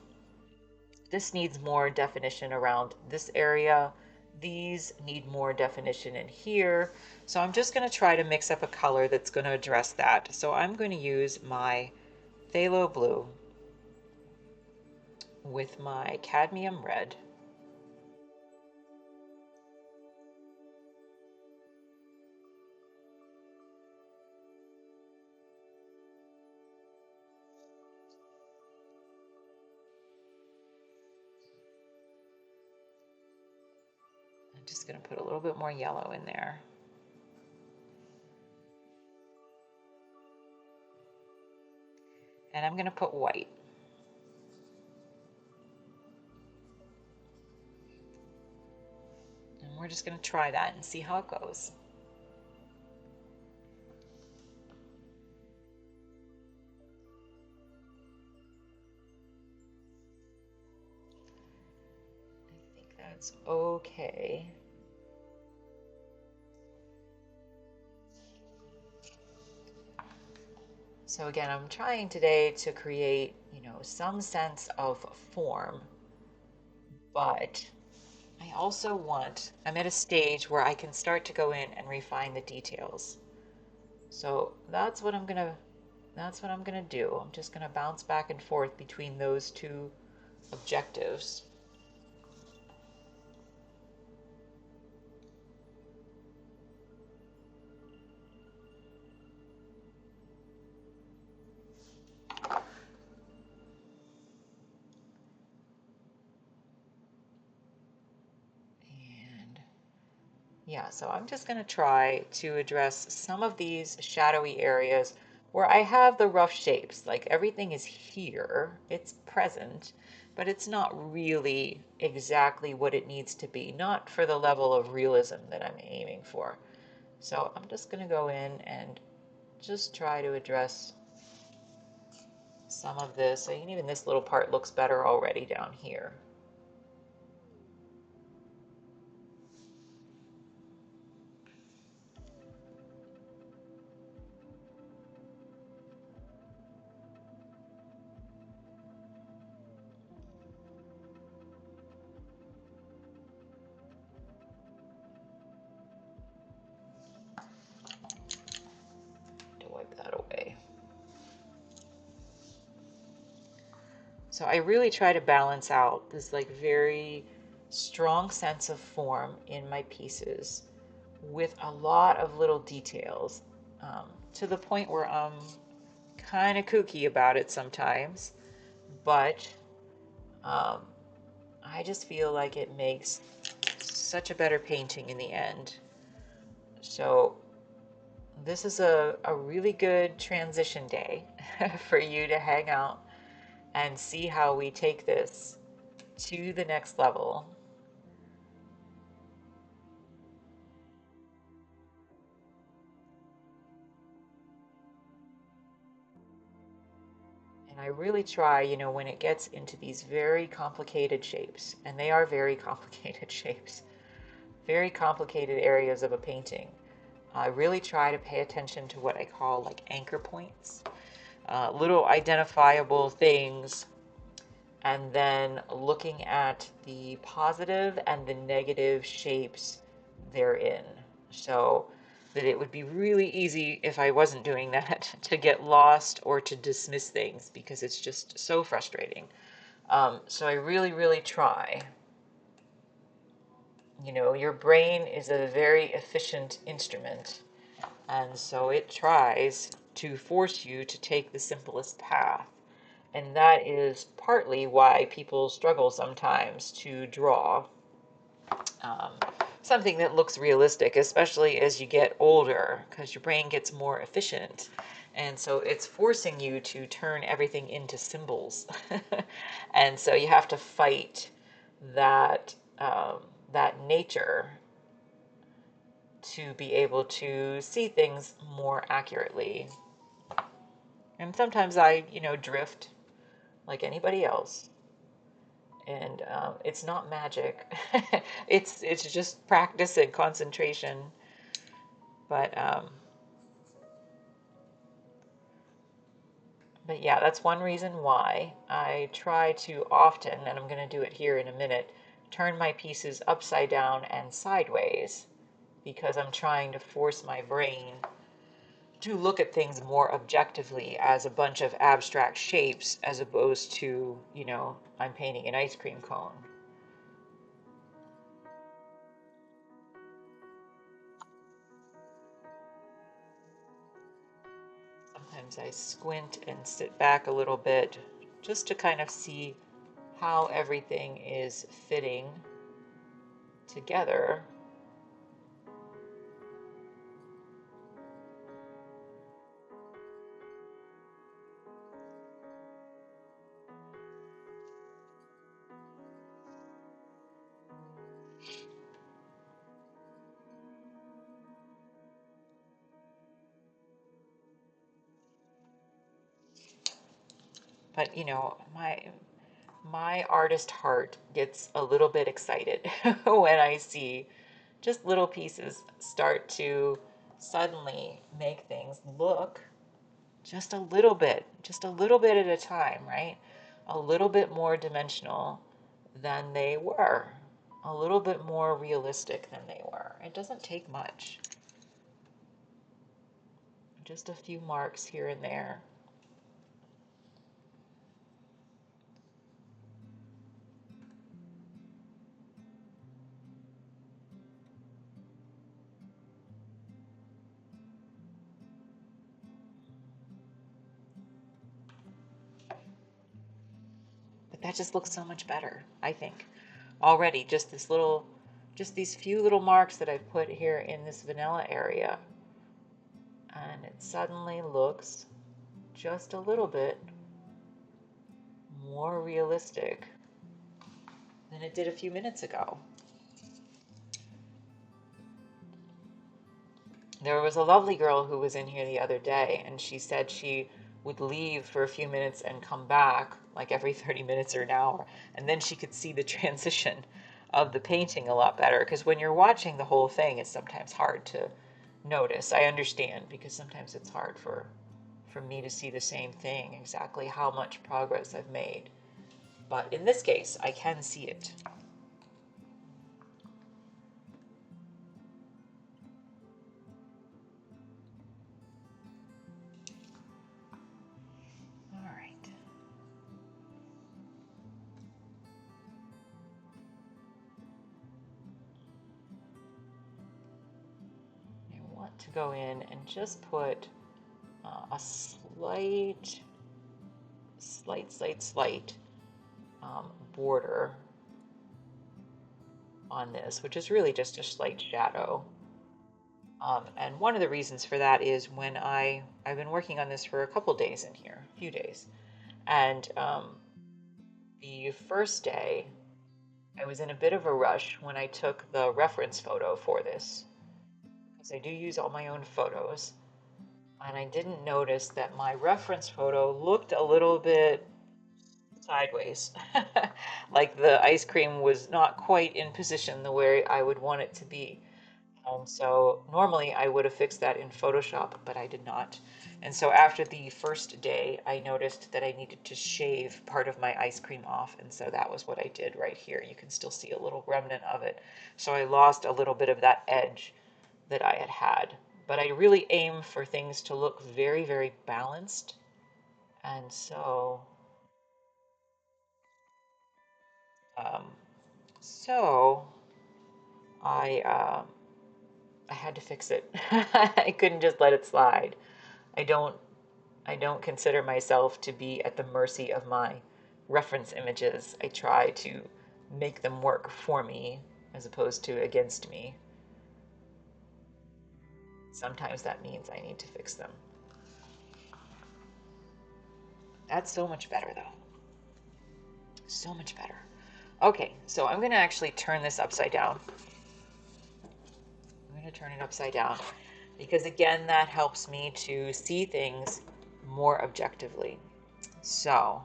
this needs more definition around this area. These need more definition in here. So I'm just going to try to mix up a color that's going to address that. So I'm going to use my phthalo blue with my cadmium red. I'm just going to put a little bit more yellow in there. And I'm going to put white. And we're just going to try that and see how it goes. I think that's okay. So again, I'm trying today to create, some sense of form, but I also I'm at a stage where I can start to go in and refine the details. So that's what I'm gonna do. I'm just gonna bounce back and forth between those two objectives. And yeah, so I'm just going to try to address some of these shadowy areas where I have the rough shapes. Like everything is here, it's present, but it's not really exactly what it needs to be, not for the level of realism that I'm aiming for. So I'm just going to go in and just try to address some of this. And even this little part looks better already down here. So I really try to balance out this like very strong sense of form in my pieces with a lot of little details, to the point where I'm kind of kooky about it sometimes, but um, I just feel like it makes such a better painting in the end. So this is a really good transition day for you to hang out and see how we take this to the next level. And I really try, you know, when it gets into these very complicated shapes, and they are very complicated shapes, very complicated areas of a painting, I really try to pay attention to what I call like anchor points, little identifiable things, and then looking at the positive and the negative shapes therein. So that it would be really easy if I wasn't doing that to get lost or to dismiss things because it's just so frustrating. So I really, really try. You know, your brain is a very efficient instrument, and so it tries to force you to take the simplest path. And that is partly why people struggle sometimes to draw um, something that looks realistic, especially as you get older, because your brain gets more efficient. And so it's forcing you to turn everything into symbols. And so you have to fight that, that nature to be able to see things more accurately. And sometimes I, you know, drift like anybody else. And it's not magic. It's just practice and concentration. But but yeah, that's one reason why I try to often, and I'm going to do it here in a minute, turn my pieces upside down and sideways, because I'm trying to force my brain to look at things more objectively as a bunch of abstract shapes as opposed to, you know, I'm painting an ice cream cone. Sometimes I squint and sit back a little bit just to kind of see how everything is fitting together. But you know, my artist heart gets a little bit excited when I see just little pieces start to suddenly make things look just a little bit at a time, right? A little bit more dimensional than they were, a little bit more realistic than they were. It doesn't take much, just a few marks here and there. But that just looks so much better, I think. Already, just this little, just these few little marks that I've put here in this vanilla area, and it suddenly looks just a little bit more realistic than it did a few minutes ago. There was a lovely girl who was in here the other day, and she said she would leave for a few minutes and come back like every 30 minutes or an hour, and then she could see the transition of the painting a lot better, because when you're watching the whole thing, it's sometimes hard to notice. I understand, because sometimes it's hard for me to see the same thing, exactly how much progress I've made. But in this case, I can see it. All right. to go in and just put a slight border on this, which is really just a slight shadow. And one of the reasons for that is when I've been working on this for a couple days in here, a few days, and the first day I was in a bit of a rush when I took the reference photo for this, because I do use all my own photos, and I didn't notice that my reference photo looked a little bit sideways. Like the ice cream was not quite in position the way I would want it to be. And so normally I would have fixed that in Photoshop, but I did not. And so after the first day, I noticed that I needed to shave part of my ice cream off. And so that was what I did right here. You can still see a little remnant of it. So I lost a little bit of that edge that I had had. But I really aim for things to look very, very balanced. And so, um, so I had to fix it. I couldn't just let it slide. I don't consider myself to be at the mercy of my reference images. I try to make them work for me as opposed to against me. Sometimes that means I need to fix them. That's so much better though. So much better. Okay, so I'm gonna actually turn this upside down. I'm gonna turn it upside down because again, that helps me to see things more objectively. So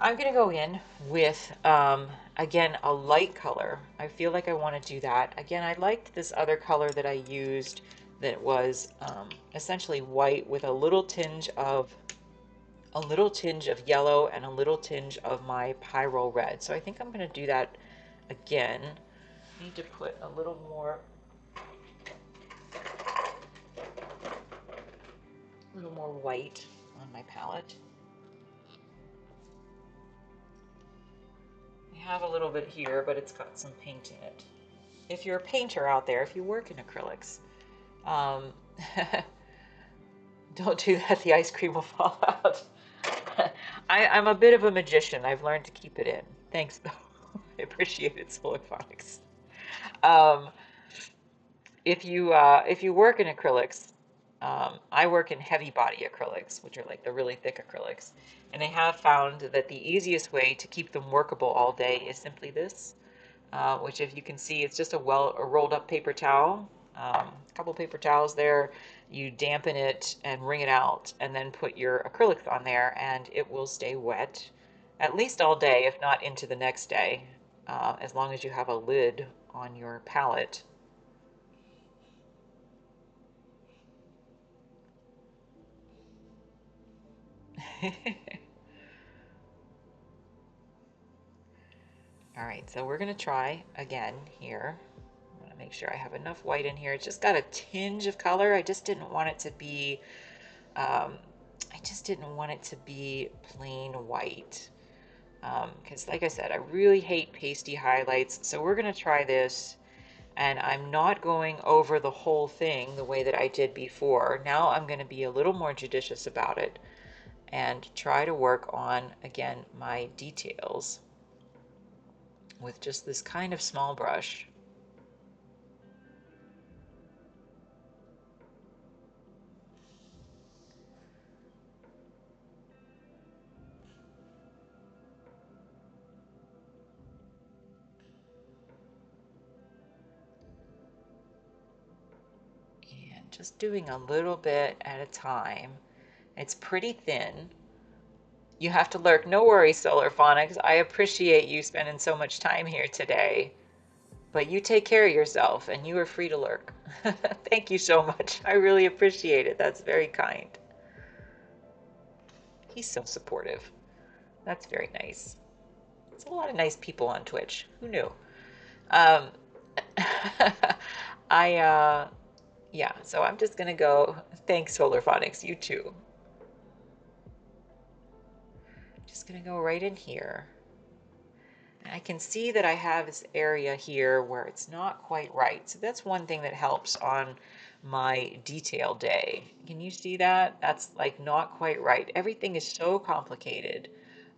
I'm going to go in with, again, a light color. I feel like I want to do that. Again, I liked this other color that I used that was essentially white with a little tinge of yellow and a little tinge of my Pyro red. So I think I'm going to do that again. I need to put a little more white on my palette. I have a little bit here, but it's got some paint in it. If you're a painter out there, if you work in acrylics, don't do that, the ice cream will fall out. I'm a bit of a magician. I've learned to keep it in. Thanks, though. I appreciate it, Solarphonics. If you work in acrylics, I work in heavy body acrylics, which are like the really thick acrylics, and I have found that the easiest way to keep them workable all day is simply this, which if you can see, it's just a rolled up paper towel, a couple paper towels there. You dampen it and wring it out, and then put your acrylics on there, and it will stay wet at least all day, if not into the next day, as long as you have a lid on your palette. All right, so we're gonna try again here. I want to make sure I have enough white in here. It's just got a tinge of color. I just didn't want it to be, plain white. Because like I said, I really hate pasty highlights. So we're gonna try this, and I'm not going over the whole thing the way that I did before. Now I'm gonna be a little more judicious about it and try to work on, again, my details with just this kind of small brush. And just doing a little bit at a time. It's pretty thin. You have to lurk. No worries, Solar Phonics. I appreciate you spending so much time here today. But you take care of yourself, and you are free to lurk. Thank you so much. I really appreciate it. That's very kind. He's so supportive. That's very nice. There's a lot of nice people on Twitch. Who knew? Um, yeah, so I'm just going to go. Thanks, Solar Phonics. You too. Just going to go right in here. And I can see that I have this area here where it's not quite right. So that's one thing that helps on my detail day. Can you see that? That's like not quite right. Everything is so complicated,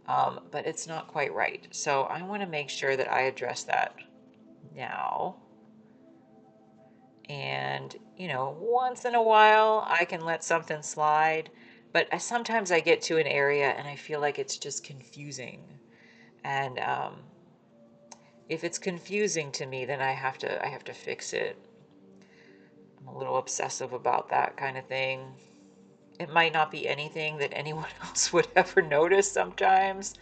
but it's not quite right. So I want to make sure that I address that now. And, you know, once in a while I can let something slide, but sometimes I get to an area and I feel like it's just confusing. And if it's confusing to me, then I have to fix it. I'm a little obsessive about that kind of thing. It might not be anything that anyone else would ever notice sometimes,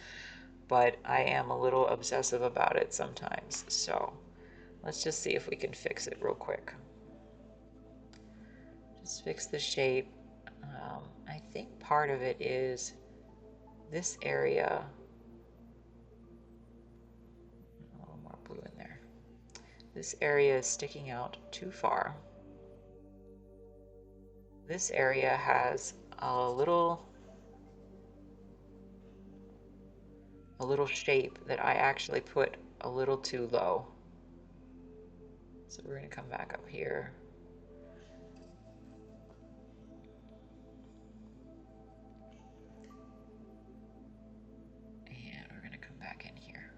but I am a little obsessive about it sometimes. So let's just see if we can fix it real quick. Just fix the shape. I think part of it is this area. A little more blue in there. This area is sticking out too far. This area has a little shape that I actually put a little too low. So we're going to come back up here. And we're going to come back in here.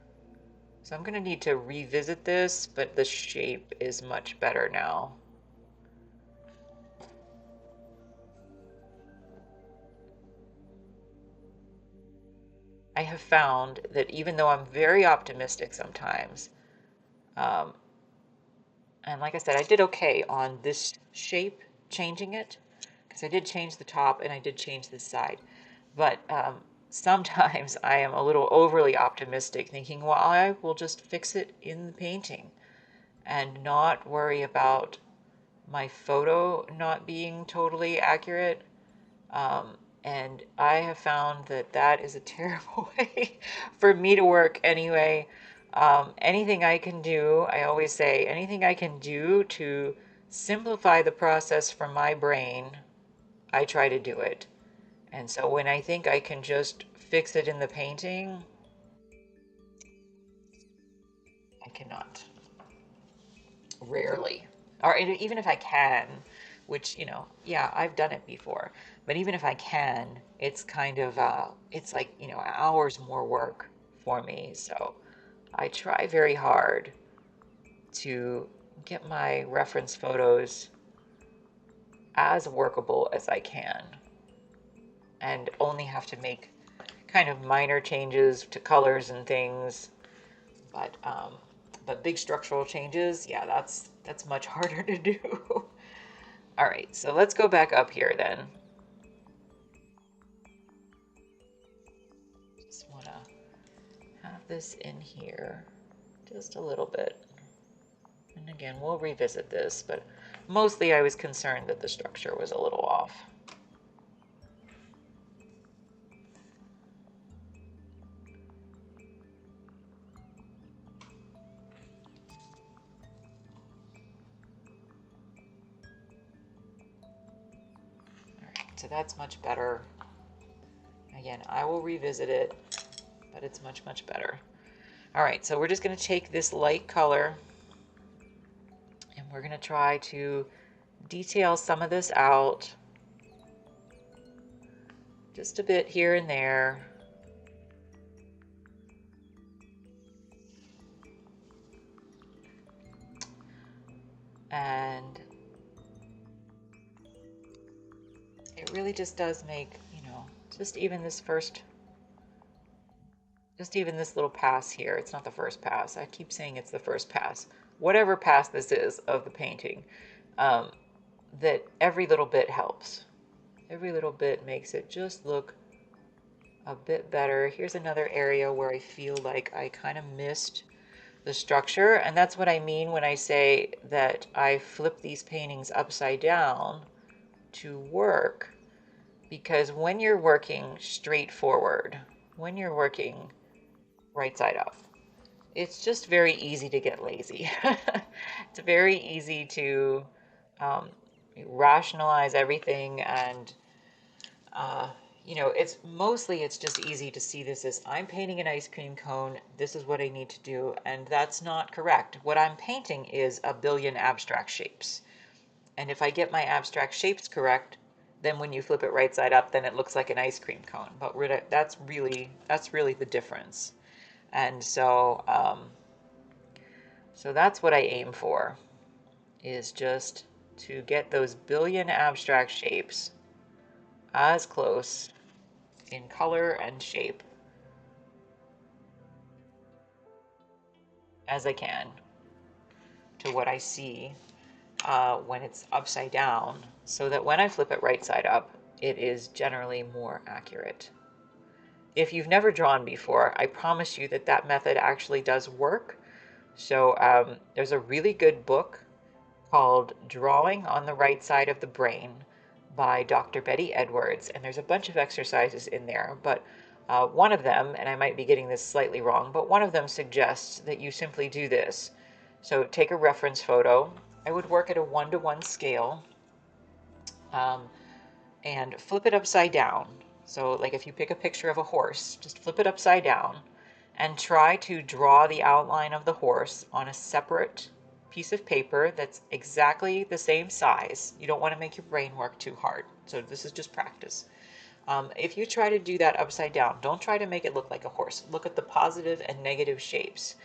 So I'm going to need to revisit this, but the shape is much better now. I have found that even though I'm very optimistic sometimes, and like I said, I did okay on this shape, changing it, because I did change the top and I did change this side. But sometimes I am a little overly optimistic, thinking, well, I will just fix it in the painting and not worry about my photo not being totally accurate. And I have found that that is a terrible way for me to work anyway. Anything I can do, I always say, anything I can do to simplify the process for my brain, I try to do it. And so when I think I can just fix it in the painting, I cannot. Rarely. Or even if I can, which, you know, yeah, I've done it before. But even if I can, it's kind of, it's like, you know, hours more work for me. So I try very hard to get my reference photos as workable as I can and only have to make kind of minor changes to colors and things. But big structural changes, yeah, that's much harder to do. All right, so let's go back up here then. Just want to have this in here just a little bit. And again, we'll revisit this, but mostly I was concerned that the structure was a little off. All right, so that's much better. Again, I will revisit it, but it's much, much better. All right, so we're just going to take this light color and we're going to try to detail some of this out just a bit here and there. And it really just does make, you know, just even this little pass here. It's not the first pass. I keep saying it's the first pass. Whatever pass this is of the painting, that every little bit helps. Every little bit makes it just look a bit better. Here's another area where I feel like I kind of missed the structure, and that's what I mean when I say that I flip these paintings upside down to work, because when you're working straight forward, when you're working right side up, it's just very easy to get lazy. It's very easy to rationalize everything, and you know, it's just easy to see this as I'm painting an ice cream cone, this is what I need to do, and that's not correct. What I'm painting is a billion abstract shapes. And if I get my abstract shapes correct, then when you flip it right side up, then it looks like an ice cream cone. But that's really the difference. And so that's what I aim for, is just to get those billion abstract shapes as close in color and shape as I can to what I see when it's upside down, so that when I flip it right side up, it is generally more accurate. If you've never drawn before, I promise you that that method actually does work. So there's a really good book called Drawing on the Right Side of the Brain by Dr. Betty Edwards, and there's a bunch of exercises in there, but one of them, and I might be getting this slightly wrong, but one of them suggests that you simply do this. So take a reference photo. I would work at a 1-to-1 scale, um, and flip it upside down. So like if you pick a picture of a horse, just flip it upside down and try to draw the outline of the horse on a separate piece of paper that's exactly the same size. You don't want to make your brain work too hard. So this is just practice. If you try to do that upside down, don't try to make it look like a horse. Look at the positive and negative shapes.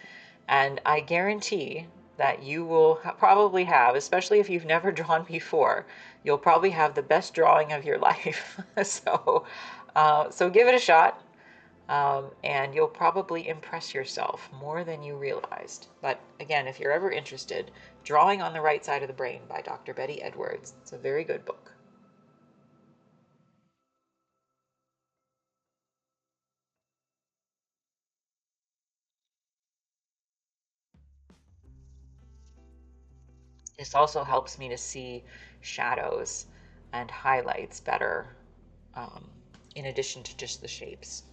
And I guarantee that you will probably have, especially if you've never drawn before, you'll probably have the best drawing of your life. So give it a shot, and you'll probably impress yourself more than you realized. But again, if you're ever interested, Drawing on the Right Side of the Brain by Dr. Betty Edwards. It's a very good book. This also helps me to see shadows and highlights better, um, in addition to just the shapes.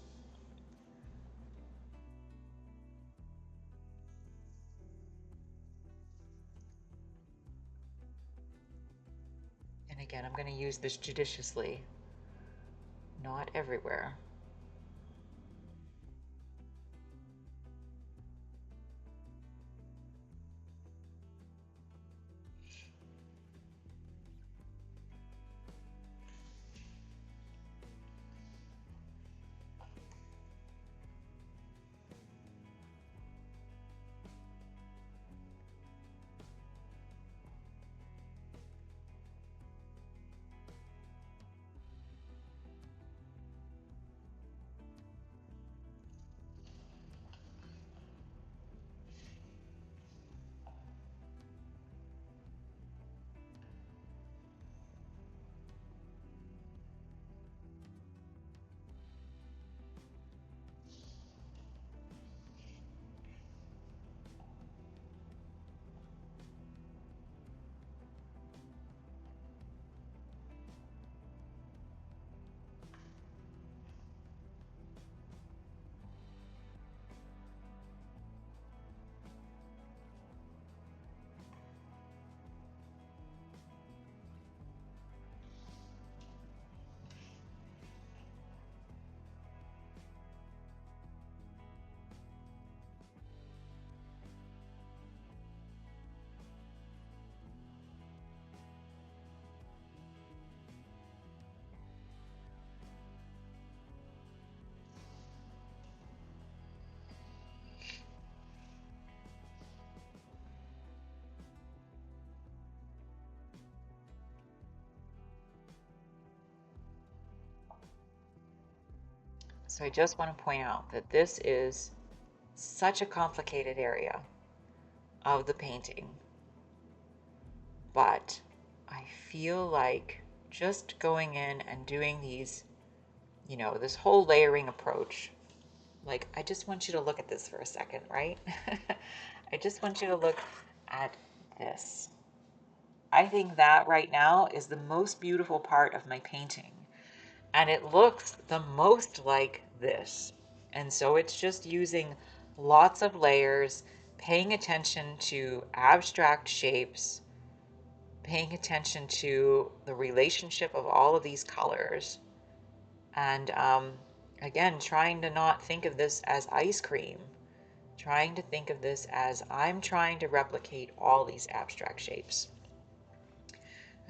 And again, I'm going to use this judiciously, not everywhere. So I just want to point out that this is such a complicated area of the painting, but I feel like just going in and doing these, this whole layering approach, like I just want you to look at this for a second, right? I just want you to look at this. I think that right now is the most beautiful part of my painting. And it looks the most like this. And so it's just using lots of layers, paying attention to abstract shapes, paying attention to the relationship of all of these colors, and again, trying to not think of this as ice cream, trying to think of this as I'm trying to replicate all these abstract shapes.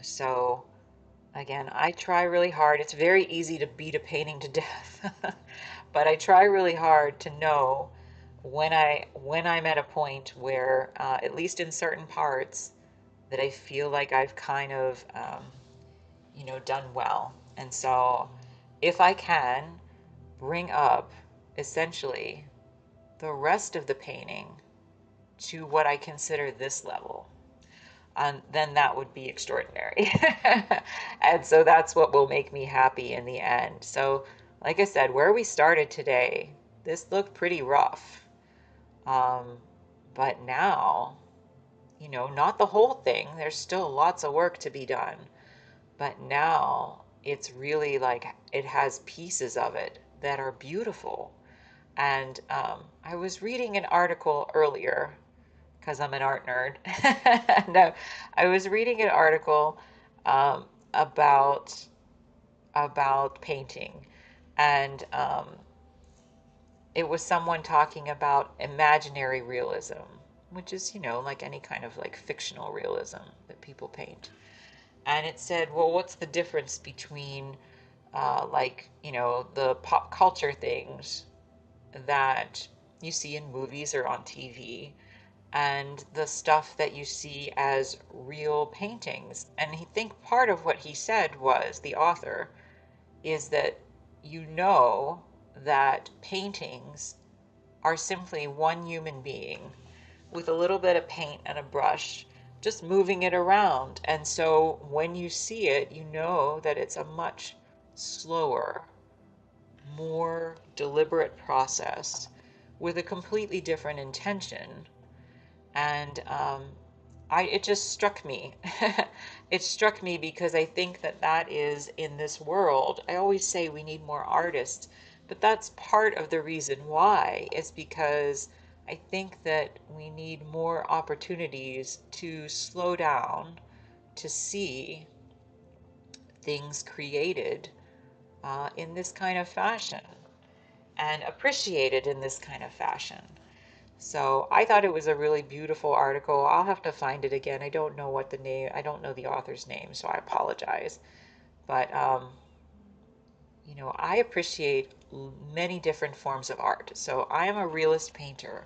So again, I try really hard. It's very easy to beat a painting to death, but I try really hard to know when I'm at a point where, at least in certain parts, that I feel like I've kind of done well. And so, if I can bring up essentially the rest of the painting to what I consider this level, then that would be extraordinary. And so that's what will make me happy in the end. So, like I said, where we started today, this looked pretty rough. Um, but now, not the whole thing. There's still lots of work to be done. But now it's really like it has pieces of it that are beautiful. And I was reading an article earlier because I'm an art nerd. No, I was reading an article um, about painting, and it was someone talking about imaginary realism, which is like any kind of like fictional realism that people paint. And it said, well, what's the difference between like the pop culture things that you see in movies or on TV and the stuff that you see as real paintings? And I think part of what he said was, the author, is that that paintings are simply one human being with a little bit of paint and a brush just moving it around. And so when you see it, you know that it's a much slower, more deliberate process with a completely different intention. And it just struck me. It struck me because I think that that is in this world. I always say we need more artists, but that's part of the reason why. Is because I think that we need more opportunities to slow down, to see things created in this kind of fashion and appreciated in this kind of fashion. So I thought it was a really beautiful article. I'll have to find it again. I don't know what the name, I don't know the author's name, so I apologize. But, I appreciate many different forms of art. So I am a realist painter,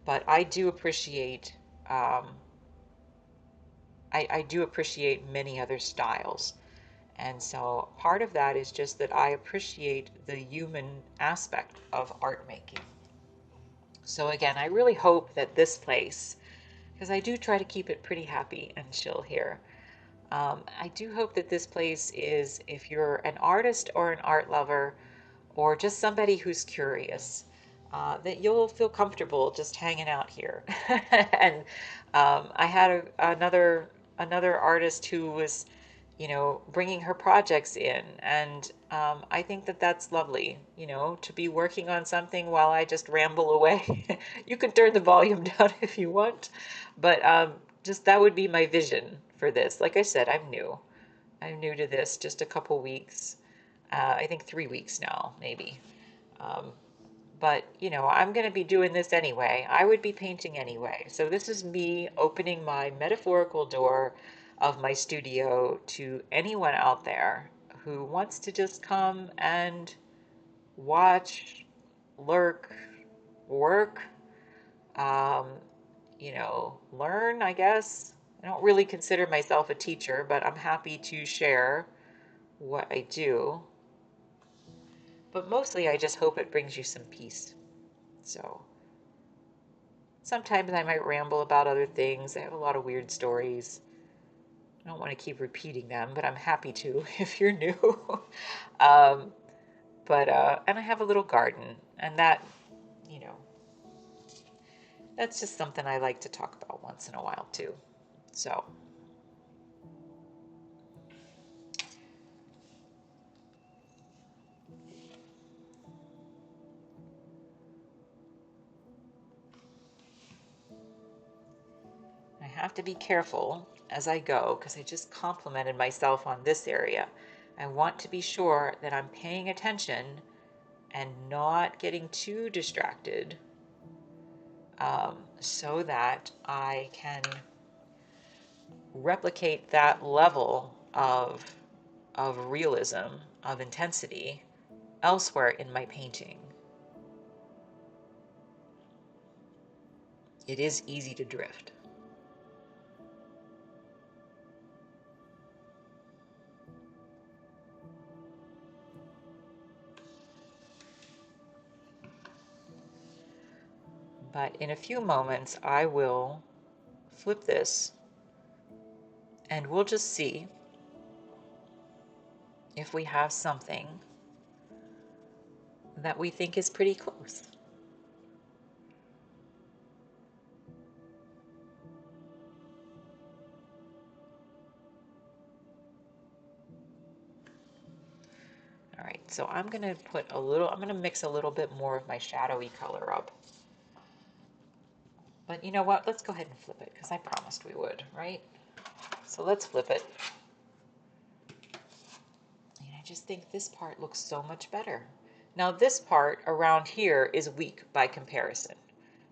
but um, I do appreciate many other styles. And so part of that is just that I appreciate the human aspect of art making. So again, I really hope that this place, because I do try to keep it pretty happy and chill here. I do hope that this place is, if you're an artist or an art lover, or just somebody who's curious, that you'll feel comfortable just hanging out here. And I had another artist who was, bringing her projects in, and I think that that's lovely, to be working on something while I just ramble away. You can turn the volume down if you want, but just that would be my vision for this. Like I said, I'm new. I'm new to this, just a couple weeks. I think 3 weeks now, maybe. Um, but, I'm going to be doing this anyway. I would be painting anyway. So this is me opening my metaphorical door of my studio to anyone out there who wants to just come and watch, lurk, work, um, learn, I guess. I don't really consider myself a teacher, but I'm happy to share what I do. But mostly I just hope it brings you some peace. So sometimes I might ramble about other things. I have a lot of weird stories. I don't want to keep repeating them, but I'm happy to if you're new. um, and I have a little garden, and that, you know, that's just something I like to talk about once in a while too. So I have to be careful as I go because I just complimented myself on this area. I want to be sure that I'm paying attention and not getting too distracted, so that I can replicate that level of realism, of intensity elsewhere in my painting. It is easy to drift. But in a few moments, I will flip this and we'll just see if we have something that we think is pretty close. All right, so I'm gonna mix a little bit more of my shadowy color up. But you know what? Let's go ahead and flip it because I promised we would, right? So let's flip it. And I just think this part looks so much better. Now this part around here is weak by comparison,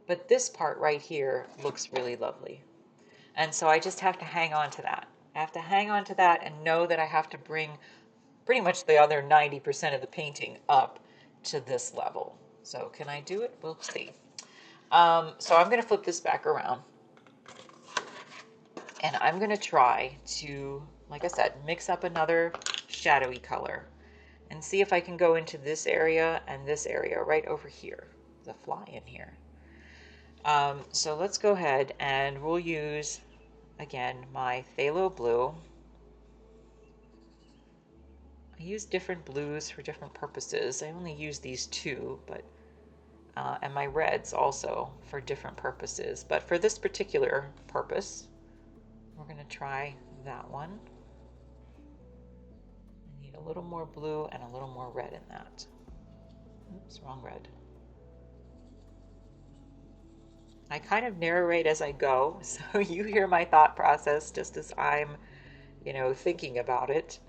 but this part right here looks really lovely. And so I just have to hang on to that. I have to hang on to that and know that I have to bring pretty much the other 90% of the painting up to this level. So can I do it? We'll see. So I'm going to flip this back around. And I'm going to try to, like I said, mix up another shadowy color and see if I can go into this area and this area right over here. There's a fly in here. So let's go ahead and we'll use, again, my phthalo blue. I use different blues for different purposes. I only use these two, but and my reds also for different purposes. But for this particular purpose, we're going to try that one. I need a little more blue and a little more red in that. Oops, wrong red. I kind of narrate as I go, so you hear my thought process just as I'm, thinking about it.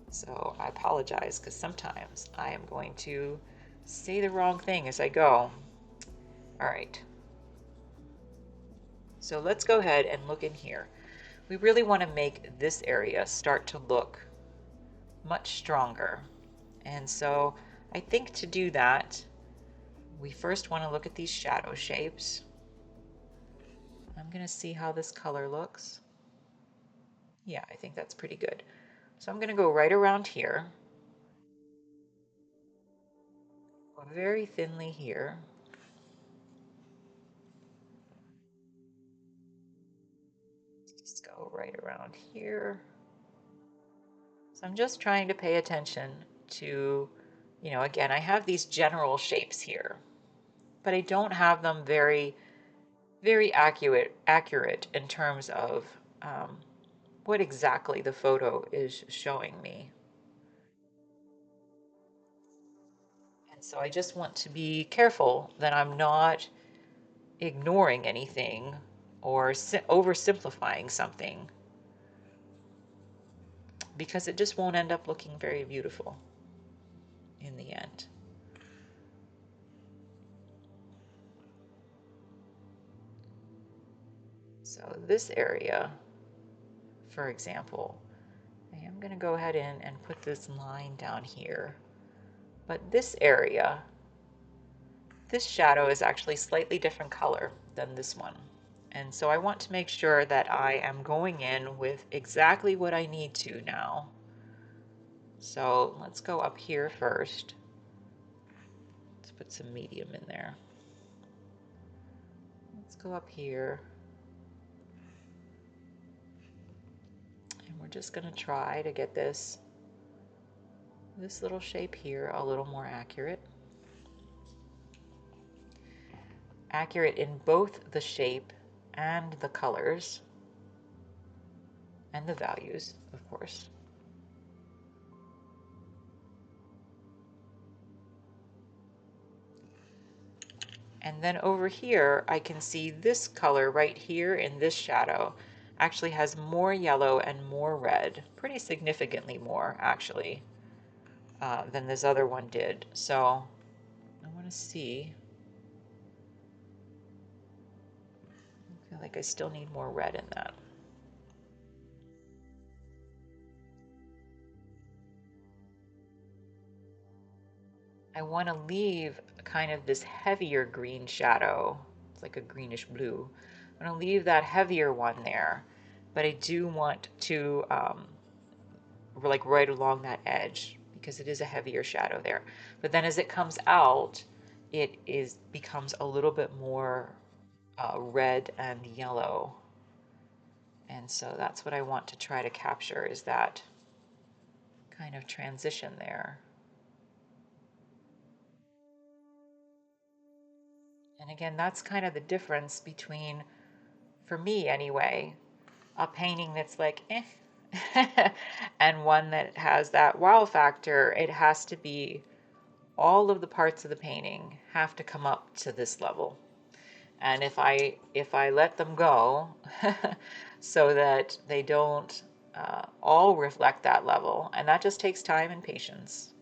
So I apologize because sometimes I am going to say the wrong thing as I go. All right. So let's go ahead and look in here. We really want to make this area start to look much stronger. And so I think to do that, we first want to look at these shadow shapes. I'm going to see how this color looks. Yeah, I think that's pretty good. So I'm going to go right around here. Go very thinly here. Just go right around here. So I'm just trying to pay attention to, again, I have these general shapes here, but I don't have them very, very accurate in terms of what exactly the photo is showing me. And so I just want to be careful that I'm not ignoring anything or oversimplifying something, because it just won't end up looking very beautiful in the end. So this area, for example, I am going to go ahead and put this line down here. But this area, this shadow is actually slightly different color than this one. And so I want to make sure that I am going in with exactly what I need to now. So let's go up here first. Let's put some medium in there. Let's go up here. And we're just going to try to get this little shape here a little more accurate. Accurate in both the shape and the colors and the values, of course. And then over here, I can see this color right here in this shadow actually has more yellow and more red, pretty significantly more actually, than this other one did. So I want to see. I feel like I still need more red in that. I want to leave kind of this heavier green shadow. It's like a greenish blue. I'm going to leave that heavier one there, but I do want to like right along that edge because it is a heavier shadow there. But then as it comes out, it is becomes a little bit more red and yellow. And so that's what I want to try to capture, is that kind of transition there. And again, that's kind of the difference between, for me anyway, a painting that's like, and one that has that wow factor. It has to be, all of the parts of the painting have to come up to this level. And if I let them go, so that they don't all reflect that level, and that just takes time and patience,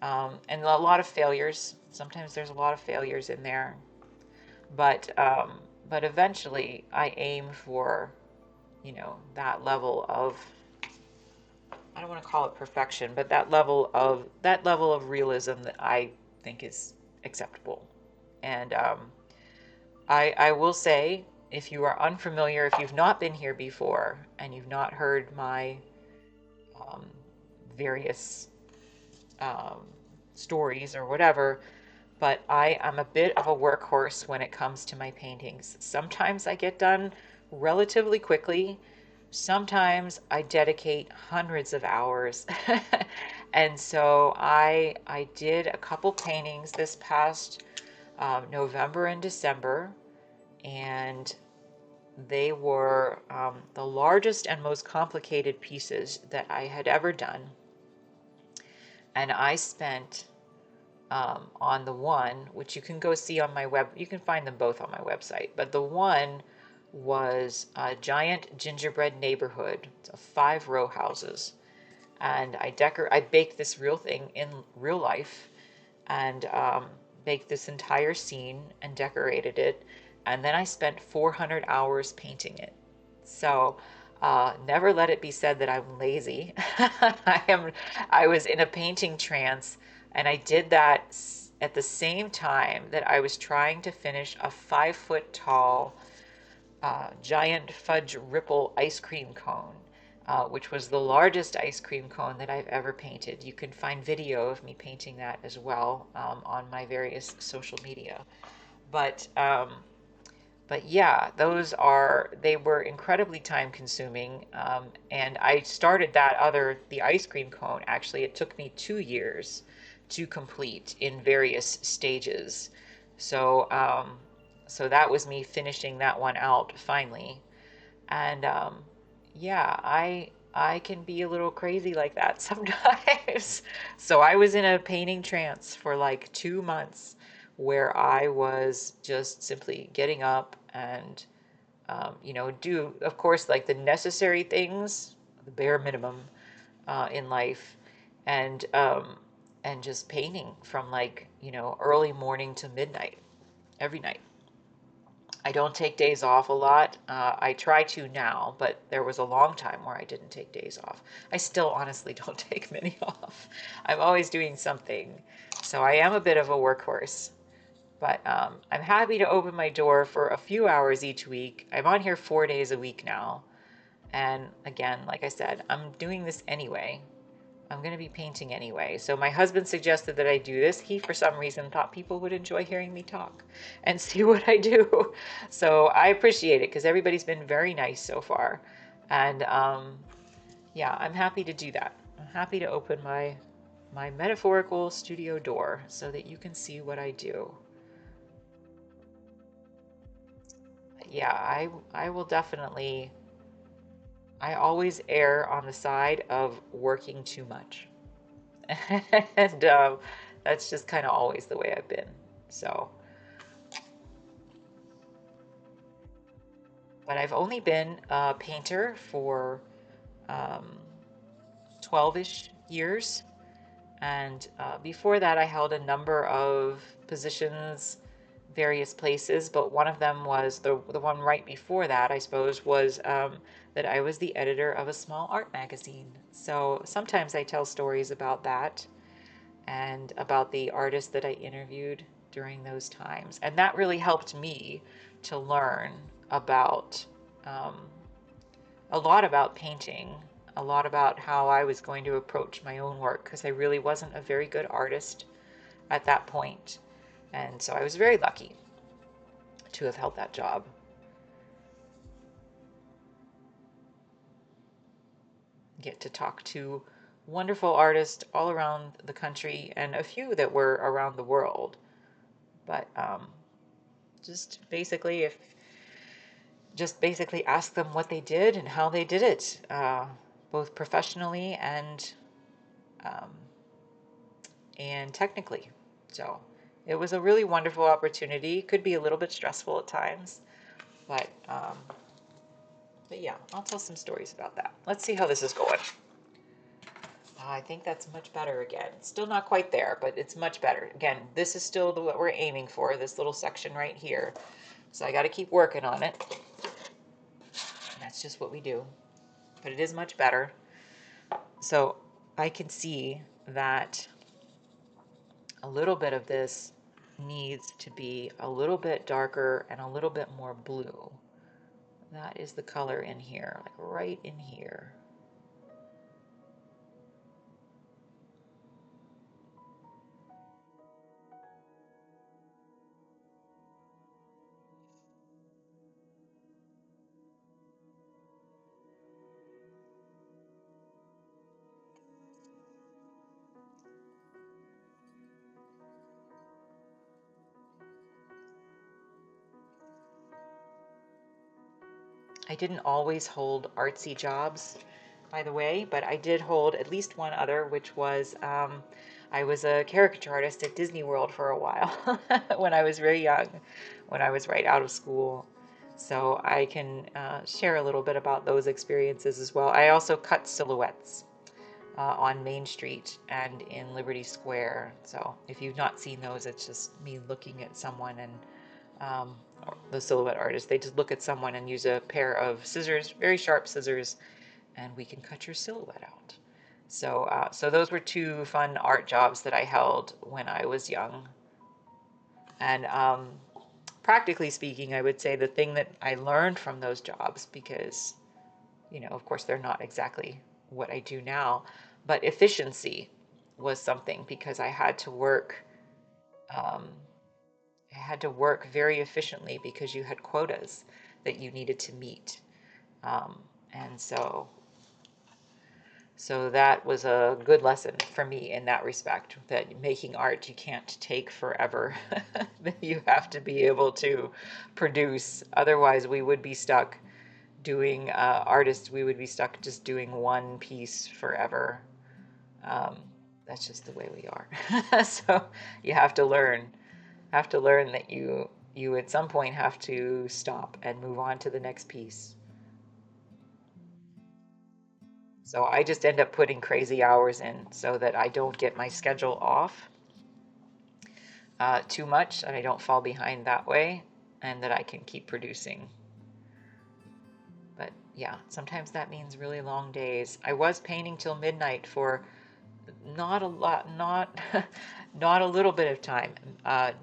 and a lot of failures. Sometimes there's a lot of failures in there, but eventually I aim for, that level of, I don't want to call it perfection, but that level of realism that I think is acceptable. And I will say, if you are unfamiliar, if you've not been here before and you've not heard my um, various um, stories or whatever, but I am a bit of a workhorse when it comes to my paintings. Sometimes I get done relatively quickly. Sometimes I dedicate hundreds of hours. And so I did a couple paintings this past November and December, and they were the largest and most complicated pieces that I had ever done. And I spent on the one, which you can go see on my web, you can find them both on my website, but the one was a giant gingerbread neighborhood of 5 row houses. And I baked this real thing in real life, and baked this entire scene and decorated it. And then I spent 400 hours painting it. So never let it be said that I'm lazy. I was in a painting trance, and I did that at the same time that I was trying to finish a 5 foot tall giant fudge ripple ice cream cone, which was the largest ice cream cone that I've ever painted. You can find video of me painting that as well, on my various social media. But yeah, they were incredibly time consuming. And I started the ice cream cone, actually, it took me 2 years to complete in various stages. So, so that was me finishing that one out finally. And yeah, I can be a little crazy like that sometimes. So I was in a painting trance for like 2 months, where I was just simply getting up and do, of course, like the necessary things, the bare minimum in life, and just painting from like early morning to midnight every night. I don't take days off a lot. I try to now, but there was a long time where I didn't take days off. I still honestly don't take many off. I'm always doing something. So I am a bit of a workhorse. But I'm happy to open my door for a few hours each week. I'm on here 4 days a week now. And again, like I said, I'm doing this anyway. I'm going to be painting anyway. So my husband suggested that I do this. He, for some reason, thought people would enjoy hearing me talk and see what I do. So I appreciate it because everybody's been very nice so far. And yeah, I'm happy to do that. I'm happy to open my metaphorical studio door so that you can see what I do. Yeah, I will definitely, I always err on the side of working too much. And that's just kind of always the way I've been. So, but I've only been a painter for um, 12-ish years. And before that, I held a number of positions, various places, but one of them was the one right before that, I suppose, was that I was the editor of a small art magazine. So sometimes I tell stories about that. and about the artists that I interviewed during those times. And that really helped me to learn about um, a lot about painting, a lot about how I was going to approach my own work, because I really wasn't a very good artist at that point. And so I was very lucky to have held that job. Get to talk to wonderful artists all around the country and a few that were around the world. But just basically, if just basically ask them what they did and how they did it, both professionally um, and technically. So it was a really wonderful opportunity. Could be a little bit stressful at times, but yeah, I'll tell some stories about that. Let's see how this is going. I think that's much better again. Still not quite there, but it's much better. Again, this is still what we're aiming for, this little section right here. So I got to keep working on it. That's just what we do. But it is much better. So I can see that a little bit of this needs to be a little bit darker and a little bit more blue. That is the color in here, like right in here. I didn't always hold artsy jobs, by the way, but I did hold at least one other, which was I was a caricature artist at Disney World for a while when I was very young, when I was right out of school. So I can share a little bit about those experiences as well. I also cut silhouettes on Main Street and in Liberty Square. So if you've not seen those, it's just me looking at someone and the silhouette artist. They just look at someone and use a pair of scissors, very sharp scissors, and we can cut your silhouette out. So those were two fun art jobs that I held when I was young. And practically speaking, I would say the thing that I learned from those jobs, because, of course, they're not exactly what I do now, but efficiency was something, because um, I had to work very efficiently because you had quotas that you needed to meet. Um, and so that was a good lesson for me in that respect, that making art, you can't take forever. You have to be able to produce. Otherwise, we would be stuck doing artists, we would be stuck just doing one piece forever. Um, that's just the way we are. So you have to learn that you at some point have to stop and move on to the next piece. So I just end up putting crazy hours in so that I don't get my schedule off too much, and I don't fall behind that way, and that I can keep producing. But yeah, sometimes that means really long days. I was painting till midnight for not a lot, not not a little bit of time,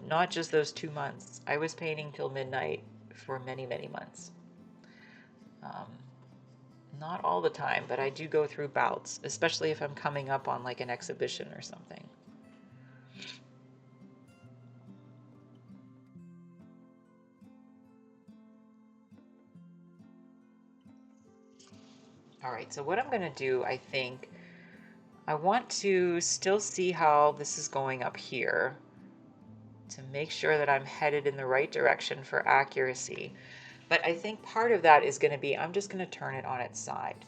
not just those 2 months. I was painting till midnight for many, many months. Um, Not all the time, but I do go through bouts, especially if I'm coming up on like an exhibition or something. All right, so what I'm going to do, I think, I want to still see how this is going up here to make sure that I'm headed in the right direction for accuracy. But I think part of that is going to be, I'm just going to turn it on its side.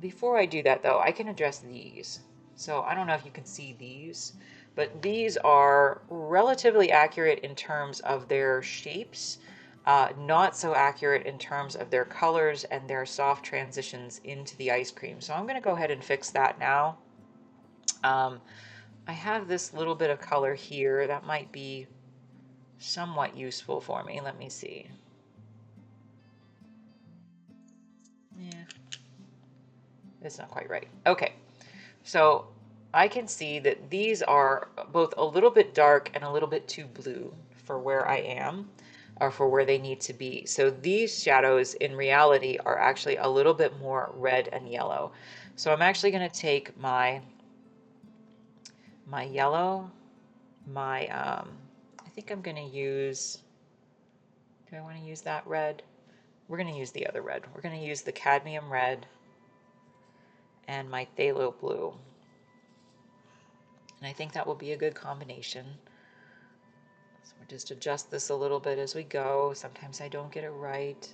Before I do that, though, I can address these. So I don't know if you can see these, but these are relatively accurate in terms of their shapes, not so accurate in terms of their colors and their soft transitions into the ice cream. So I'm going to go ahead and fix that now. Um, I have this little bit of color here that might be somewhat useful for me. Let me see. Yeah, it's not quite right. Okay, so I can see that these are both a little bit dark and a little bit too blue for where I am, or for where they need to be. So these shadows in reality are actually a little bit more red and yellow. So I'm actually going to take my yellow, I think I'm going to use, do I want to use that red? We're going to use the other red. We're going to use the cadmium red and my phthalo blue. And I think that will be a good combination. So we'll just adjust this a little bit as we go. Sometimes I don't get it right.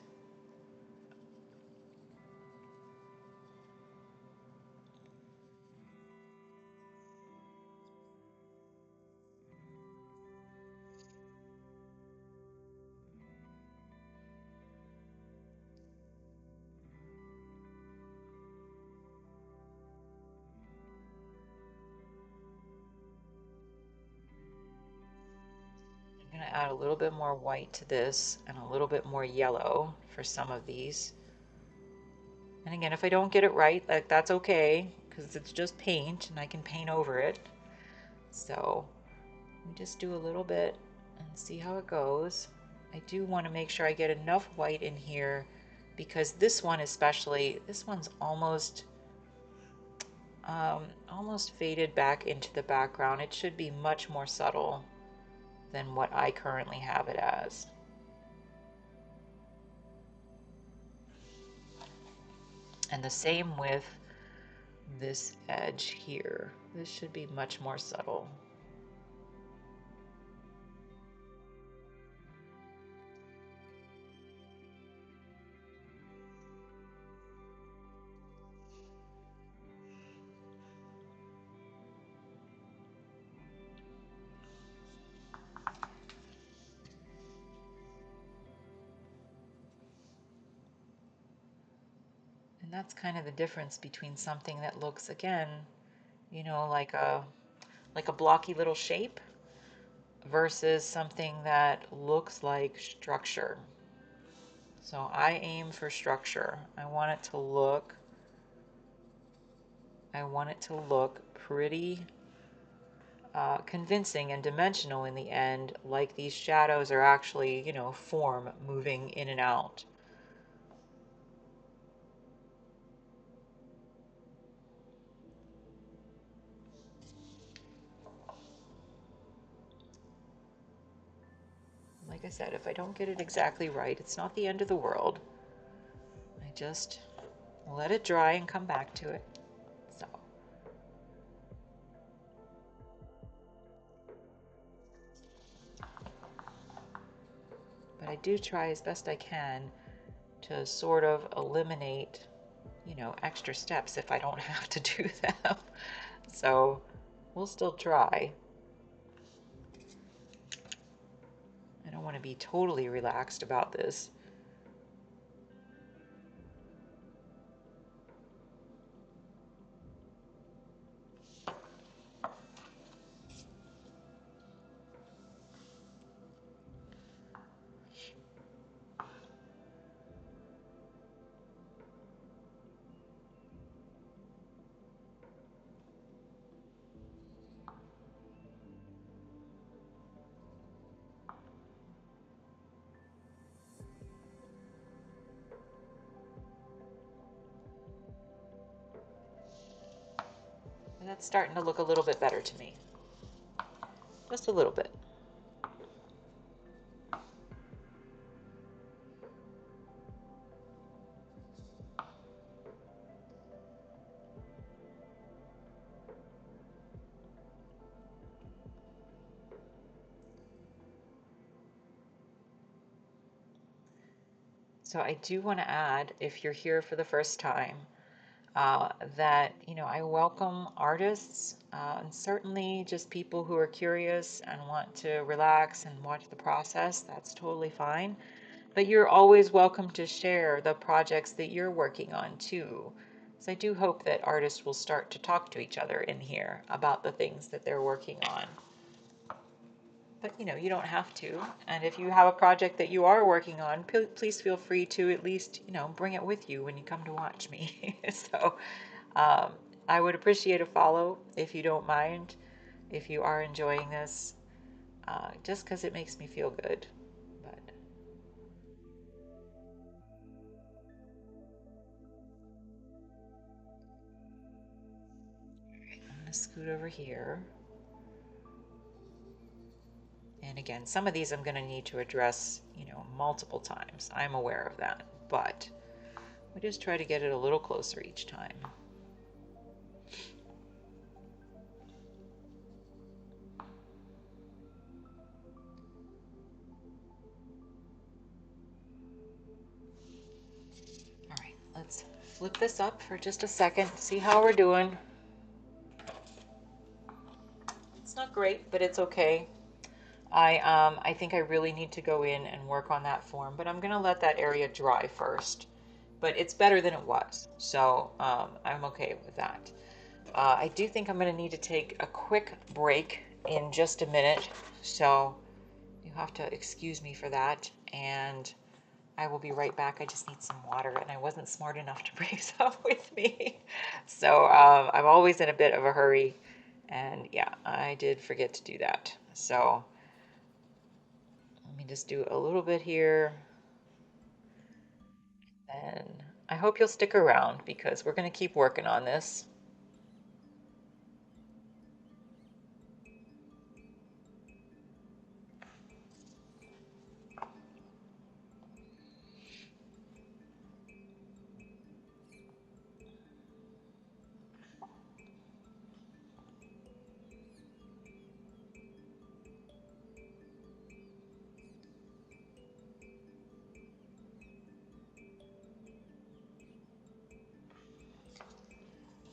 I'm going to add a little bit more white to this and a little bit more yellow for some of these. And again, if I don't get it right, like, that's okay, because it's just paint and I can paint over it. So we just do a little bit and see how it goes. I do want to make sure I get enough white in here, because this one especially, this one's almost faded back into the background. It should be much more subtle than what I currently have it as. And the same with this edge here. This should be much more subtle. And that's kind of the difference between something that looks, again, you know, like a blocky little shape versus something that looks like structure. So I aim for structure. I want it to look pretty convincing and dimensional in the end, like these shadows are actually, you know, form moving in and out. Like I said, if I don't get it exactly right, it's not the end of the world. I just let it dry and come back to it. So, but I do try as best I can to sort of eliminate, you know, extra steps if I don't have to do them. So we'll still try. I don't want to be totally relaxed about this. And that's starting to look a little bit better to me. Just a little bit. So I do want to add, if you're here for the first time, that, you know, I welcome artists, and certainly just people who are curious and want to relax and watch the process. That's totally fine. But you're always welcome to share the projects that you're working on too. So I do hope that artists will start to talk to each other in here about the things that they're working on. But you know, you don't have to. And if you have a project that you are working on, please feel free to at least, you know, bring it with you when you come to watch me. So I would appreciate a follow if you don't mind, if you are enjoying this, just because it makes me feel good. But I'm going to scoot over here. And again, some of these I'm going to need to address, multiple times. I'm aware of that, but we just try to get it a little closer each time. All right, let's flip this up for just a second, see how we're doing. It's not great, but it's okay. I think I really need to go in and work on that form, but I'm gonna let that area dry first. But it's better than it was, so I'm okay with that. I do think I'm gonna need to take a quick break in just a minute, so you have to excuse me for that, and I will be right back. I just need some water, and I wasn't smart enough to bring some with me. So I'm always in a bit of a hurry, and yeah, I did forget to do that. So let me just do a little bit here, and I hope you'll stick around because we're going to keep working on this.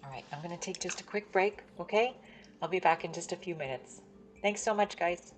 All right, I'm going to take just a quick break, okay? I'll be back in just a few minutes. Thanks so much, guys.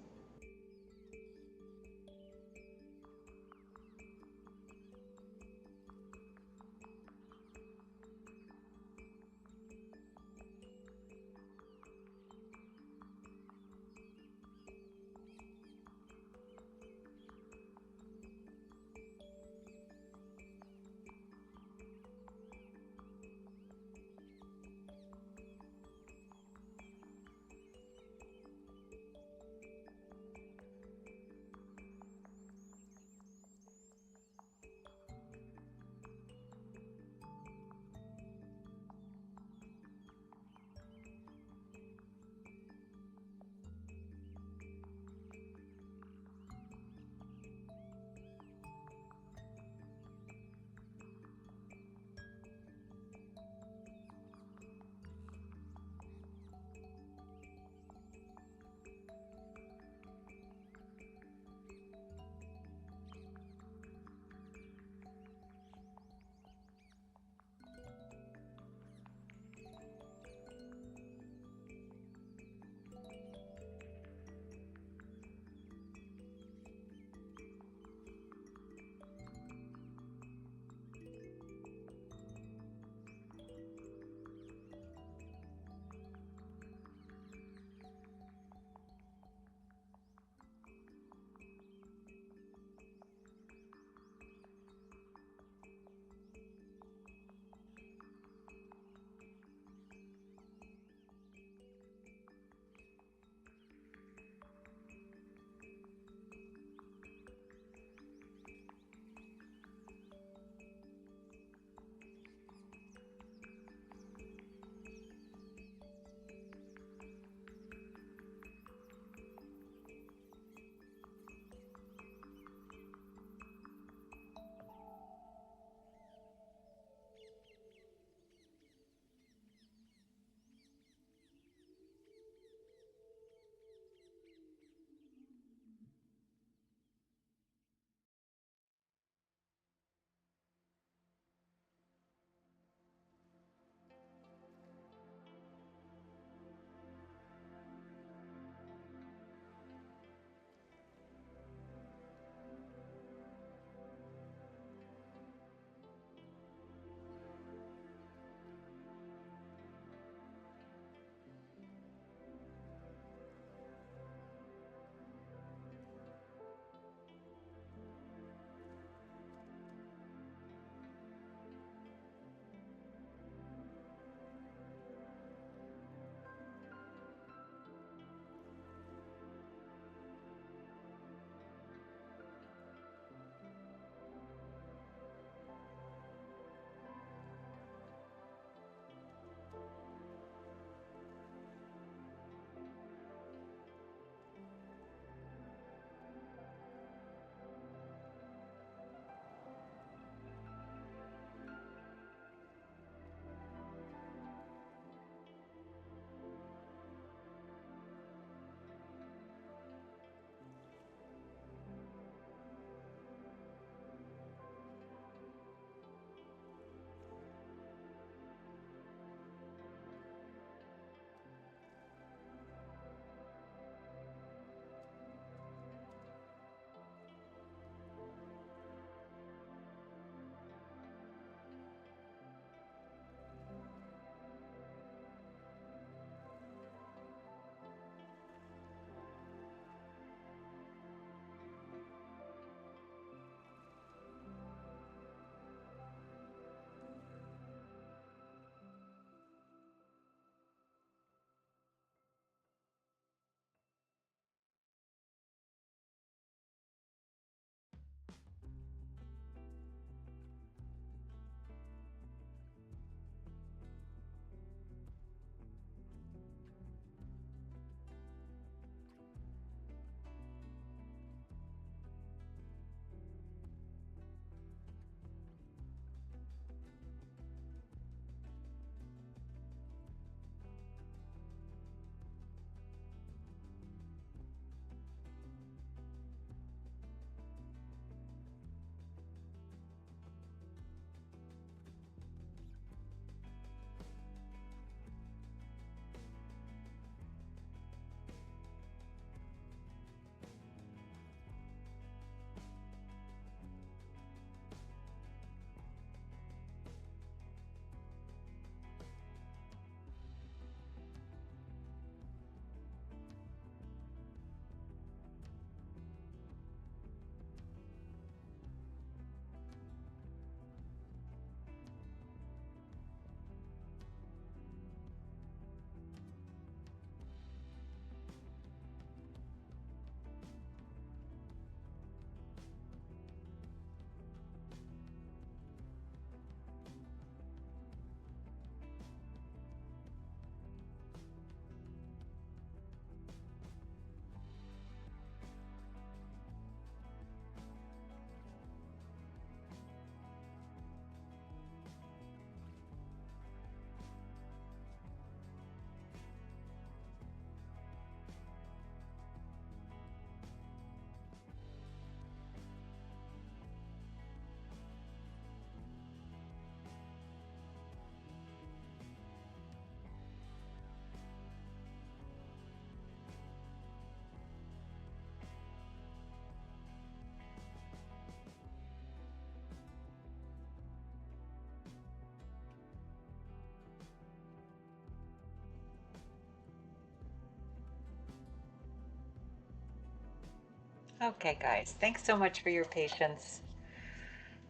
Okay, guys, thanks so much for your patience.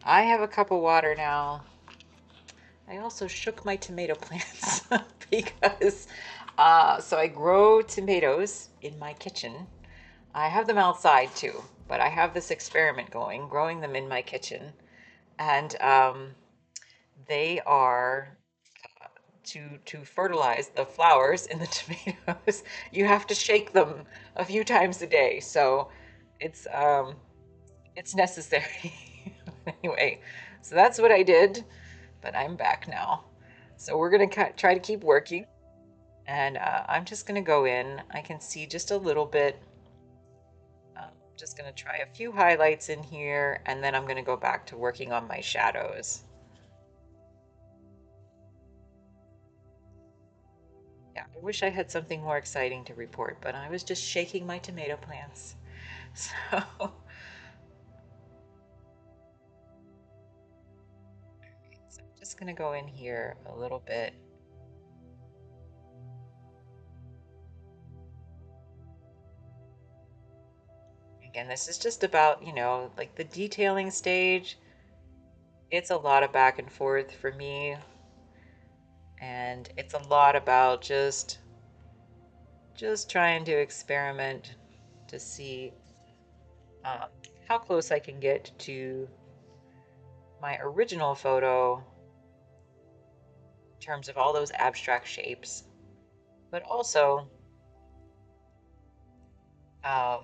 I have a cup of water now. I also shook my tomato plants because so I grow tomatoes in my kitchen. I have them outside too, but I have this experiment going, growing them in my kitchen, and they are to fertilize the flowers in the tomatoes. You have to shake them a few times a day, so it's um, it's necessary. Anyway, so that's what I did, but I'm back now. So we're gonna try to keep working, and I'm just gonna go in. I can see just a little bit. Just gonna try a few highlights in here, and then I'm gonna go back to working on my shadows. Yeah, I wish I had something more exciting to report, but I was just shaking my tomato plants. So, so I'm just gonna go in here a little bit. Again, this is just about, like the detailing stage. It's a lot of back and forth for me, and it's a lot about just trying to experiment to see um, how close I can get to my original photo in terms of all those abstract shapes, but also um,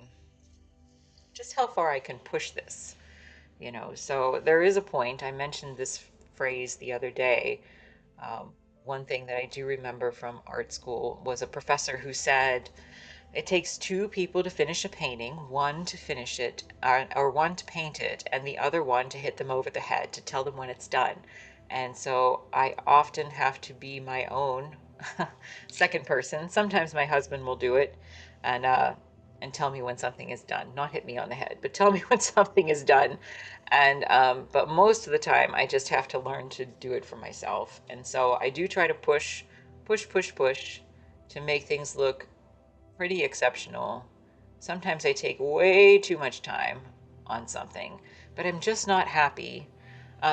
just how far I can push this. So there is a point. I mentioned this phrase the other day. Um, One thing that I do remember from art school was a professor who said, it takes two people to finish a painting, one to finish it, or one to paint it, and the other one to hit them over the head to tell them when it's done. And so I often have to be my own second person. Sometimes my husband will do it and and tell me when something is done. Not hit me on the head, but tell me when something is done. And but most of the time I just have to learn to do it for myself. And so I do try to push to make things look pretty exceptional. Sometimes I take way too much time on something, but I'm just not happy.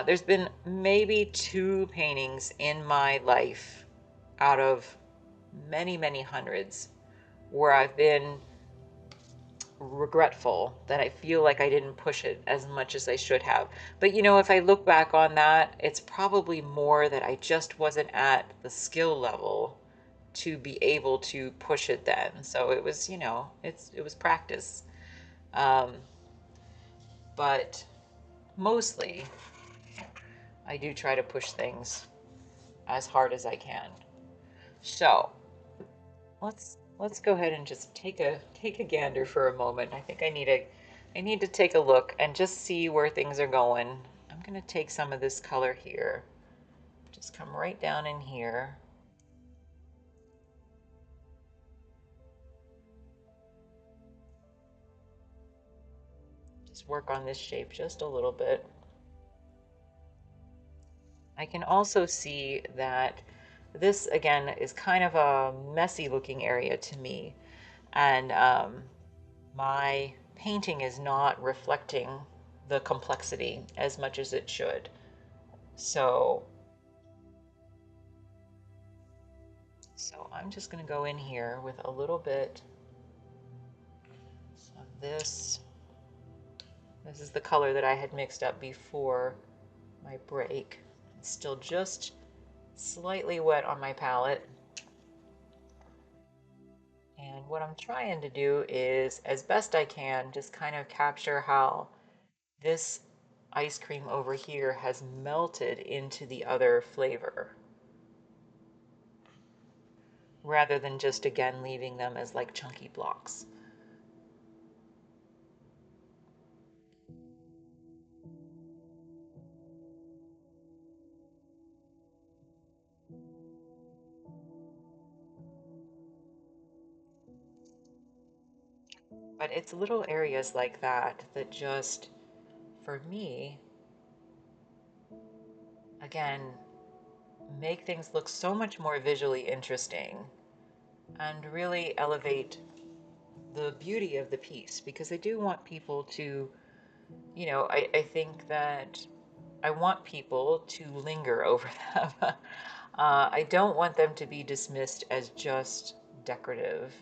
There's been maybe two paintings in my life out of many, many hundreds where I've been regretful that I feel like I didn't push it as much as I should have. But if I look back on that, it's probably more that I just wasn't at the skill level to be able to push it then. So it was, it was practice. Um, but mostly I do try to push things as hard as I can. So let's go ahead and just take a gander for a moment. I need to take a look and just see where things are going. I'm gonna take some of this color here. Just come right down in here. Just work on this shape just a little bit. I can also see that this again is kind of a messy looking area to me, and my painting is not reflecting the complexity as much as it should. So, so I'm just going to go in here with a little bit of this. This is the color that I had mixed up before my break. It's still just slightly wet on my palette. And what I'm trying to do is, as best I can, just kind of capture how this ice cream over here has melted into the other flavor, rather than just again leaving them as like chunky blocks. But it's little areas like that that just, for me, again, make things look so much more visually interesting and really elevate the beauty of the piece, because I do want people to, I think that I want people to linger over them. I don't want them to be dismissed as just decorative.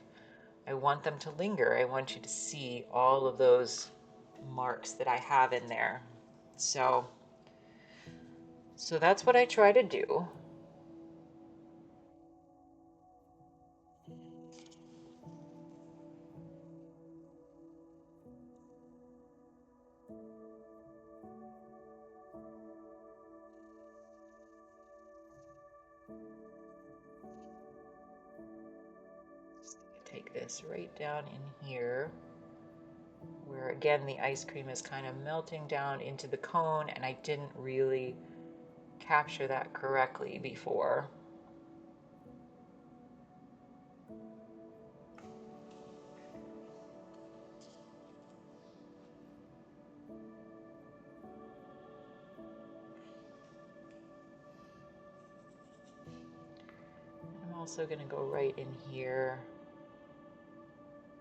I want them to linger. I want you to see all of those marks that I have in there. So, so that's what I try to do. Take this right down in here, where again the ice cream is kind of melting down into the cone, and I didn't really capture that correctly before. I'm also going to go right in here.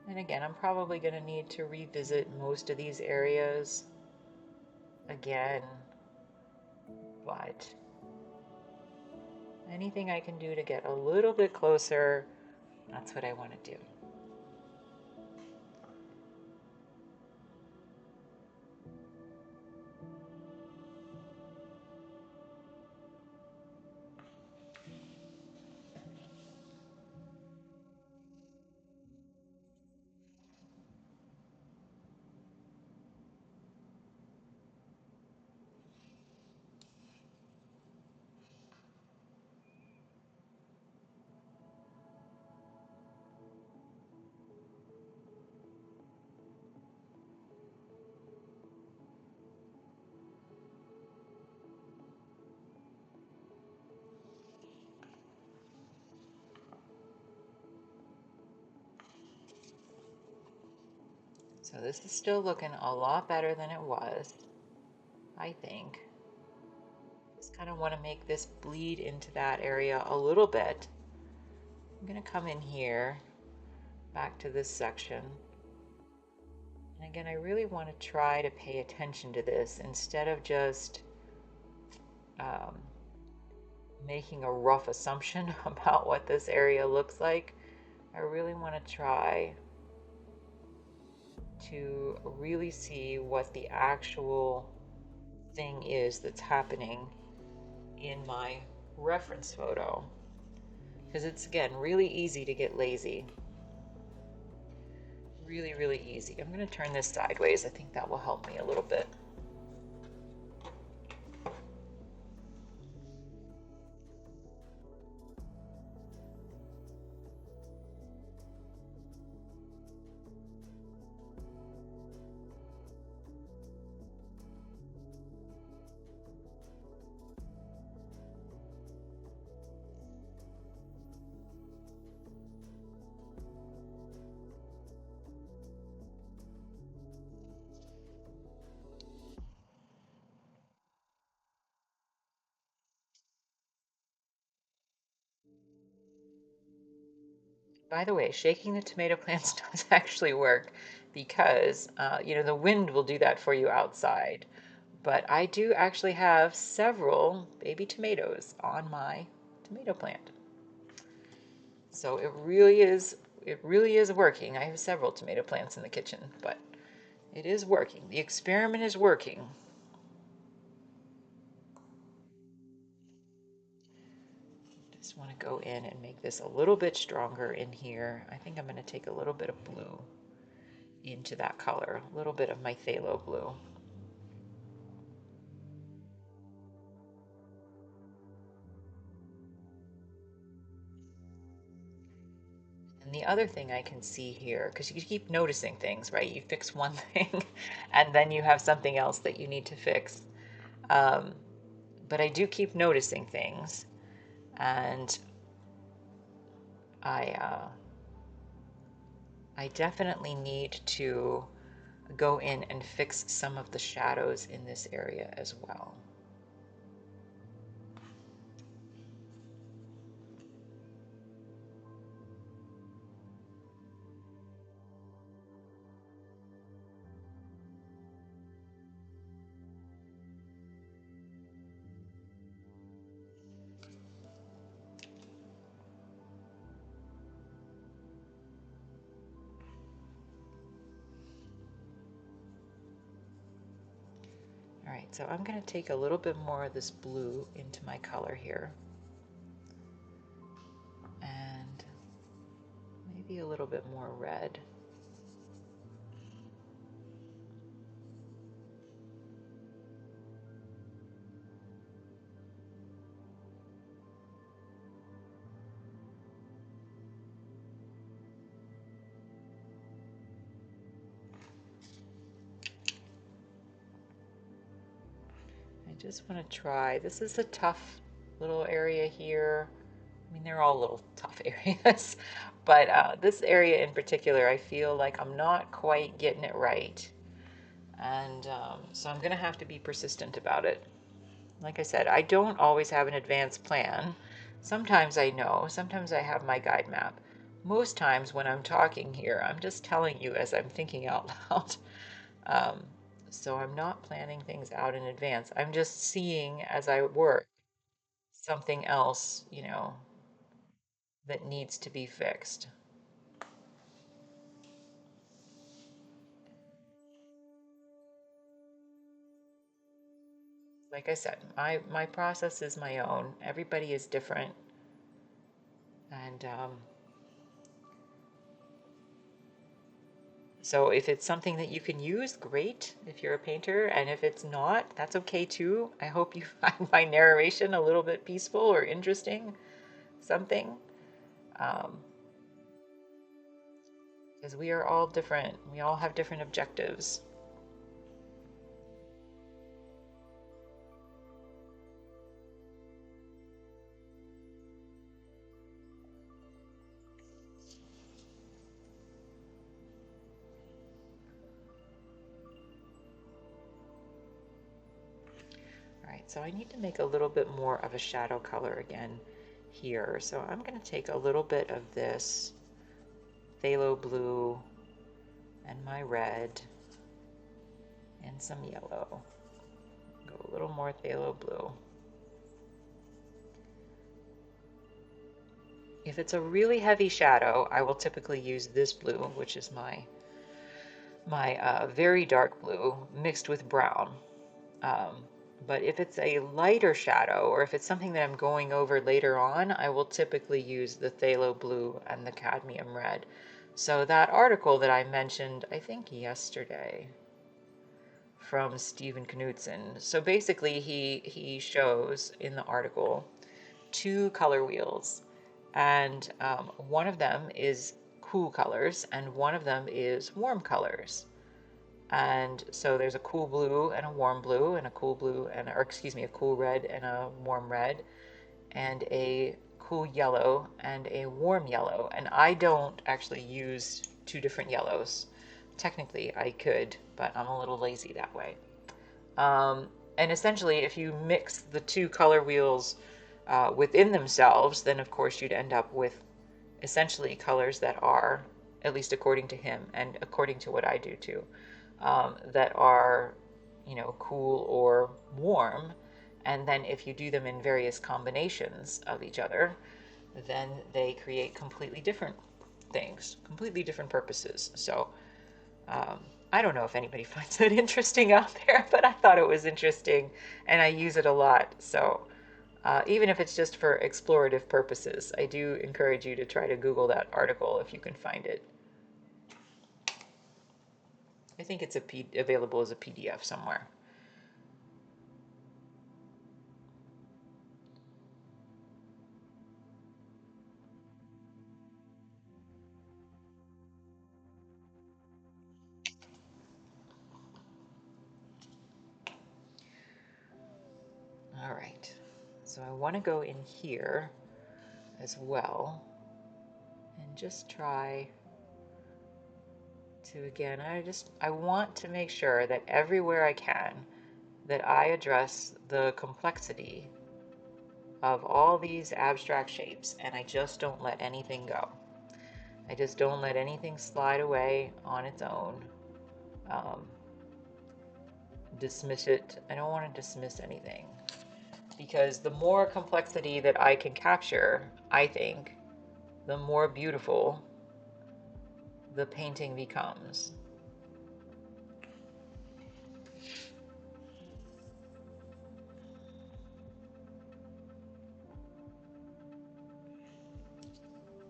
And again, I'm probably going to need to revisit most of these areas again, but anything I can do to get a little bit closer, that's what I want to do. So this is still looking a lot better than it was, I think. Just kind of want to make this bleed into that area a little bit. I'm going to come in here, back to this section. And again, I really want to try to pay attention to this instead of just um, making a rough assumption about what this area looks like. I really want to try to really see what the actual thing is that's happening in my reference photo. Because it's, again, really easy to get lazy. Really, really easy. I'm going to turn this sideways. I think that will help me a little bit. By the way, shaking the tomato plants does actually work because, the wind will do that for you outside. But I do actually have several baby tomatoes on my tomato plant. So it really is working. I have several tomato plants in the kitchen, but it is working. The experiment is working. Just want to go in and make this a little bit stronger in here. I think I'm going to take a little bit of blue into that color, a little bit of my phthalo blue. And the other thing I can see here, because you keep noticing things, right? You fix one thing and then you have something else that you need to fix. But I do keep noticing things, and I I definitely need to go in and fix some of the shadows in this area as well. So I'm going to take a little bit more of this blue into my color here, and maybe a little bit more red. I just want to try. This is a tough little area here. I mean, they're all little tough areas, but this area in particular, I feel like I'm not quite getting it right. And so I'm going to have to be persistent about it. Like I said, I don't always have an advanced plan. Sometimes I know, sometimes I have my guide map. Most times when I'm talking here, I'm just telling you as I'm thinking out loud. Um, so I'm not planning things out in advance. I'm just seeing as I work something else, that needs to be fixed. Like I said, my process is my own. Everybody is different, and so if it's something that you can use, great. If you're a painter, and if it's not, that's okay too. I hope you find my narration a little bit peaceful or interesting, something, because we are all different. We all have different objectives. All right, so I need to make a little bit more of a shadow color again here. So I'm going to take a little bit of this phthalo blue and my red and some yellow. Go a little more phthalo blue. If it's a really heavy shadow, I will typically use this blue, which is my very dark blue mixed with brown. Um, but if it's a lighter shadow, or if it's something that I'm going over later on, I will typically use the phthalo blue and the cadmium red. So that article that I mentioned, I think yesterday, from Stephen Knutson. So basically he shows in the article two color wheels, and one of them is cool colors and one of them is warm colors. And so there's a cool blue and a warm blue, and a cool blue and, or excuse me, a cool red and a warm red, and a cool yellow and a warm yellow. And I don't actually use two different yellows. Technically I could, but I'm a little lazy that way. And essentially, if you mix the two color wheels within themselves, then of course you'd end up with essentially colors that are, at least according to him and according to what I do too, that are, cool or warm. And then if you do them in various combinations of each other, then they create completely different things, completely different purposes. So I don't know if anybody finds it interesting out there, but I thought it was interesting and I use it a lot. So even if it's just for explorative purposes, I do encourage you to try to Google that article if you can find it. I think it's available as a PDF somewhere. All right, so I want to go in here as well and just try to, again, I want to make sure that everywhere I can that I address the complexity of all these abstract shapes, and I just don't let anything go. I just don't let anything slide away on its own. Um, Dismiss it. I don't want to dismiss anything, because the more complexity that I can capture, I think, the more beautiful the painting becomes.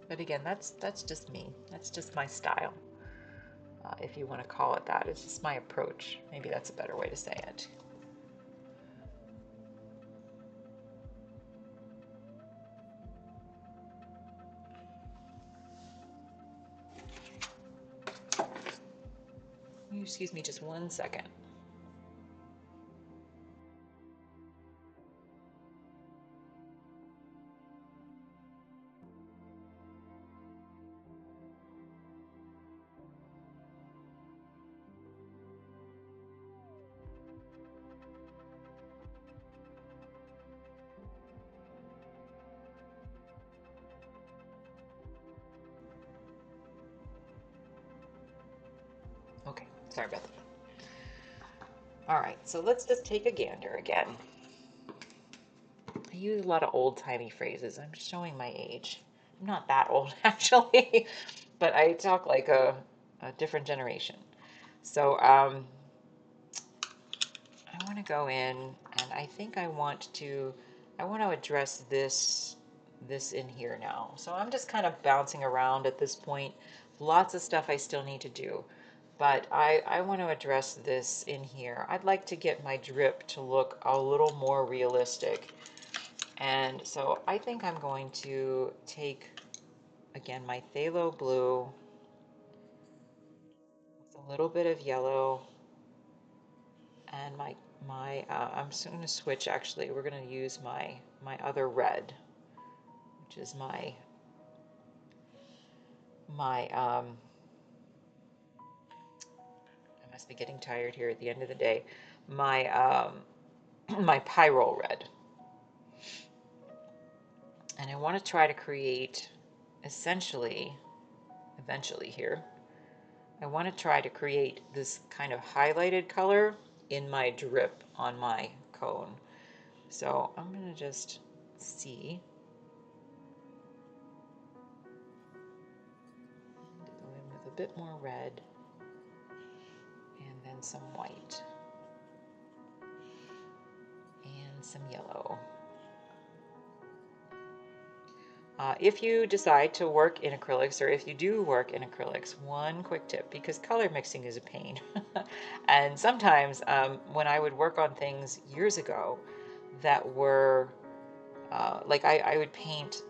But again, that's just me. That's just my style, if you want to call it that. It's just my approach. Maybe that's a better way to say it. Excuse me just 1 second. Okay, sorry about that. All right, so let's just take a gander again. I use a lot of old-timey phrases. I'm showing my age. I'm not that old, actually, but I talk like a different generation. So I want to go in, and I think I want to address this in here now. So I'm just kind of bouncing around at this point. Lots of stuff I still need to do, but I want to address this in here. I'd like to get my drip to look a little more realistic. And so I think I'm going to take, again, my phthalo blue with a little bit of yellow, and I'm just going to switch. Actually, we're going to use my other red, which is my I must be getting tired here at the end of the day. My my pyrrole red, and I want to try to create, essentially, eventually here, I want to try to create this kind of highlighted color in my drip on my cone. So I'm going to just see. Go in with a bit more red and then some white and some yellow. If you decide to work in acrylics, or if you do work in acrylics, one quick tip, because color mixing is a pain. And sometimes when I would work on things years ago that were like I would paint,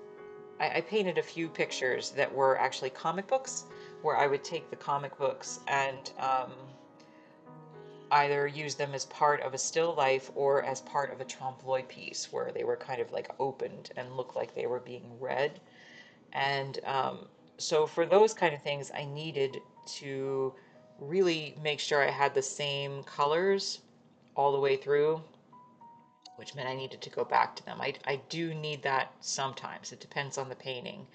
I painted a few pictures that were actually comic books, where I would take the comic books and either use them as part of a still life or as part of a trompe l'oeil piece, where they were kind of like opened and looked like they were being read. And so for those kind of things, I needed to really make sure I had the same colors all the way through, which meant I needed to go back to them. I do need that sometimes. It depends on the painting.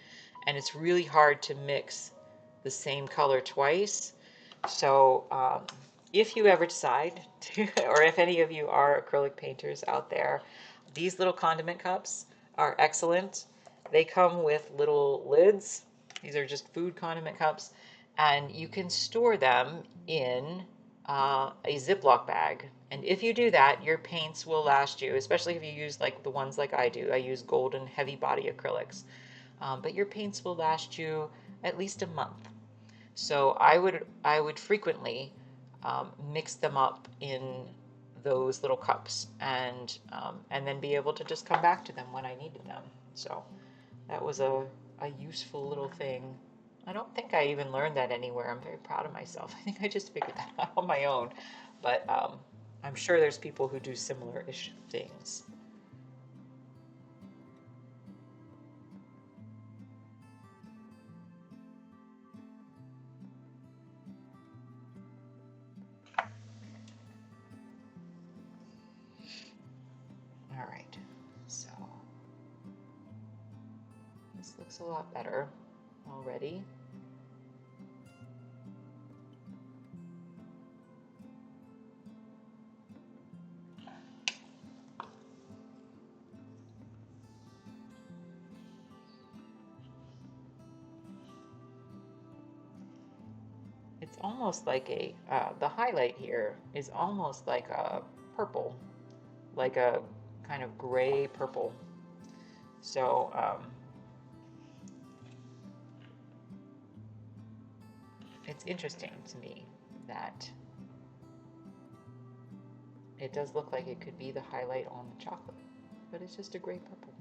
And it's really hard to mix the same color twice. So if you ever decide to, or if any of you are acrylic painters out there, these little condiment cups are excellent. They come with little lids. These are just food condiment cups, and you can store them in a Ziploc bag. And if you do that, your paints will last you, especially if you use like the ones like I do. I use golden heavy body acrylics, but your paints will last you at least a month. So I would frequently mix them up in those little cups, and then be able to just come back to them when I needed them. So that was a useful little thing. I don't think I even learned that anywhere. I'm very proud of myself. I think I just figured that out on my own. But I'm sure there's people who do similar-ish things. All right, so this looks a lot better already. It's almost like the highlight here is almost like a purple, like a kind of gray purple. So it's interesting to me that it does look like it could be the highlight on the chocolate, but it's just a gray purple.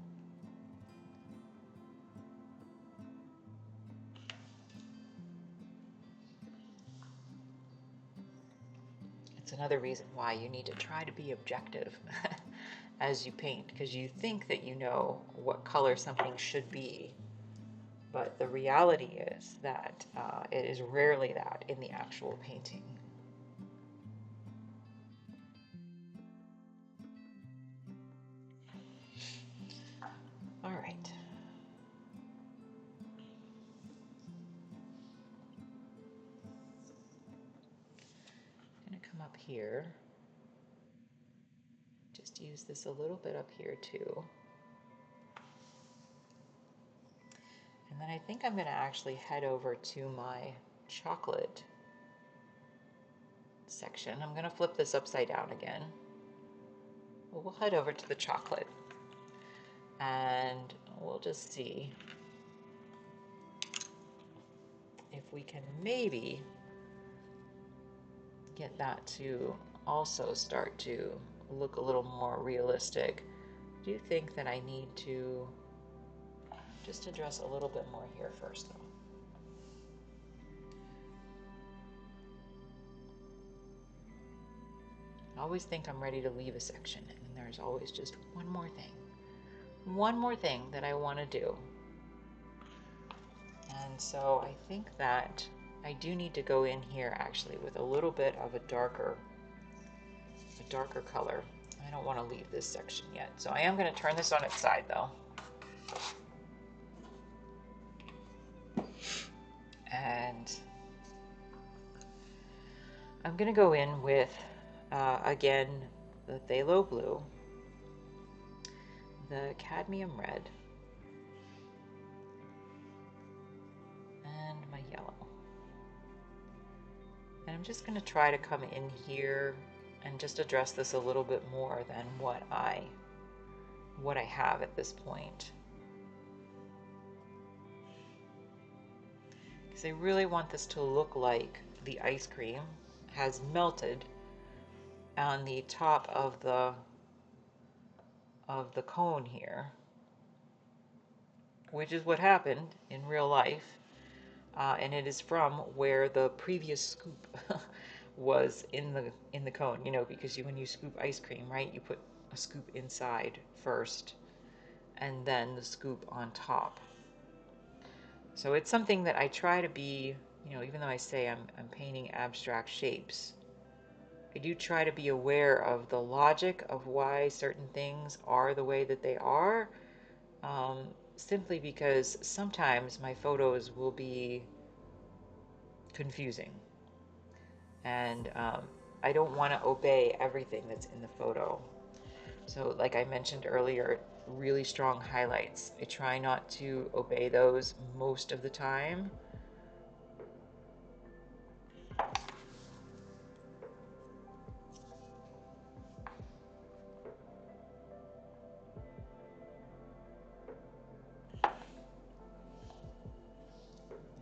It's another reason why you need to try to be objective as you paint, because you think that you know what color something should be, but the reality is that it is rarely that in the actual painting. All right. I'm going to come up here. Just use this a little bit up here too. And then I think I'm going to actually head over to my chocolate section. I'm going to flip this upside down again. Well, we'll head over to the chocolate and we'll just see if we can maybe get that to also start to look a little more realistic. I do think that I need to just address a little bit more here first though. I always think I'm ready to leave a section, and there's always just one more thing that I want to do. And so I think that I do need to go in here actually with a little bit of a darker color. I don't want to leave this section yet, so I am going to turn this on its side though. And I'm going to go in with again the phthalo blue, the cadmium red, and my yellow. And I'm just going to try to come in here and just address this a little bit more than what I have at this point. Because I really want this to look like the ice cream has melted on the top of the cone here, which is what happened in real life. And it is from where the previous scoop was in the cone, you know, because when you scoop ice cream, right, you put a scoop inside first and then the scoop on top. So it's something that I try to be, you know, even though I say I'm painting abstract shapes, I do try to be aware of the logic of why certain things are the way that they are, simply because sometimes my photos will be confusing. And I don't want to obey everything that's in the photo. So like I mentioned earlier, really strong highlights. I try not to obey those most of the time.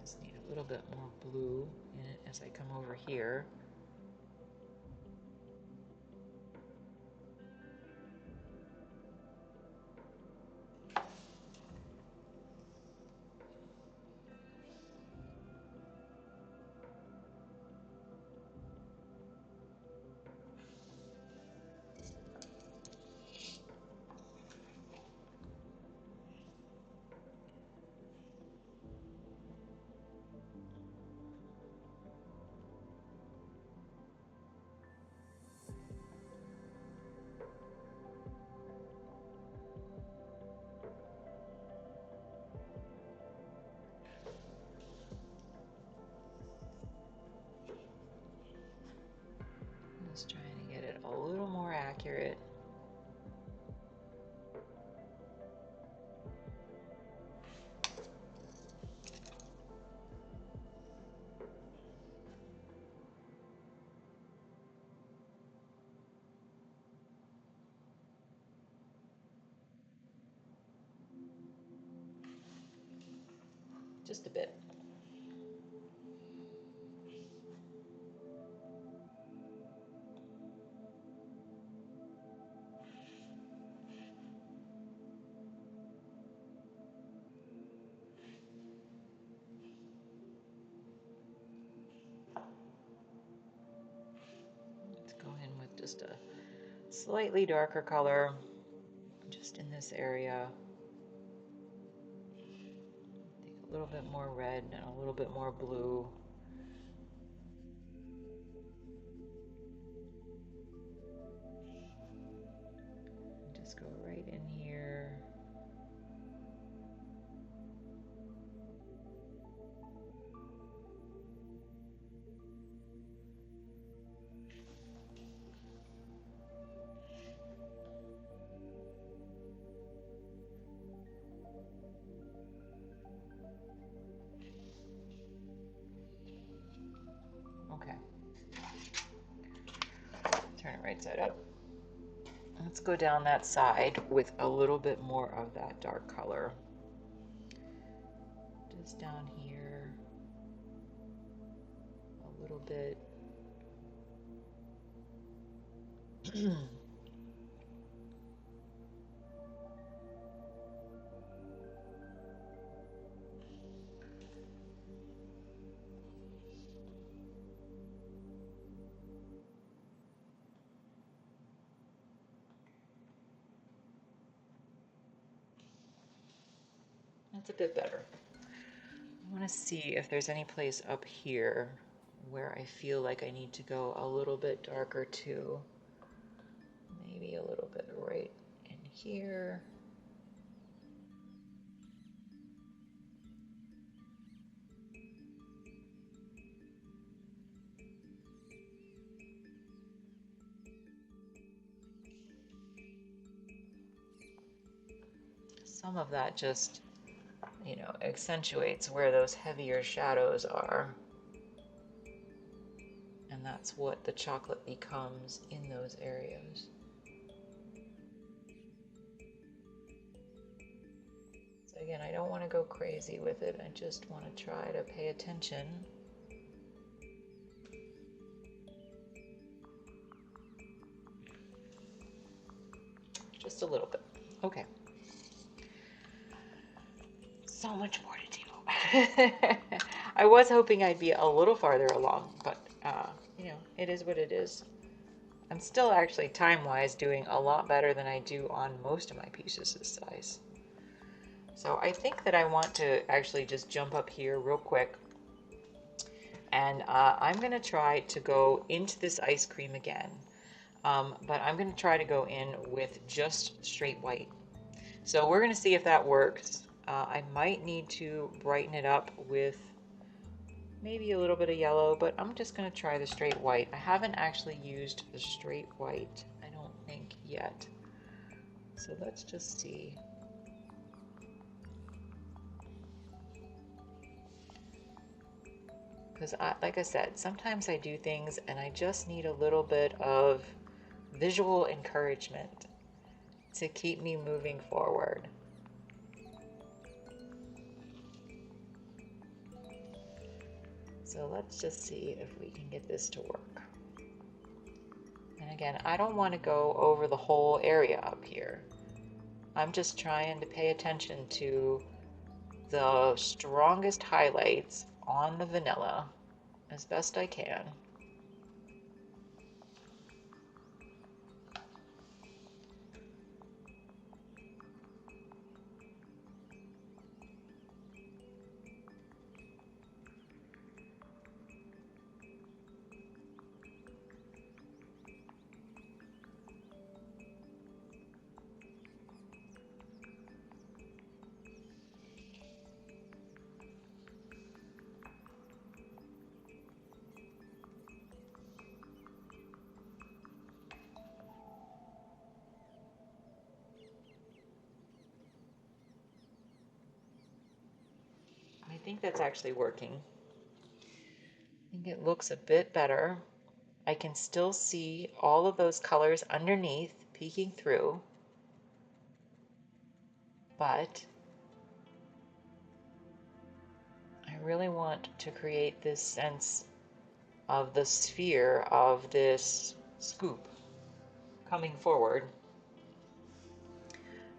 Just need a little bit more blue in it as I come over here. Just trying to get it a little more accurate. Just a bit. just a slightly darker color just in this area. Take a little bit more red and a little bit more blue. Just go right in here. Okay. Turn it right side up. Let's go down that side with a little bit more of that dark color. Just down here, a little bit. That's a bit better. I want to see if there's any place up here where I feel like I need to go a little bit darker too. Maybe a little bit right in here. Some of that just, you know, accentuates where those heavier shadows are. And that's what the chocolate becomes in those areas. So again, I don't want to go crazy with it. I just want to try to pay attention. Just a little bit. Okay. So much more to do. I was hoping I'd be a little farther along, but you know, it is what it is. I'm still actually time-wise doing a lot better than I do on most of my pieces this size. So I think that I want to actually just jump up here real quick, and I'm going to try to go into this ice cream again, but I'm going to try to go in with just straight white. So we're going to see if that works. I might need to brighten it up with maybe a little bit of yellow, but I'm just going to try the straight white. I haven't actually used the straight white, I don't think, yet. So let's just see. Because like I said, sometimes I do things and I just need a little bit of visual encouragement to keep me moving forward. So let's just see if we can get this to work. And again, I don't want to go over the whole area up here. I'm just trying to pay attention to the strongest highlights on the vanilla as best I can. I think that's actually working. I think it looks a bit better. I can still see all of those colors underneath peeking through, but I really want to create this sense of the sphere of this scoop coming forward.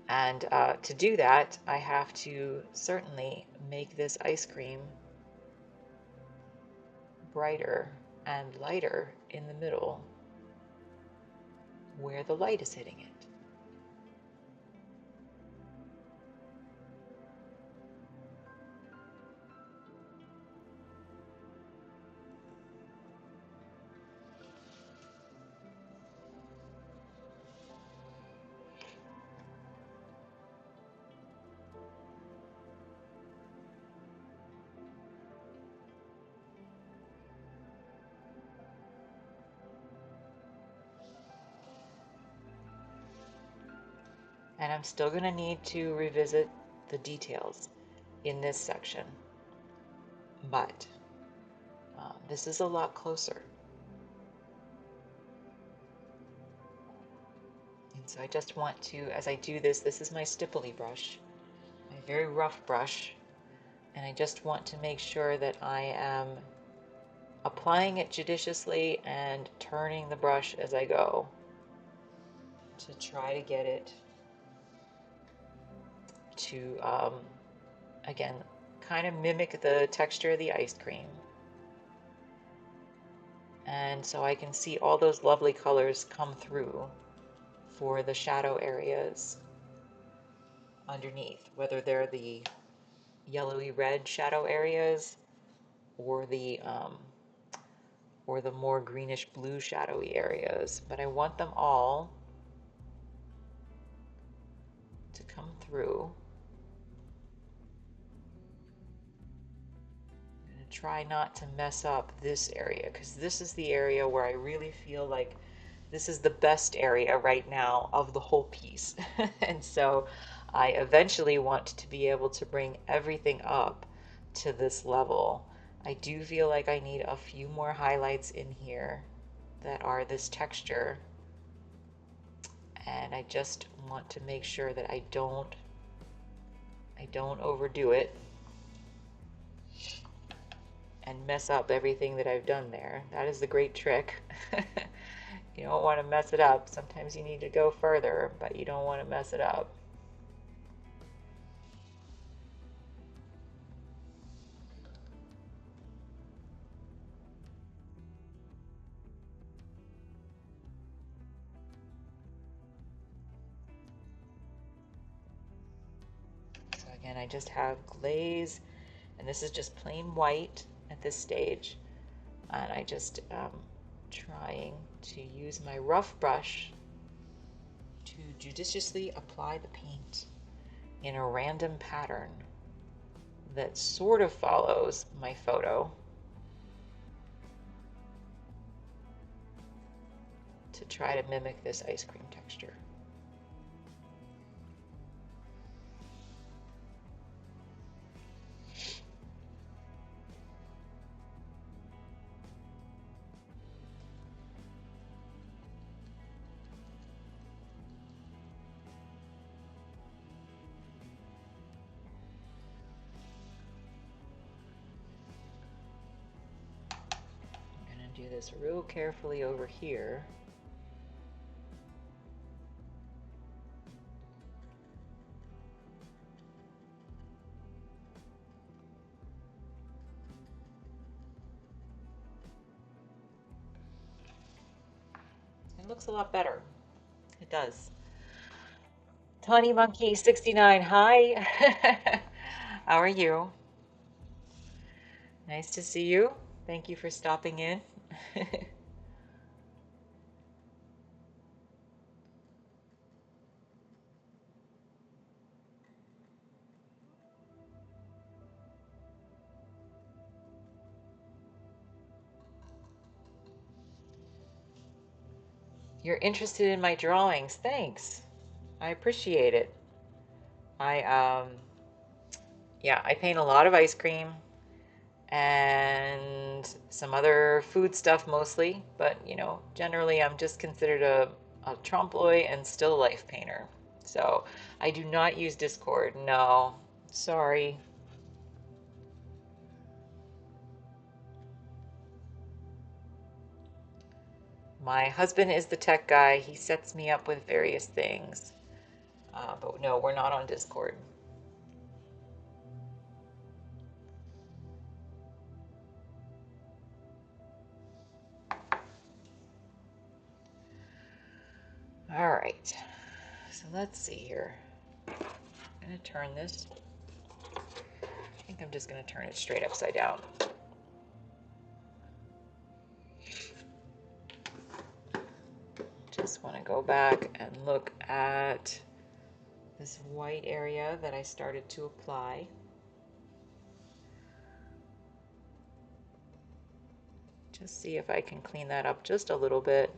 And to do that, I have to certainly make this ice cream brighter and lighter in the middle. where the light is hitting it. And I'm still going to need to revisit the details in this section, but this is a lot closer. And so I just want to, as I do this, this is my stipply brush, my very rough brush, and I just want to make sure that I am applying it judiciously and turning the brush as I go to try to get it to, again, kind of mimic the texture of the ice cream. And so I can see all those lovely colors come through for the shadow areas underneath, whether they're the yellowy red shadow areas or the more greenish blue shadowy areas. But I want them all to come through. I'm going to try not to mess up this area, because this is the area where I really feel like this is the best area right now of the whole piece. And so I eventually want to be able to bring everything up to this level. I do feel like I need a few more highlights in here that are this texture, and I just want to make sure that I don't overdo it and mess up everything that I've done there. That is the great trick. You don't want to mess it up. Sometimes you need to go further, but you don't want to mess it up. So again, I just have glaze, and this is just plain white at this stage. And I just trying to use my rough brush to judiciously apply the paint in a random pattern that sort of follows my photo to try to mimic this ice cream texture. I'm going to do this real carefully over here. It looks a lot better. It does. Tawny Monkey 69, hi. How are you? Nice to see you. Thank you for stopping in. You're interested in my drawings. Thanks. I appreciate it. Yeah, I paint a lot of ice cream and some other food stuff mostly, but you know, generally I'm just considered a trompe-l'oeil and still life painter. So I do not use Discord. No, sorry. My husband is the tech guy. He sets me up with various things. But no, we're not on Discord. right, so let's see here. I'm going to turn this. I think I'm just going to turn it straight upside down. Just want to go back and look at this white area that I started to apply. Just see if I can clean that up just a little bit.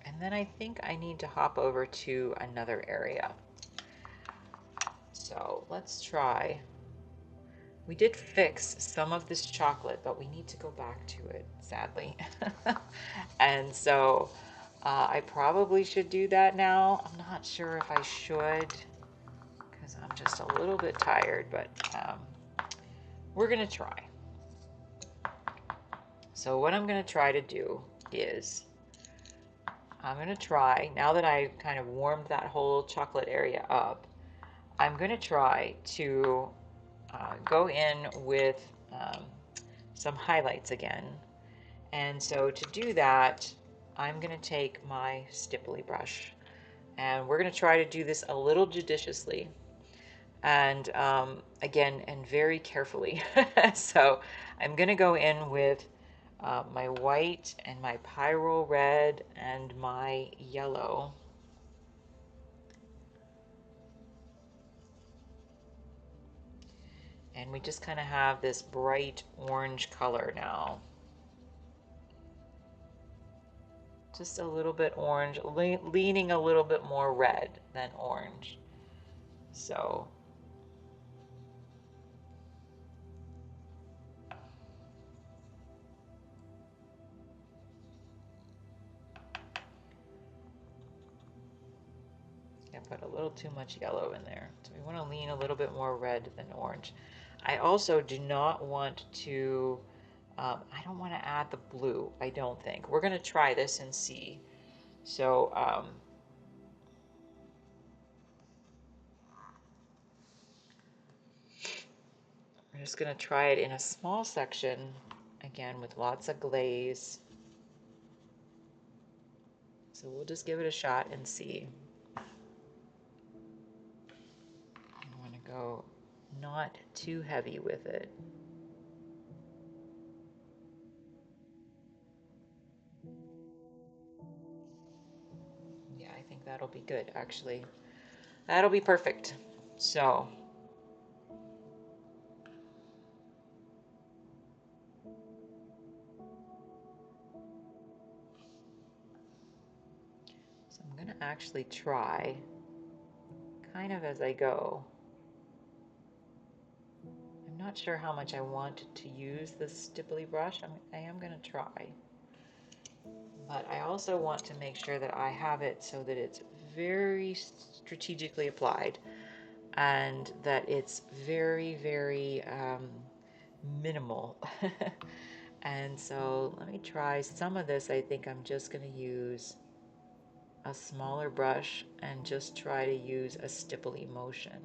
And then I think I need to hop over to another area. So let's try. We did fix some of this chocolate, but we need to go back to it, sadly. And so I probably should do that now. I'm not sure if I should because I'm just a little bit tired, but we're going to try. So what I'm going to try to do is I'm going to try, now that I kind of warmed that whole chocolate area up, I'm going to try to go in with some highlights again. And so to do that, I'm going to take my stipply brush and we're going to try to do this a little judiciously and again, and very carefully. So I'm going to go in with my white and my pyrrole red and my yellow. And we just kind of have this bright orange color now. Just a little bit orange, leaning a little bit more red than orange. So I put a little too much yellow in there. So we want to lean a little bit more red than orange. I also do not want to, I don't want to add the blue, I don't think. We're going to try this and see. So we're just going to try it in a small section, again, with lots of glaze. So we'll just give it a shot and see. I want to go not too heavy with it. Yeah, I think that'll be good, actually. That'll be perfect. So I'm going to actually try kind of as I go. I'm not sure how much I want to use this stipply brush. I am going to try. But I also want to make sure that I have it so that it's very strategically applied and that it's very, very minimal. And so let me try some of this. I think I'm just going to use a smaller brush and just try to use a stipply motion.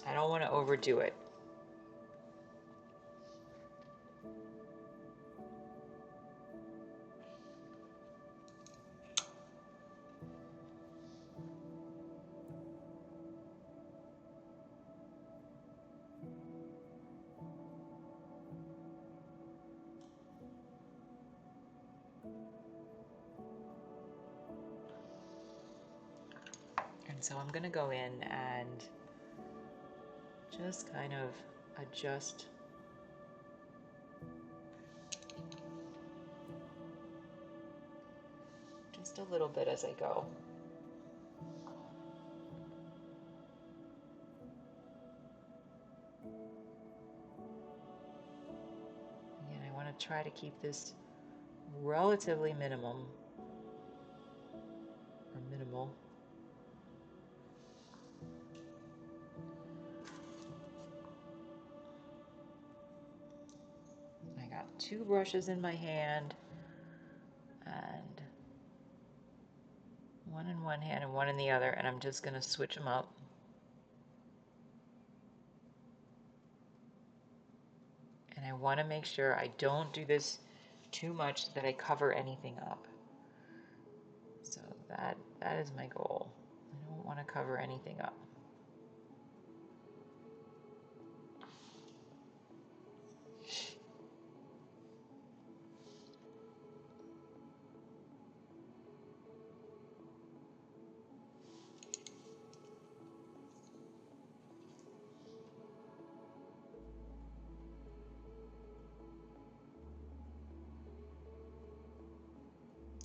I don't want to overdo it. And so I'm going to go in and just kind of adjust just a little bit as I go. try to keep this relatively minimal. I got two brushes in my hand, and one in one hand and one in the other, and I'm just going to switch them up. And I want to make sure I don't do this too much that I cover anything up. So that is my goal. I don't want to cover anything up.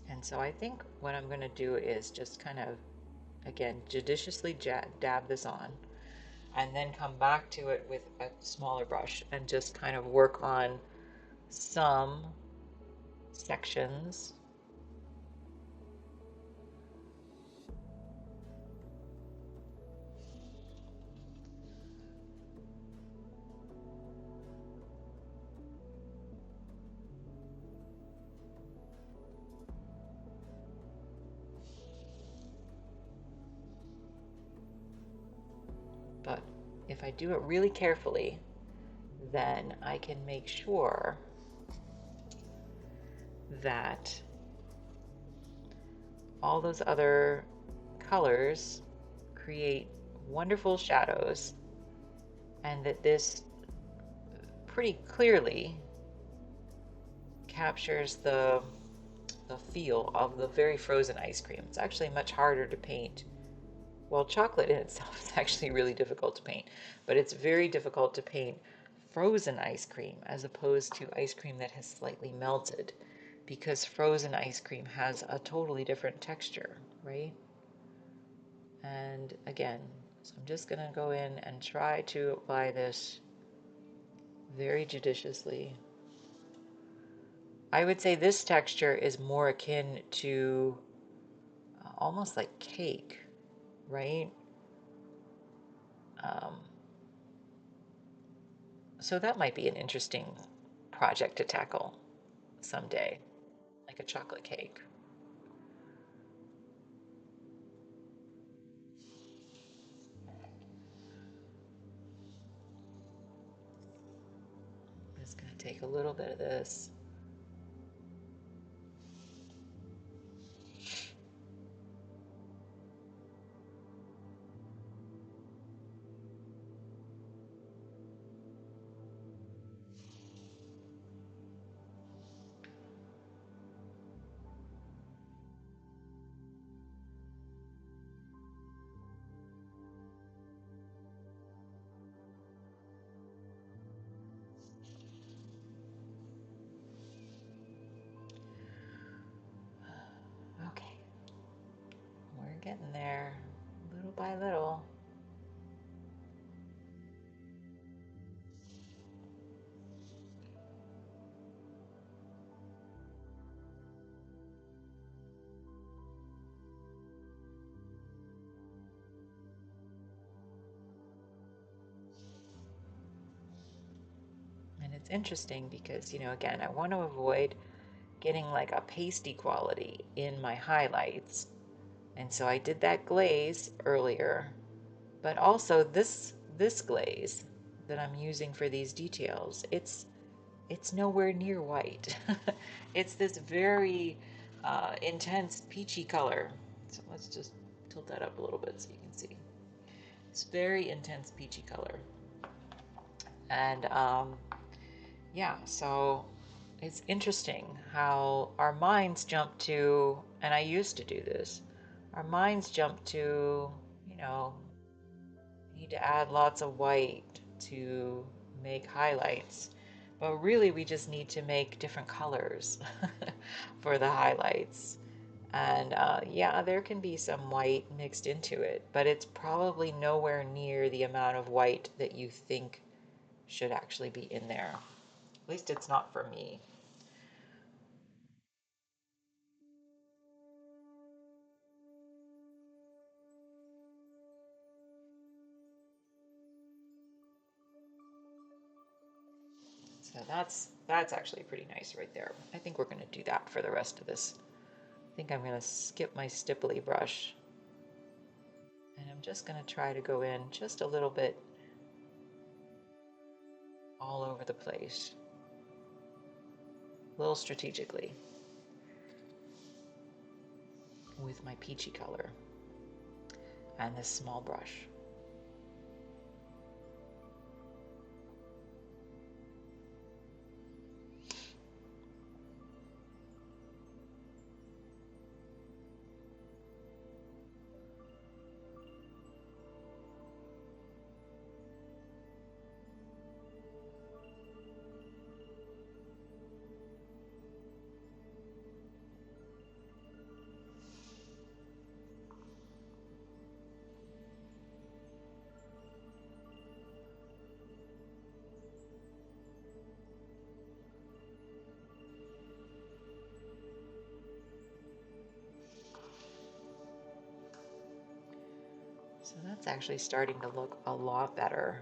And so I think what I'm going to do is just kind of, again, judiciously dab this on, and then come back to it with a smaller brush and just kind of work on some sections. But if I do it really carefully, then I can make sure that all those other colors create wonderful shadows, and that this pretty clearly captures the feel of the very frozen ice cream. It's actually much harder to paint. Well, chocolate in itself is actually really difficult to paint, but it's very difficult to paint frozen ice cream as opposed to ice cream that has slightly melted, because frozen ice cream has a totally different texture, right? And again, so I'm just going to go in and try to apply this very judiciously. I would say this texture is more akin to almost like cake, right? So that might be an interesting project to tackle someday, like a chocolate cake. I'm just going to take a little bit of this. Okay, we're getting there little by little. And it's interesting because, again, I want to avoid getting like a pasty quality in my highlights. And so I did that glaze earlier, but also this glaze that I'm using for these details, it's nowhere near white. It's this very intense peachy color. So let's just tilt that up a little bit so you can see. It's very intense peachy color. And yeah, so it's interesting how our minds jump to, and I used to do this, our minds jump to, need to add lots of white to make highlights. But really, we just need to make different colors for the highlights. And yeah, there can be some white mixed into it, but it's probably nowhere near the amount of white that you think should actually be in there. At least it's not for me. So that's actually pretty nice right there. I think we're going to do that for the rest of this. I think I'm going to skip my stipply brush. And I'm just going to try to go in just a little bit all over the place, a little strategically with my peachy color and this small brush. So that's actually starting to look a lot better.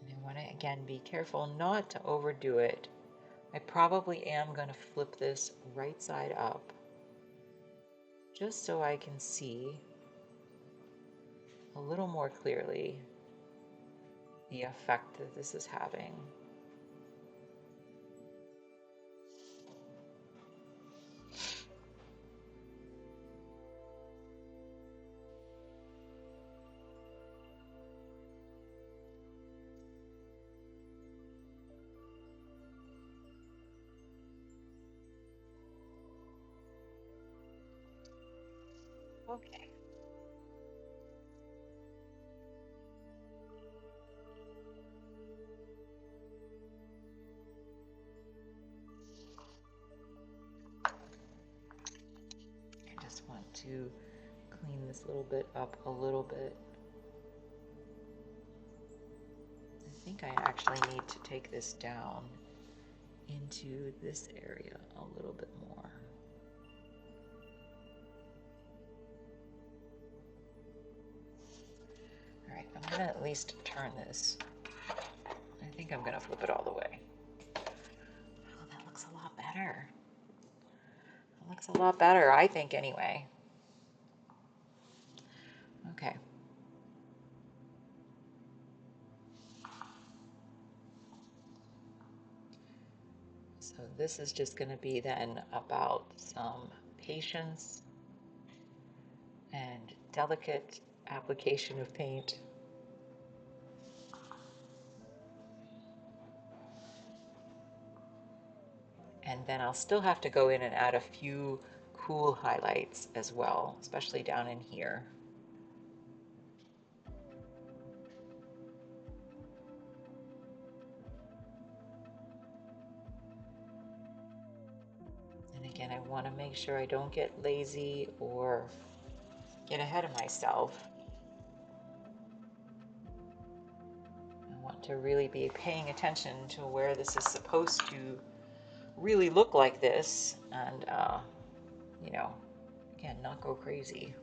And I want to again be careful not to overdo it. I probably am going to flip this right side up just so I can see a little more clearly the effect that this is having. Okay. I just want to clean this little bit up a little bit. I think I actually need to take this down into this area a little bit more. All right, I'm gonna at least turn this. I think I'm gonna flip it all the way. Oh, that looks a lot better. That looks a lot better, I think, anyway. Okay. So this is just going to be then about some patience and delicate application of paint. And then I'll still have to go in and add a few cool highlights as well, especially down in here. And again, I want to make sure I don't get lazy or get ahead of myself. I want to really be paying attention to where this is supposed to really look like this and, you know, again, not go crazy.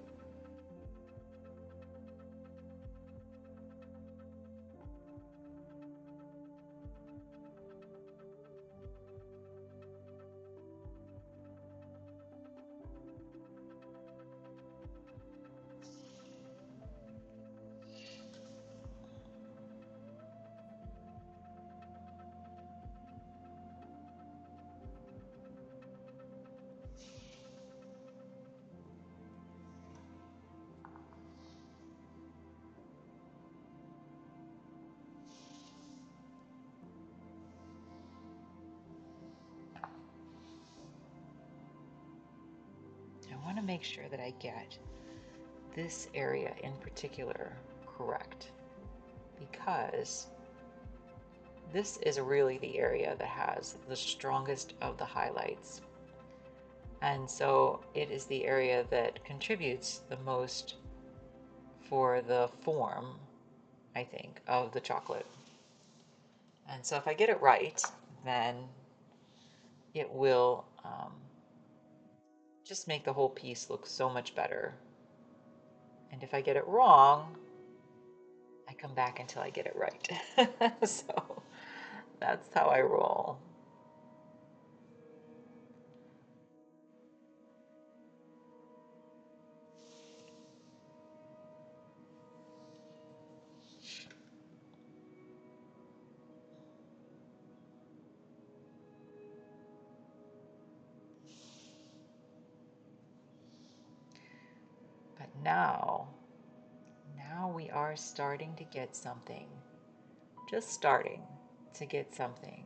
I want to make sure that I get this area in particular correct, because this is really the area that has the strongest of the highlights. And so it is the area that contributes the most for the form, I think, of the chocolate. And so if I get it right, then it will just make the whole piece look so much better. And if I get it wrong, I come back until I get it right. So that's how I roll. But now we are starting to get something, just starting to get something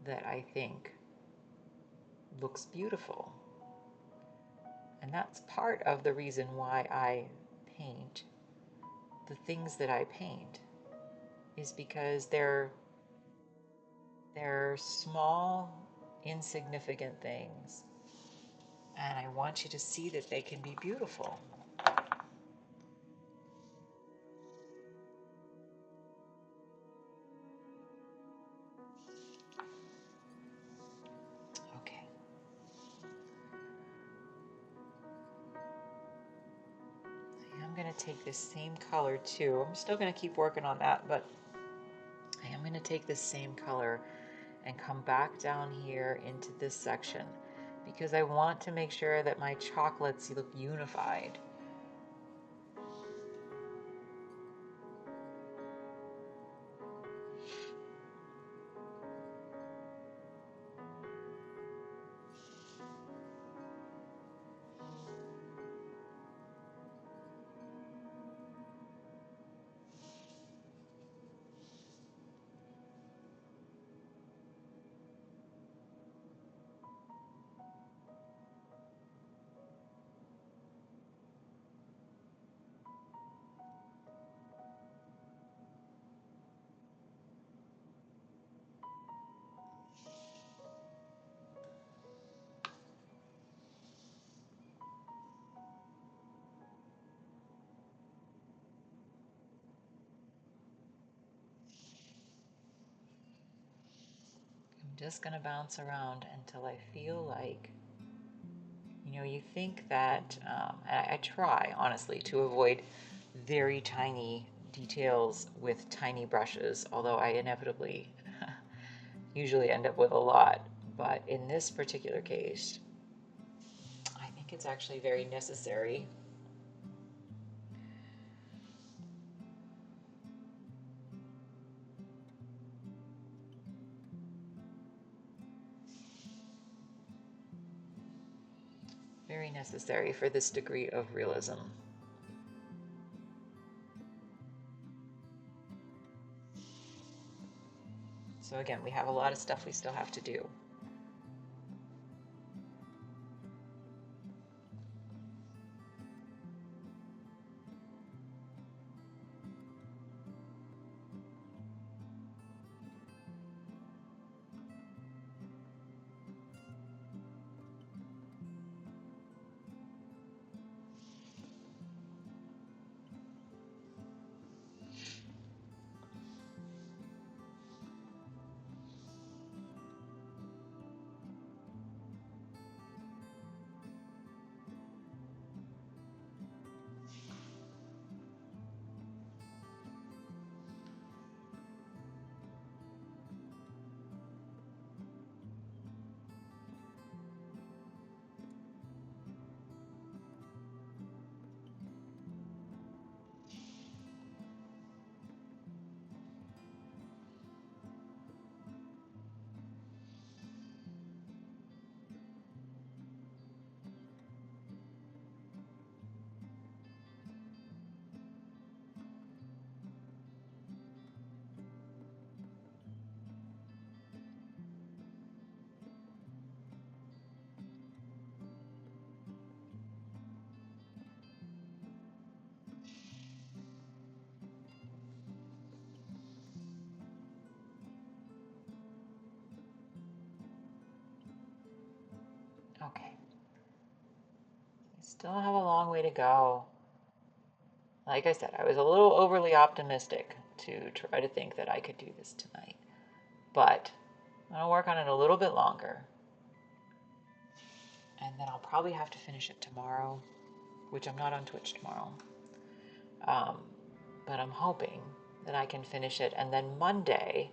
that I think looks beautiful. And that's part of the reason why I paint the things that I paint, is because they're small, insignificant things. And I want you to see that they can be beautiful. Okay. I'm going to take this same color too. I'm still going to keep working on that, but I am going to take this same color and come back down here into this section because I want to make sure that my chocolates look unified. I'm just going to bounce around until I feel like, you think that, and I try honestly to avoid very tiny details with tiny brushes, although I inevitably usually end up with a lot. But in this particular case, I think it's actually very necessary. Very necessary for this degree of realism. So again, we have a lot of stuff we still have to do. Okay. We still have a long way to go. Like I said, I was a little overly optimistic to try to think that I could do this tonight. But I'm going to work on it a little bit longer. And then I'll probably have to finish it tomorrow, which I'm not on Twitch tomorrow. but I'm hoping that I can finish it. And then Monday,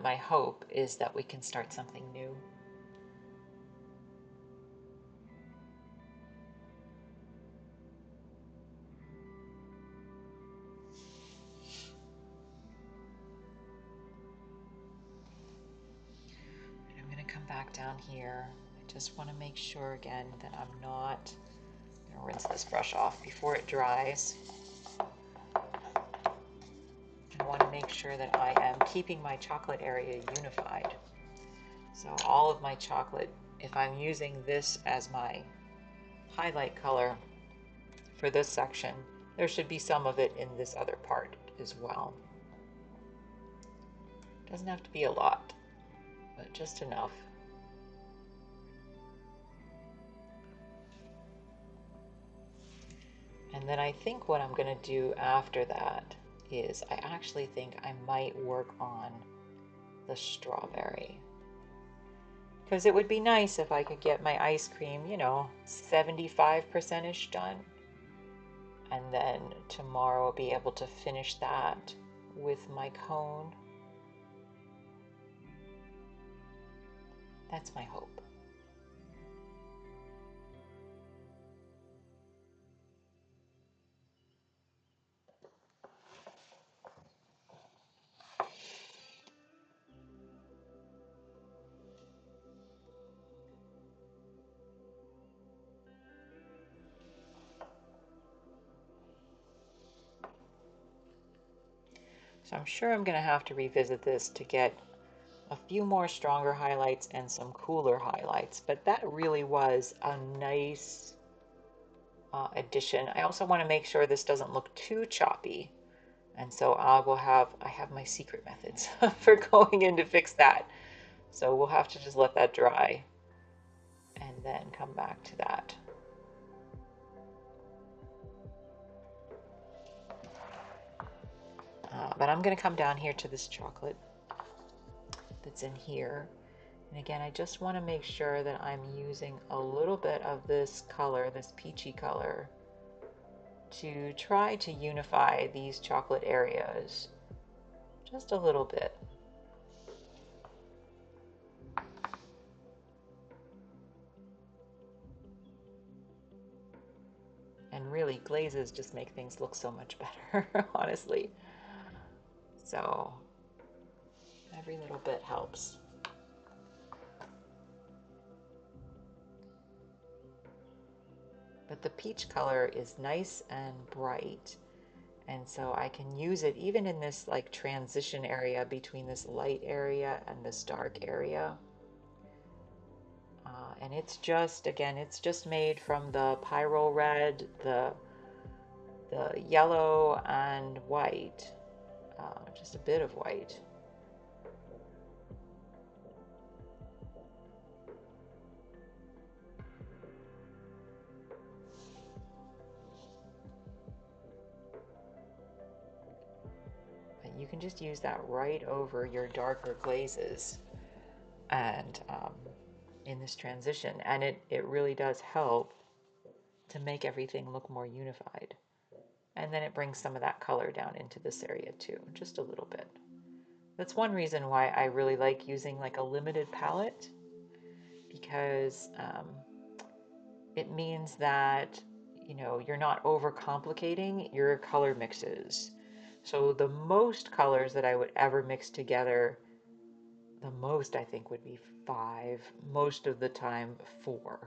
my hope is that we can start something new. And I'm going to come back down here. I just want to make sure again that I'm not going to rinse this brush off before it dries. I want to make sure that I am keeping my chocolate area unified. So all of my chocolate, if I'm using this as my highlight color for this section, there should be some of it in this other part as well. Doesn't have to be a lot, but just enough. And then I think what I'm going to do after that is I actually think I might work on the strawberry. Because it would be nice if I could get my ice cream, 75%-ish done. And then tomorrow I'll be able to finish that with my cone. That's my hope. So I'm sure I'm going to have to revisit this to get a few more stronger highlights and some cooler highlights, but that really was a nice addition. I also want to make sure this doesn't look too choppy, and so I have my secret methods for going in to fix that. So we'll have to just let that dry and then come back to that. But I'm going to come down here to this chocolate that's in here. And again, I just want to make sure that I'm using a little bit of this color, this peachy color, to try to unify these chocolate areas just a little bit. And really, glazes just make things look so much better, honestly. So every little bit helps. But the peach color is nice and bright, and so I can use it even in this like transition area between this light area and this dark area. And it's just, again, it's just made from the pyro red, the yellow and white, just a bit of white. And you can just use that right over your darker glazes and in this transition, and it really does help to make everything look more unified. And then it brings some of that color down into this area too, just a little bit. That's one reason why I really like using like a limited palette, because it means that you're not overcomplicating your color mixes. So the most colors that I would ever mix together, the most I think would be 5, most of the time 4.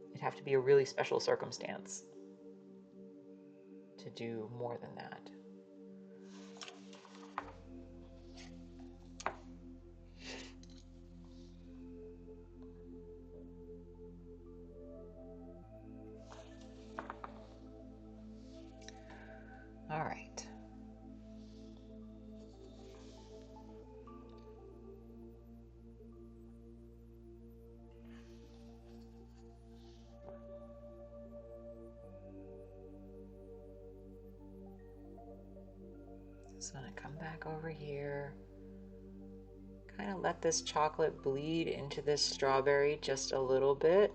It'd have to be a really special circumstance to do more than that. All right. Just going to come back over here, kind of let this chocolate bleed into this strawberry just a little bit.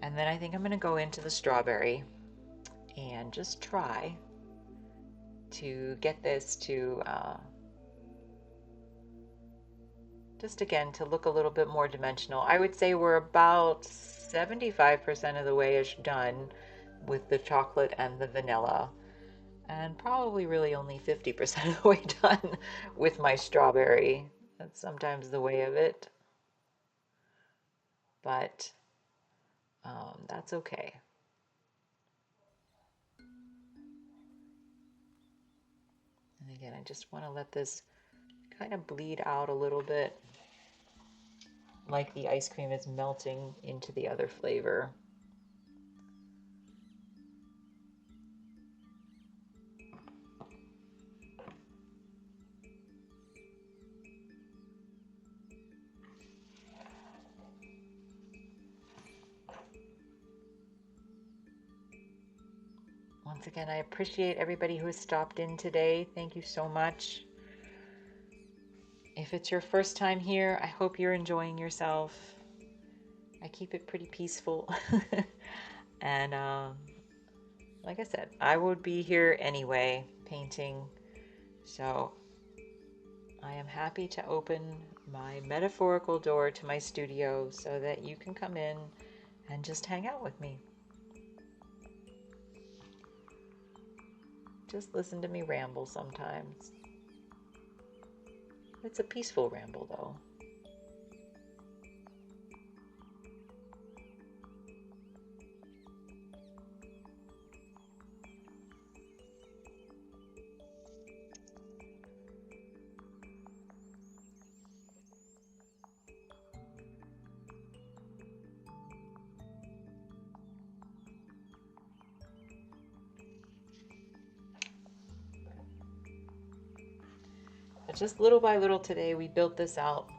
And then I think I'm going to go into the strawberry and just try to get this to just again to look a little bit more dimensional. I would say we're about 75% of the way-ish done with the chocolate and the vanilla, and probably really only 50% of the way done with my strawberry. That's sometimes the way of it, but that's okay. And again, I just want to let this kind of bleed out a little bit, like the ice cream is melting into the other flavor. Once again, I appreciate everybody who has stopped in today. Thank you so much. If it's your first time here, I hope you're enjoying yourself. I keep it pretty peaceful. And like I said, I would be here anyway, painting. So I am happy to open my metaphorical door to my studio so that you can come in and just hang out with me. Just listen to me ramble sometimes. It's a peaceful ramble, though. But just little by little today, we built this out,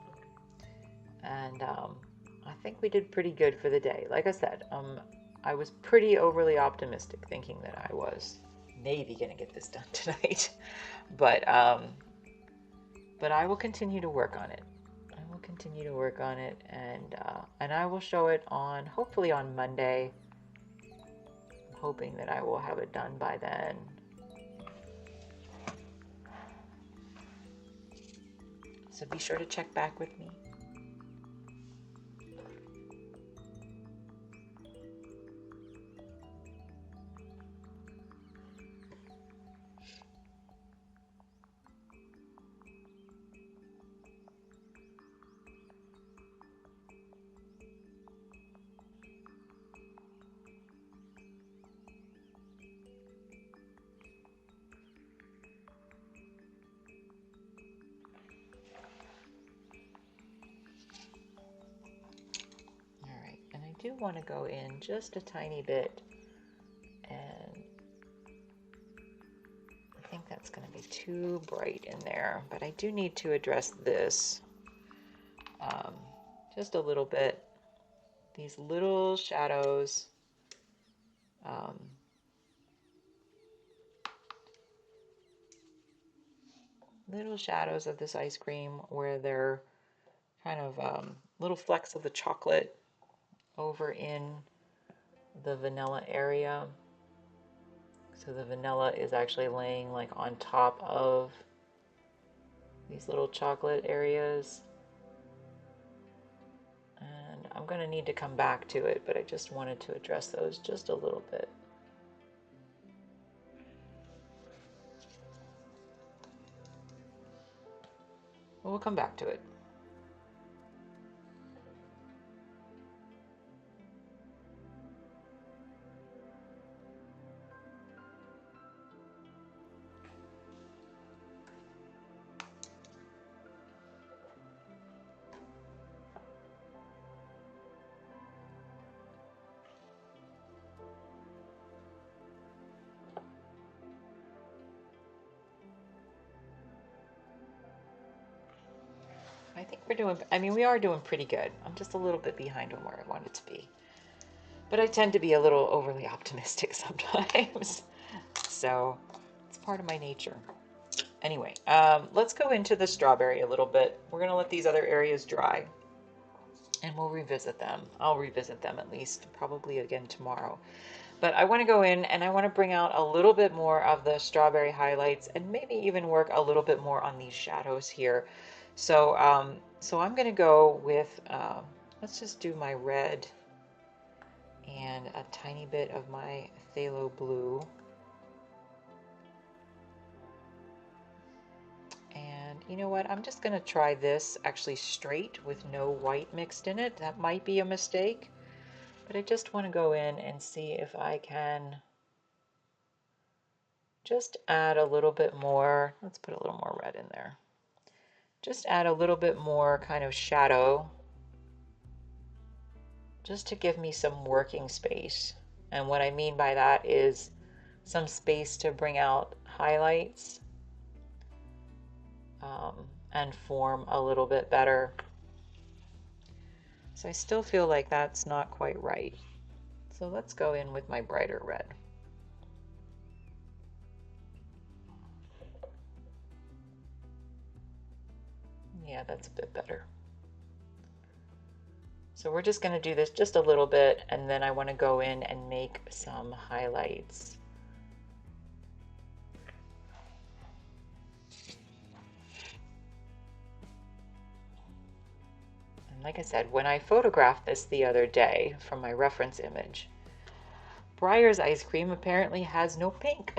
and I think we did pretty good for the day. Like I said, I was pretty overly optimistic, thinking that I was maybe gonna get this done tonight, but I will continue to work on it. I will continue to work on it, and I will show it on hopefully on Monday. I'm hoping that I will have it done by then. So be sure to check back with me. I do want to go in just a tiny bit, and I think that's going to be too bright in there, but I do need to address this just a little bit. These little shadows, of this ice cream where they're kind of little flecks of the chocolate over in the vanilla area. So the vanilla is actually laying like on top of these little chocolate areas. And I'm going to need to come back to it, but I just wanted to address those just a little bit. We'll come back to it. I think we're doing, we are doing pretty good. I'm just a little bit behind on where I want it to be. But I tend to be a little overly optimistic sometimes. So it's part of my nature. Anyway, let's go into the strawberry a little bit. We're going to let these other areas dry. and we'll revisit them. I'll revisit them at least, probably again tomorrow. But I want to go in and I want to bring out a little bit more of the strawberry highlights and maybe even work a little bit more on these shadows here. So, so I'm going to go with, let's just do my red and a tiny bit of my phthalo blue. And you know what? I'm just going to try this actually straight with no white mixed in it. That might be a mistake, but I just want to go in and see if I can just add a little bit more. Let's put a little more red in there. Just add a little bit more kind of shadow just to give me some working space. And what I mean by that is some space to bring out highlights and form a little bit better. So I still feel like that's not quite right. So let's go in with my brighter red. Yeah, that's a bit better. So we're just going to do this just a little bit, and then I want to go in and make some highlights. And like I said, when I photographed this the other day from my reference image, Breyer's ice cream apparently has no pink.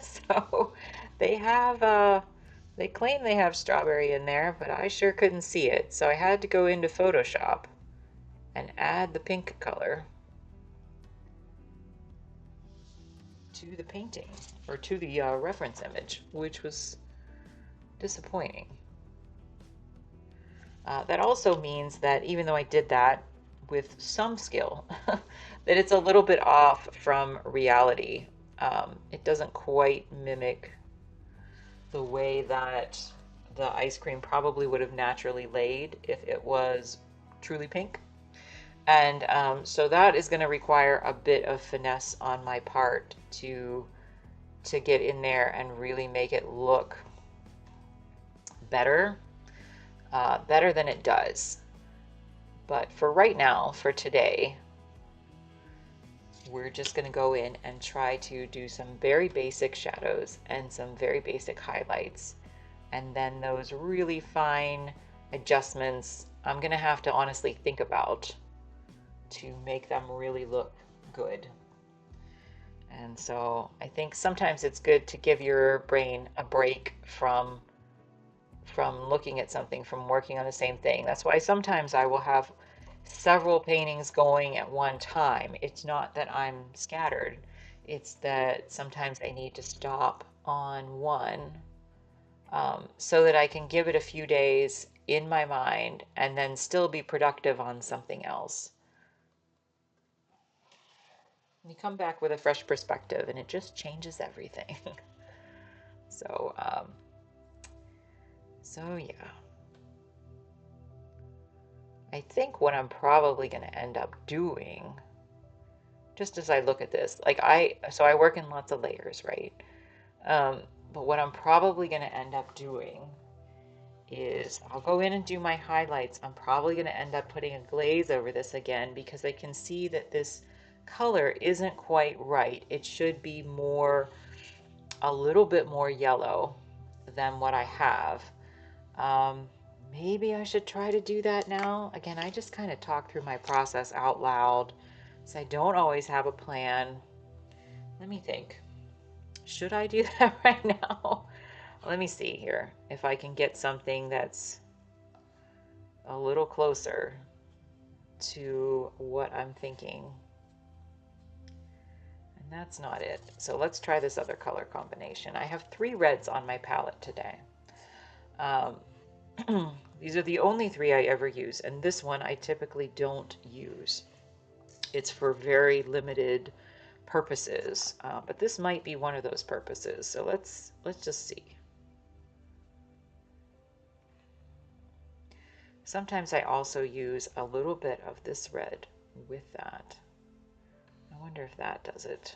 So they have, they claim they have strawberry in there, but I sure couldn't see it. So I had to go into Photoshop and add the pink color to the painting, or to the reference image, which was disappointing. That also means that even though I did that with some skill, that it's a little bit off from reality. It doesn't quite mimic the way that the ice cream probably would have naturally laid if it was truly pink. And so that is going to require a bit of finesse on my part to get in there and really make it look better, better than it does. But for right now, for today, we're just going to go in and try to do some very basic shadows and some very basic highlights. And then those really fine adjustments, I'm going to have to honestly think about to make them really look good. And so I think sometimes it's good to give your brain a break from looking at something, from working on the same thing. That's why sometimes I will have several paintings going at one time. It's not that I'm scattered, it's that sometimes I need to stop on one so that I can give it a few days in my mind and then still be productive on something else. You come back with a fresh perspective and it just changes everything. So, yeah. I think what I'm probably going to end up doing, just as I look at this, like I work in lots of layers, right? But what I'm probably going to end up doing is I'll go in and do my highlights. I'm probably going to end up putting a glaze over this again because I can see that this color isn't quite right. It should be more, a little bit more yellow than what I have. Maybe I should try to do that now. Again, I just kind of talk through my process out loud, so I don't always have a plan. Let me think. Should I do that right now? Let me see here if I can get something that's a little closer to what I'm thinking. And that's not it. So let's try this other color combination. I have 3 reds on my palette today. These are the only 3 I ever use, and this one I typically don't use. It's for very limited purposes, but this might be one of those purposes. So let's just see. Sometimes I also use a little bit of this red with that. I wonder if that does it.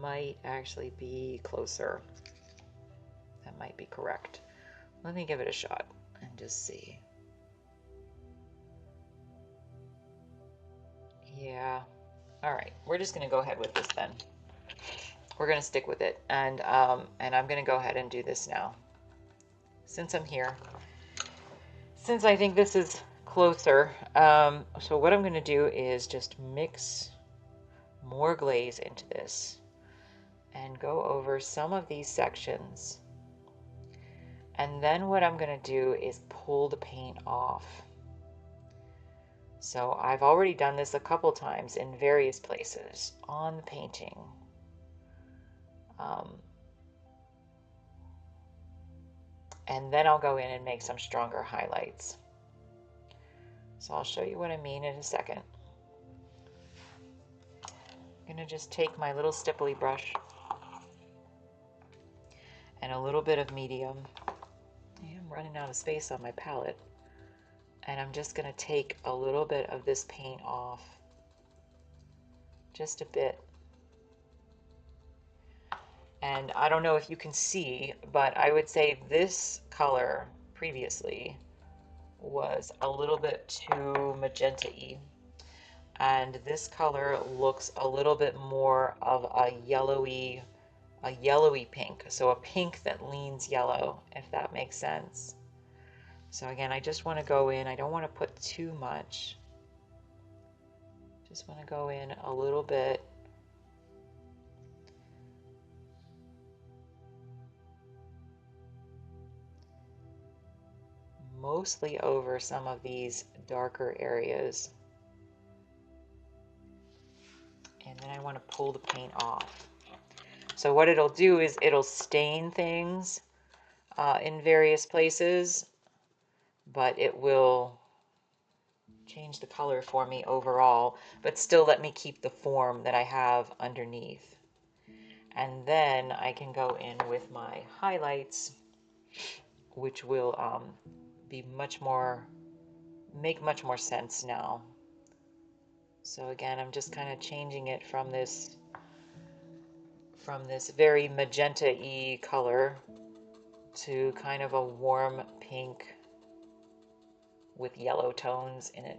might actually be closer. That might be correct. Let me give it a shot and just see. Yeah. All right. We're just going to go ahead with this then. We're going to stick with it. And I'm going to go ahead and do this now. Since I'm here. Since I think this is closer. So what I'm going to do is just mix more glaze into this and go over some of these sections. And then what I'm going to do is pull the paint off. So I've already done this a couple times in various places on the painting. And then I'll go in and make some stronger highlights. So I'll show you what I mean in a second. I'm going to just take my little stipply brush and a little bit of medium. I'm running out of space on my palette. And I'm just going to take a little bit of this paint off. Just a bit. And I don't know if you can see, but I would say this color previously was a little bit too magenta-y. And this color looks a little bit more of a yellowy pink. So a pink that leans yellow, if that makes sense. So again, I just want to go in. I don't want to put too much. Just want to go in a little bit. Mostly over some of these darker areas. And then I want to pull the paint off. So what it'll do is it'll stain things in various places, but it will change the color for me overall, but still let me keep the form that I have underneath. And then I can go in with my highlights, which will be make much more sense now. So again, I'm just kind of changing it from this very magenta-y color to kind of a warm pink with yellow tones in it.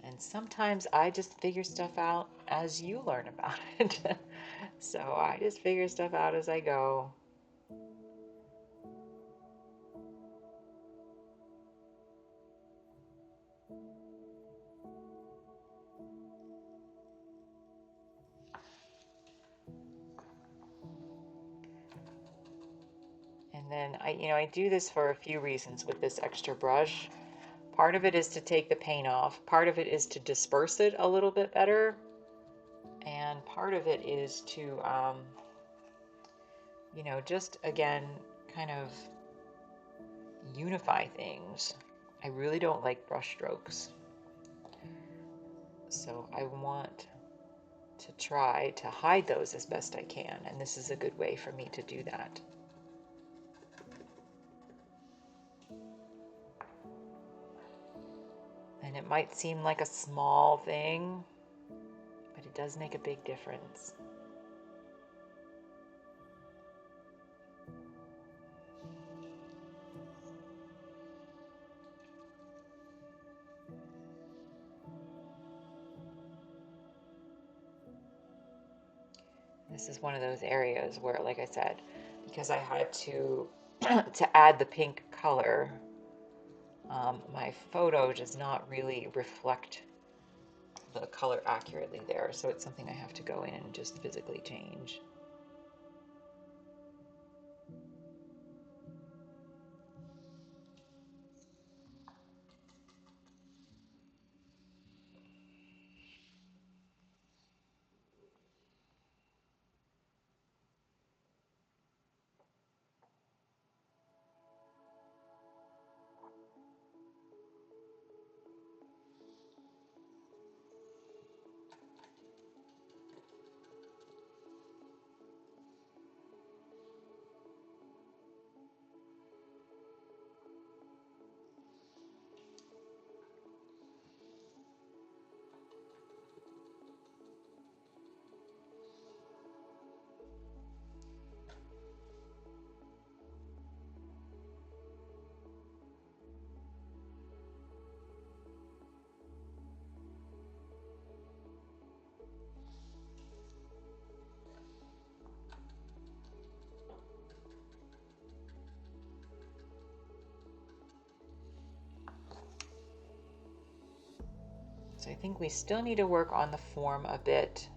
And sometimes I just figure stuff out as you learn about it. So I just figure stuff out as I go. And then I do this for a few reasons with this extra brush. Part of it is to take the paint off. Part of it is to disperse it a little bit better. And part of it is to, just again, kind of unify things. I really don't like brush strokes. So I want to try to hide those as best I can. And this is a good way for me to do that. And it might seem like a small thing, but it does make a big difference. This is one of those areas where, like I said, because I had to to add the pink color, my photo does not really reflect the color accurately there. So it's something I have to go in and just physically change. So I think we still need to work on the form a bit.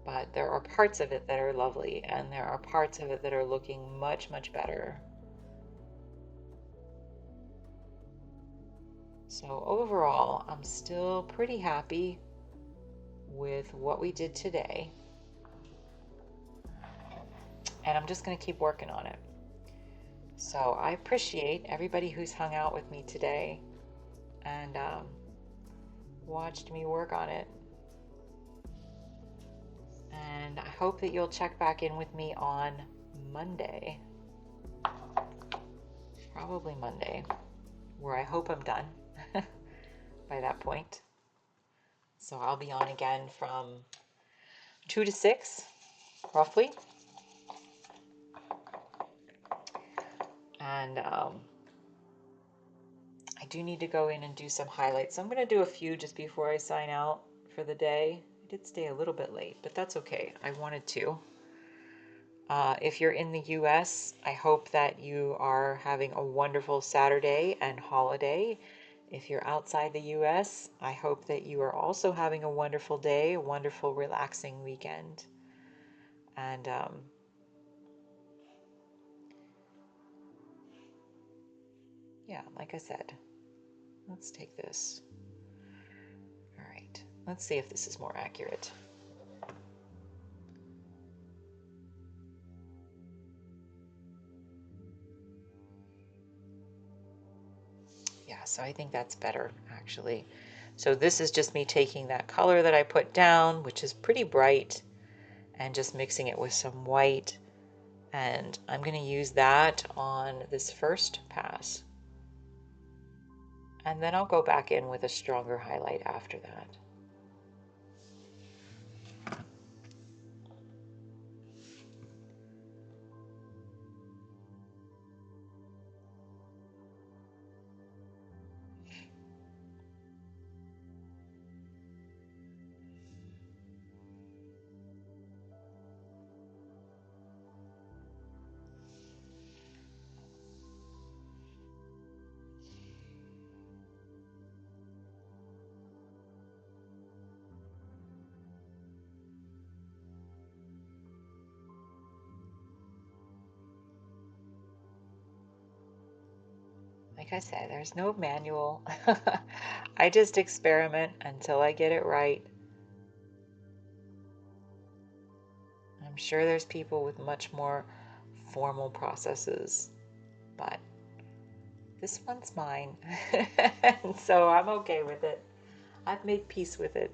But there are parts of it that are lovely, and there are parts of it that are looking much, much better. So overall, I'm still pretty happy with what we did today. And I'm just going to keep working on it. So I appreciate everybody who's hung out with me today and watched me work on it. And I hope that you'll check back in with me on Monday. Probably Monday, where I hope I'm done by that point. So I'll be on again from 2 to 6, roughly. And I do need to go in and do some highlights. So I'm going to do a few just before I sign out for the day. I did stay a little bit late, but that's okay. I wanted to. If you're in the US, I hope that you are having a wonderful Saturday and holiday. If you're outside the US, I hope that you are also having a wonderful day, a wonderful, relaxing weekend. And yeah, like I said, let's take this. All right, let's see if this is more accurate. Yeah, so I think that's better, actually. So this is just me taking that color that I put down, which is pretty bright, and just mixing it with some white. And I'm going to use that on this first pass. And then I'll go back in with a stronger highlight after that. Like I said, there's no manual. I just experiment until I get it right. I'm sure there's people with much more formal processes, but this one's mine. And so I'm okay with it. I've made peace with it.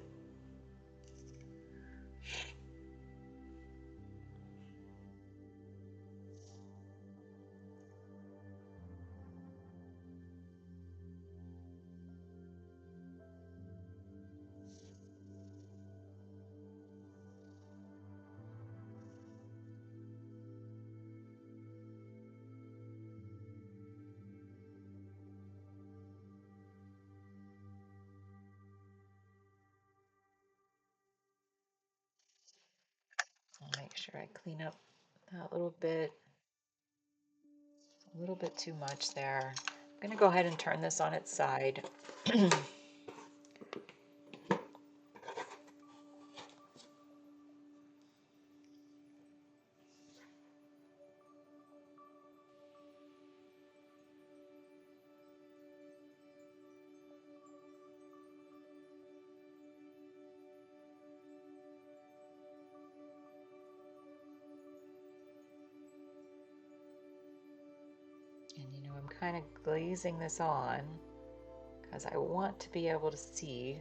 I'll make sure I clean up that little bit. A little bit too much there. I'm going to go ahead and turn this on its side. And I'm kind of glazing this on because I want to be able to see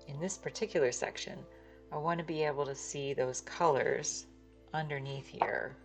in this particular section, I want to be able to see those colors underneath here.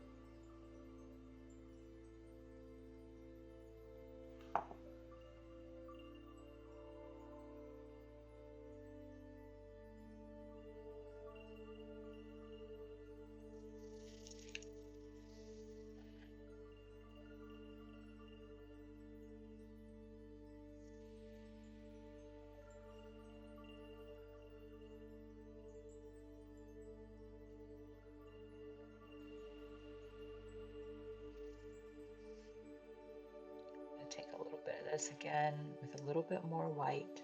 this again with a little bit more white.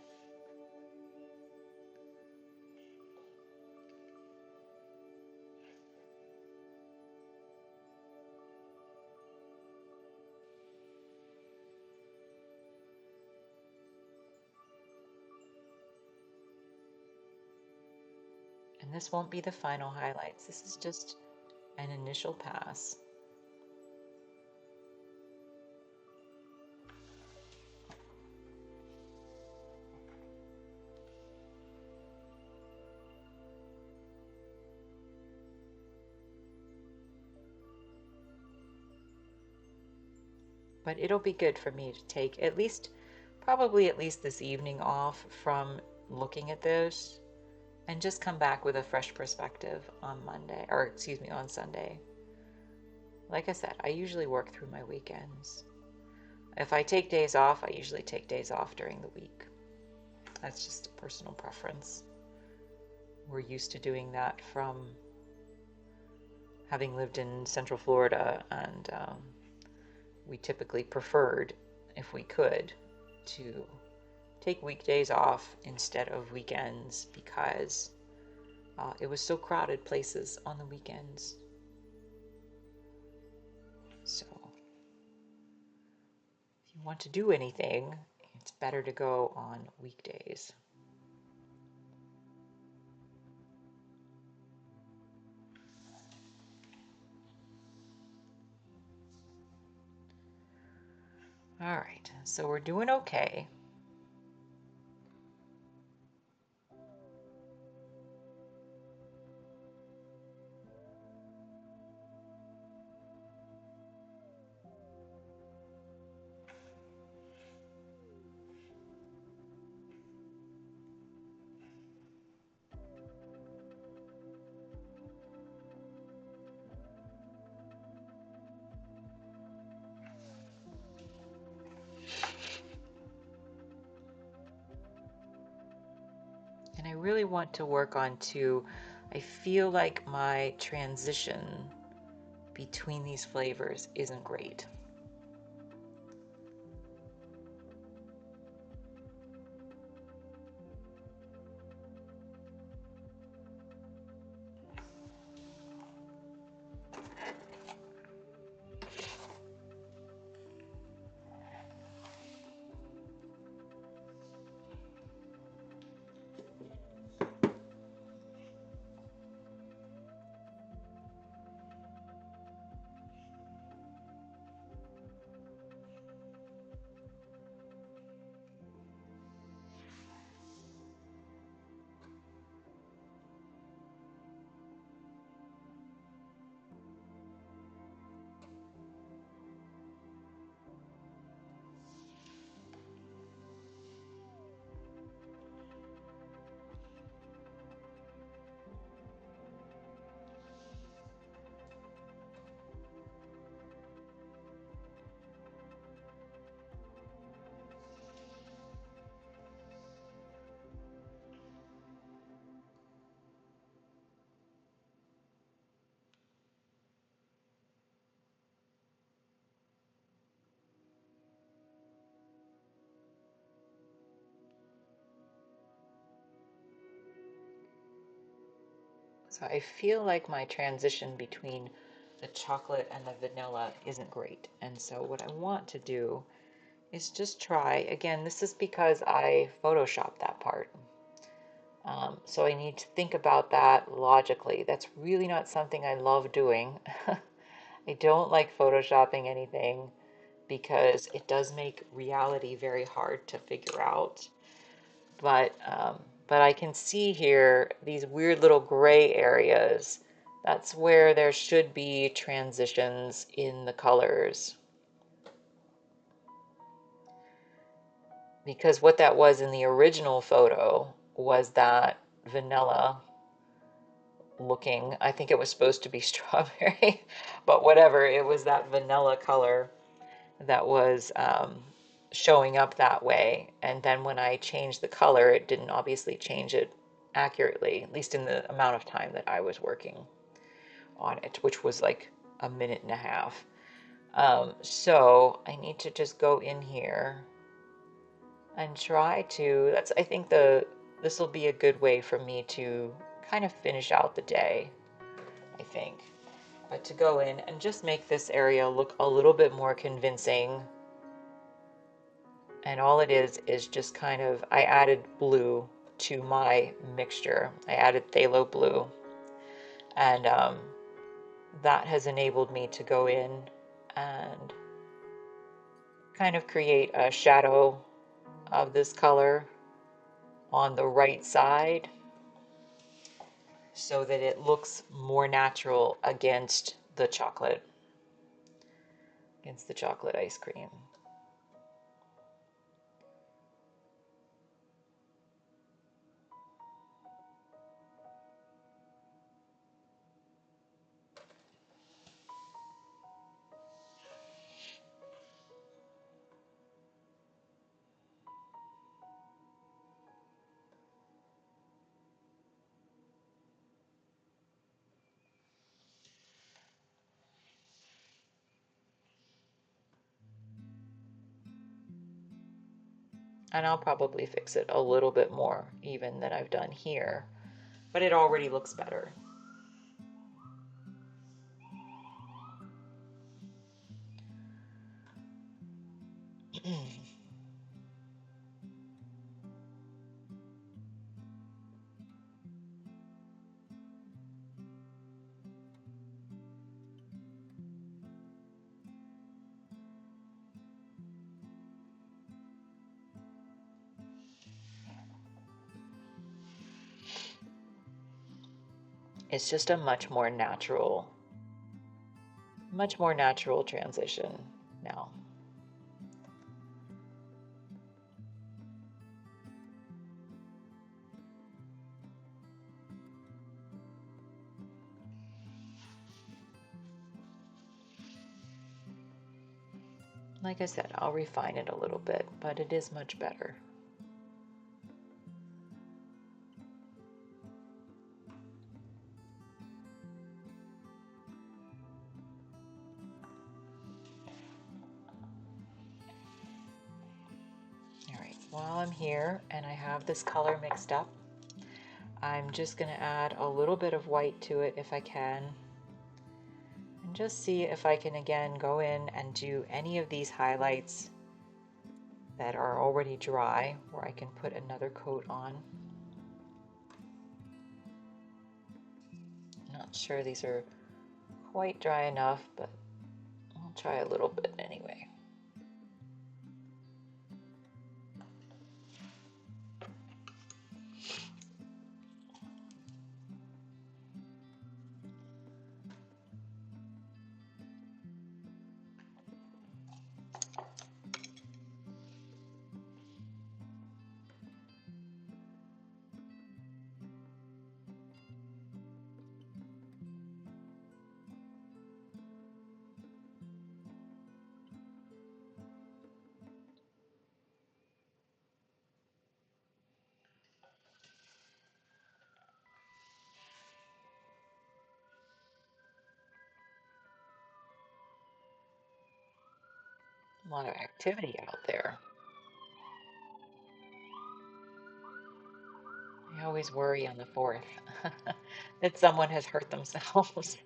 And this won't be the final highlights. This is just an initial pass. But it'll be good for me to take probably at least this evening off from looking at this and just come back with a fresh perspective on Monday, or excuse me, on Sunday. Like I said, I usually work through my weekends. If I take days off, I usually take days off during the week. That's just a personal preference. We're used to doing that from having lived in Central Florida, and we typically preferred, if we could, to take weekdays off instead of weekends because it was so crowded places on the weekends. So if you want to do anything, it's better to go on weekdays. All right, so we're doing okay. And I really want to work on too, I feel like my transition between these flavors isn't great. So I feel like my transition between the chocolate and the vanilla isn't great. And so what I want to do is just try, again, this is because I photoshopped that part. So I need to think about that logically. That's really not something I love doing. I don't like photoshopping anything because it does make reality very hard to figure out. But I can see here these weird little gray areas. That's where there should be transitions in the colors. Because what that was in the original photo was that vanilla looking, I think it was supposed to be strawberry, but whatever, it was that vanilla color that was showing up that way. And then when I changed the color, it didn't obviously change it accurately, at least in the amount of time that I was working on it, which was like a minute and a half. So I need to just go in here and try to, I think this will be a good way for me to kind of finish out the day, I think. But to go in and just make this area look a little bit more convincing. And all it is just kind of, I added blue to my mixture. I added phthalo blue. And that has enabled me to go in and kind of create a shadow of this color on the right side so that it looks more natural against the chocolate ice cream. And I'll probably fix it a little bit more even than I've done here, but it already looks better. It's just a much more natural transition now. Like I said, I'll refine it a little bit, but it is much better. All right, while I'm here and I have this color mixed up, I'm just going to add a little bit of white to it if I can. And just see if I can again go in and do any of these highlights that are already dry where I can put another coat on. Not sure these are quite dry enough, but I'll try a little bit anyway. A lot of activity out there. I always worry on the 4th that someone has hurt themselves.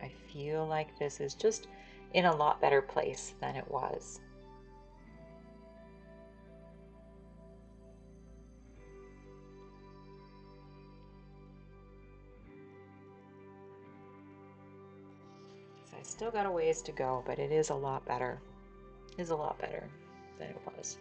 I feel like this is just in a lot better place than it was. So I still got a ways to go, but it is a lot better. It is a lot better. than it was.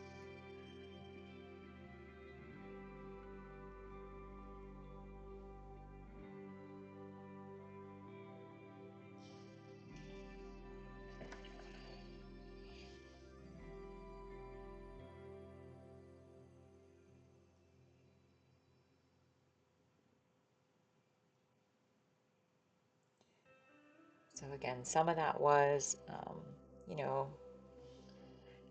So again, some of that was, you know,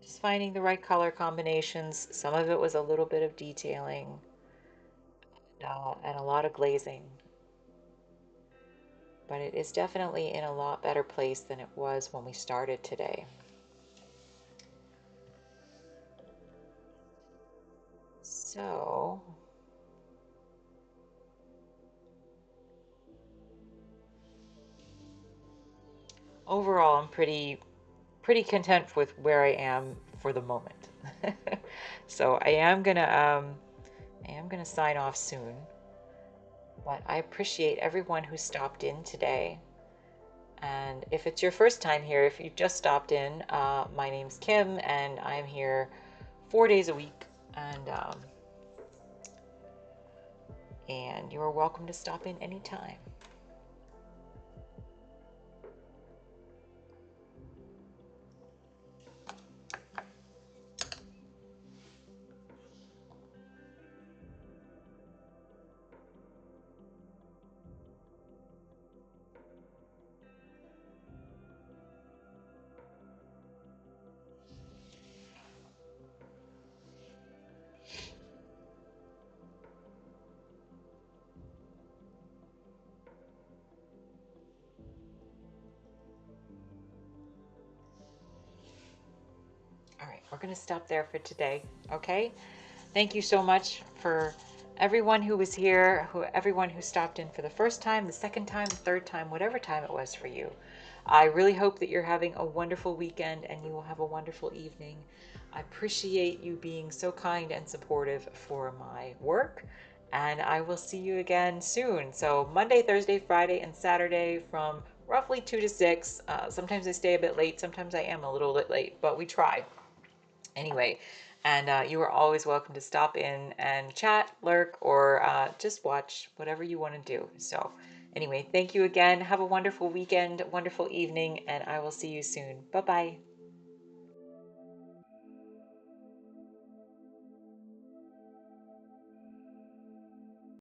just finding the right color combinations. Some of it was a little bit of detailing and a lot of glazing. But it is definitely in a lot better place than it was when we started today. So overall, I'm pretty content with where I am for the moment. So I am gonna sign off soon. But I appreciate everyone who stopped in today. And if it's your first time here, if you just stopped in, my name's Kim, and I'm here 4 days a week. And you're welcome to stop in anytime. All right, we're going to stop there for today. Okay. Thank you so much for everyone who was here, everyone who stopped in for the first time, the second time, the third time, whatever time it was for you. I really hope that you're having a wonderful weekend and you will have a wonderful evening. I appreciate you being so kind and supportive for my work, and I will see you again soon. So Monday, Thursday, Friday, and Saturday from roughly 2 to 6. Sometimes I stay a bit late, sometimes I am a little bit late, but we try. Anyway, and you are always welcome to stop in and chat, lurk, or just watch, whatever you want to do. So anyway, thank you again. Have a wonderful weekend, wonderful evening, and I will see you soon. Bye-bye.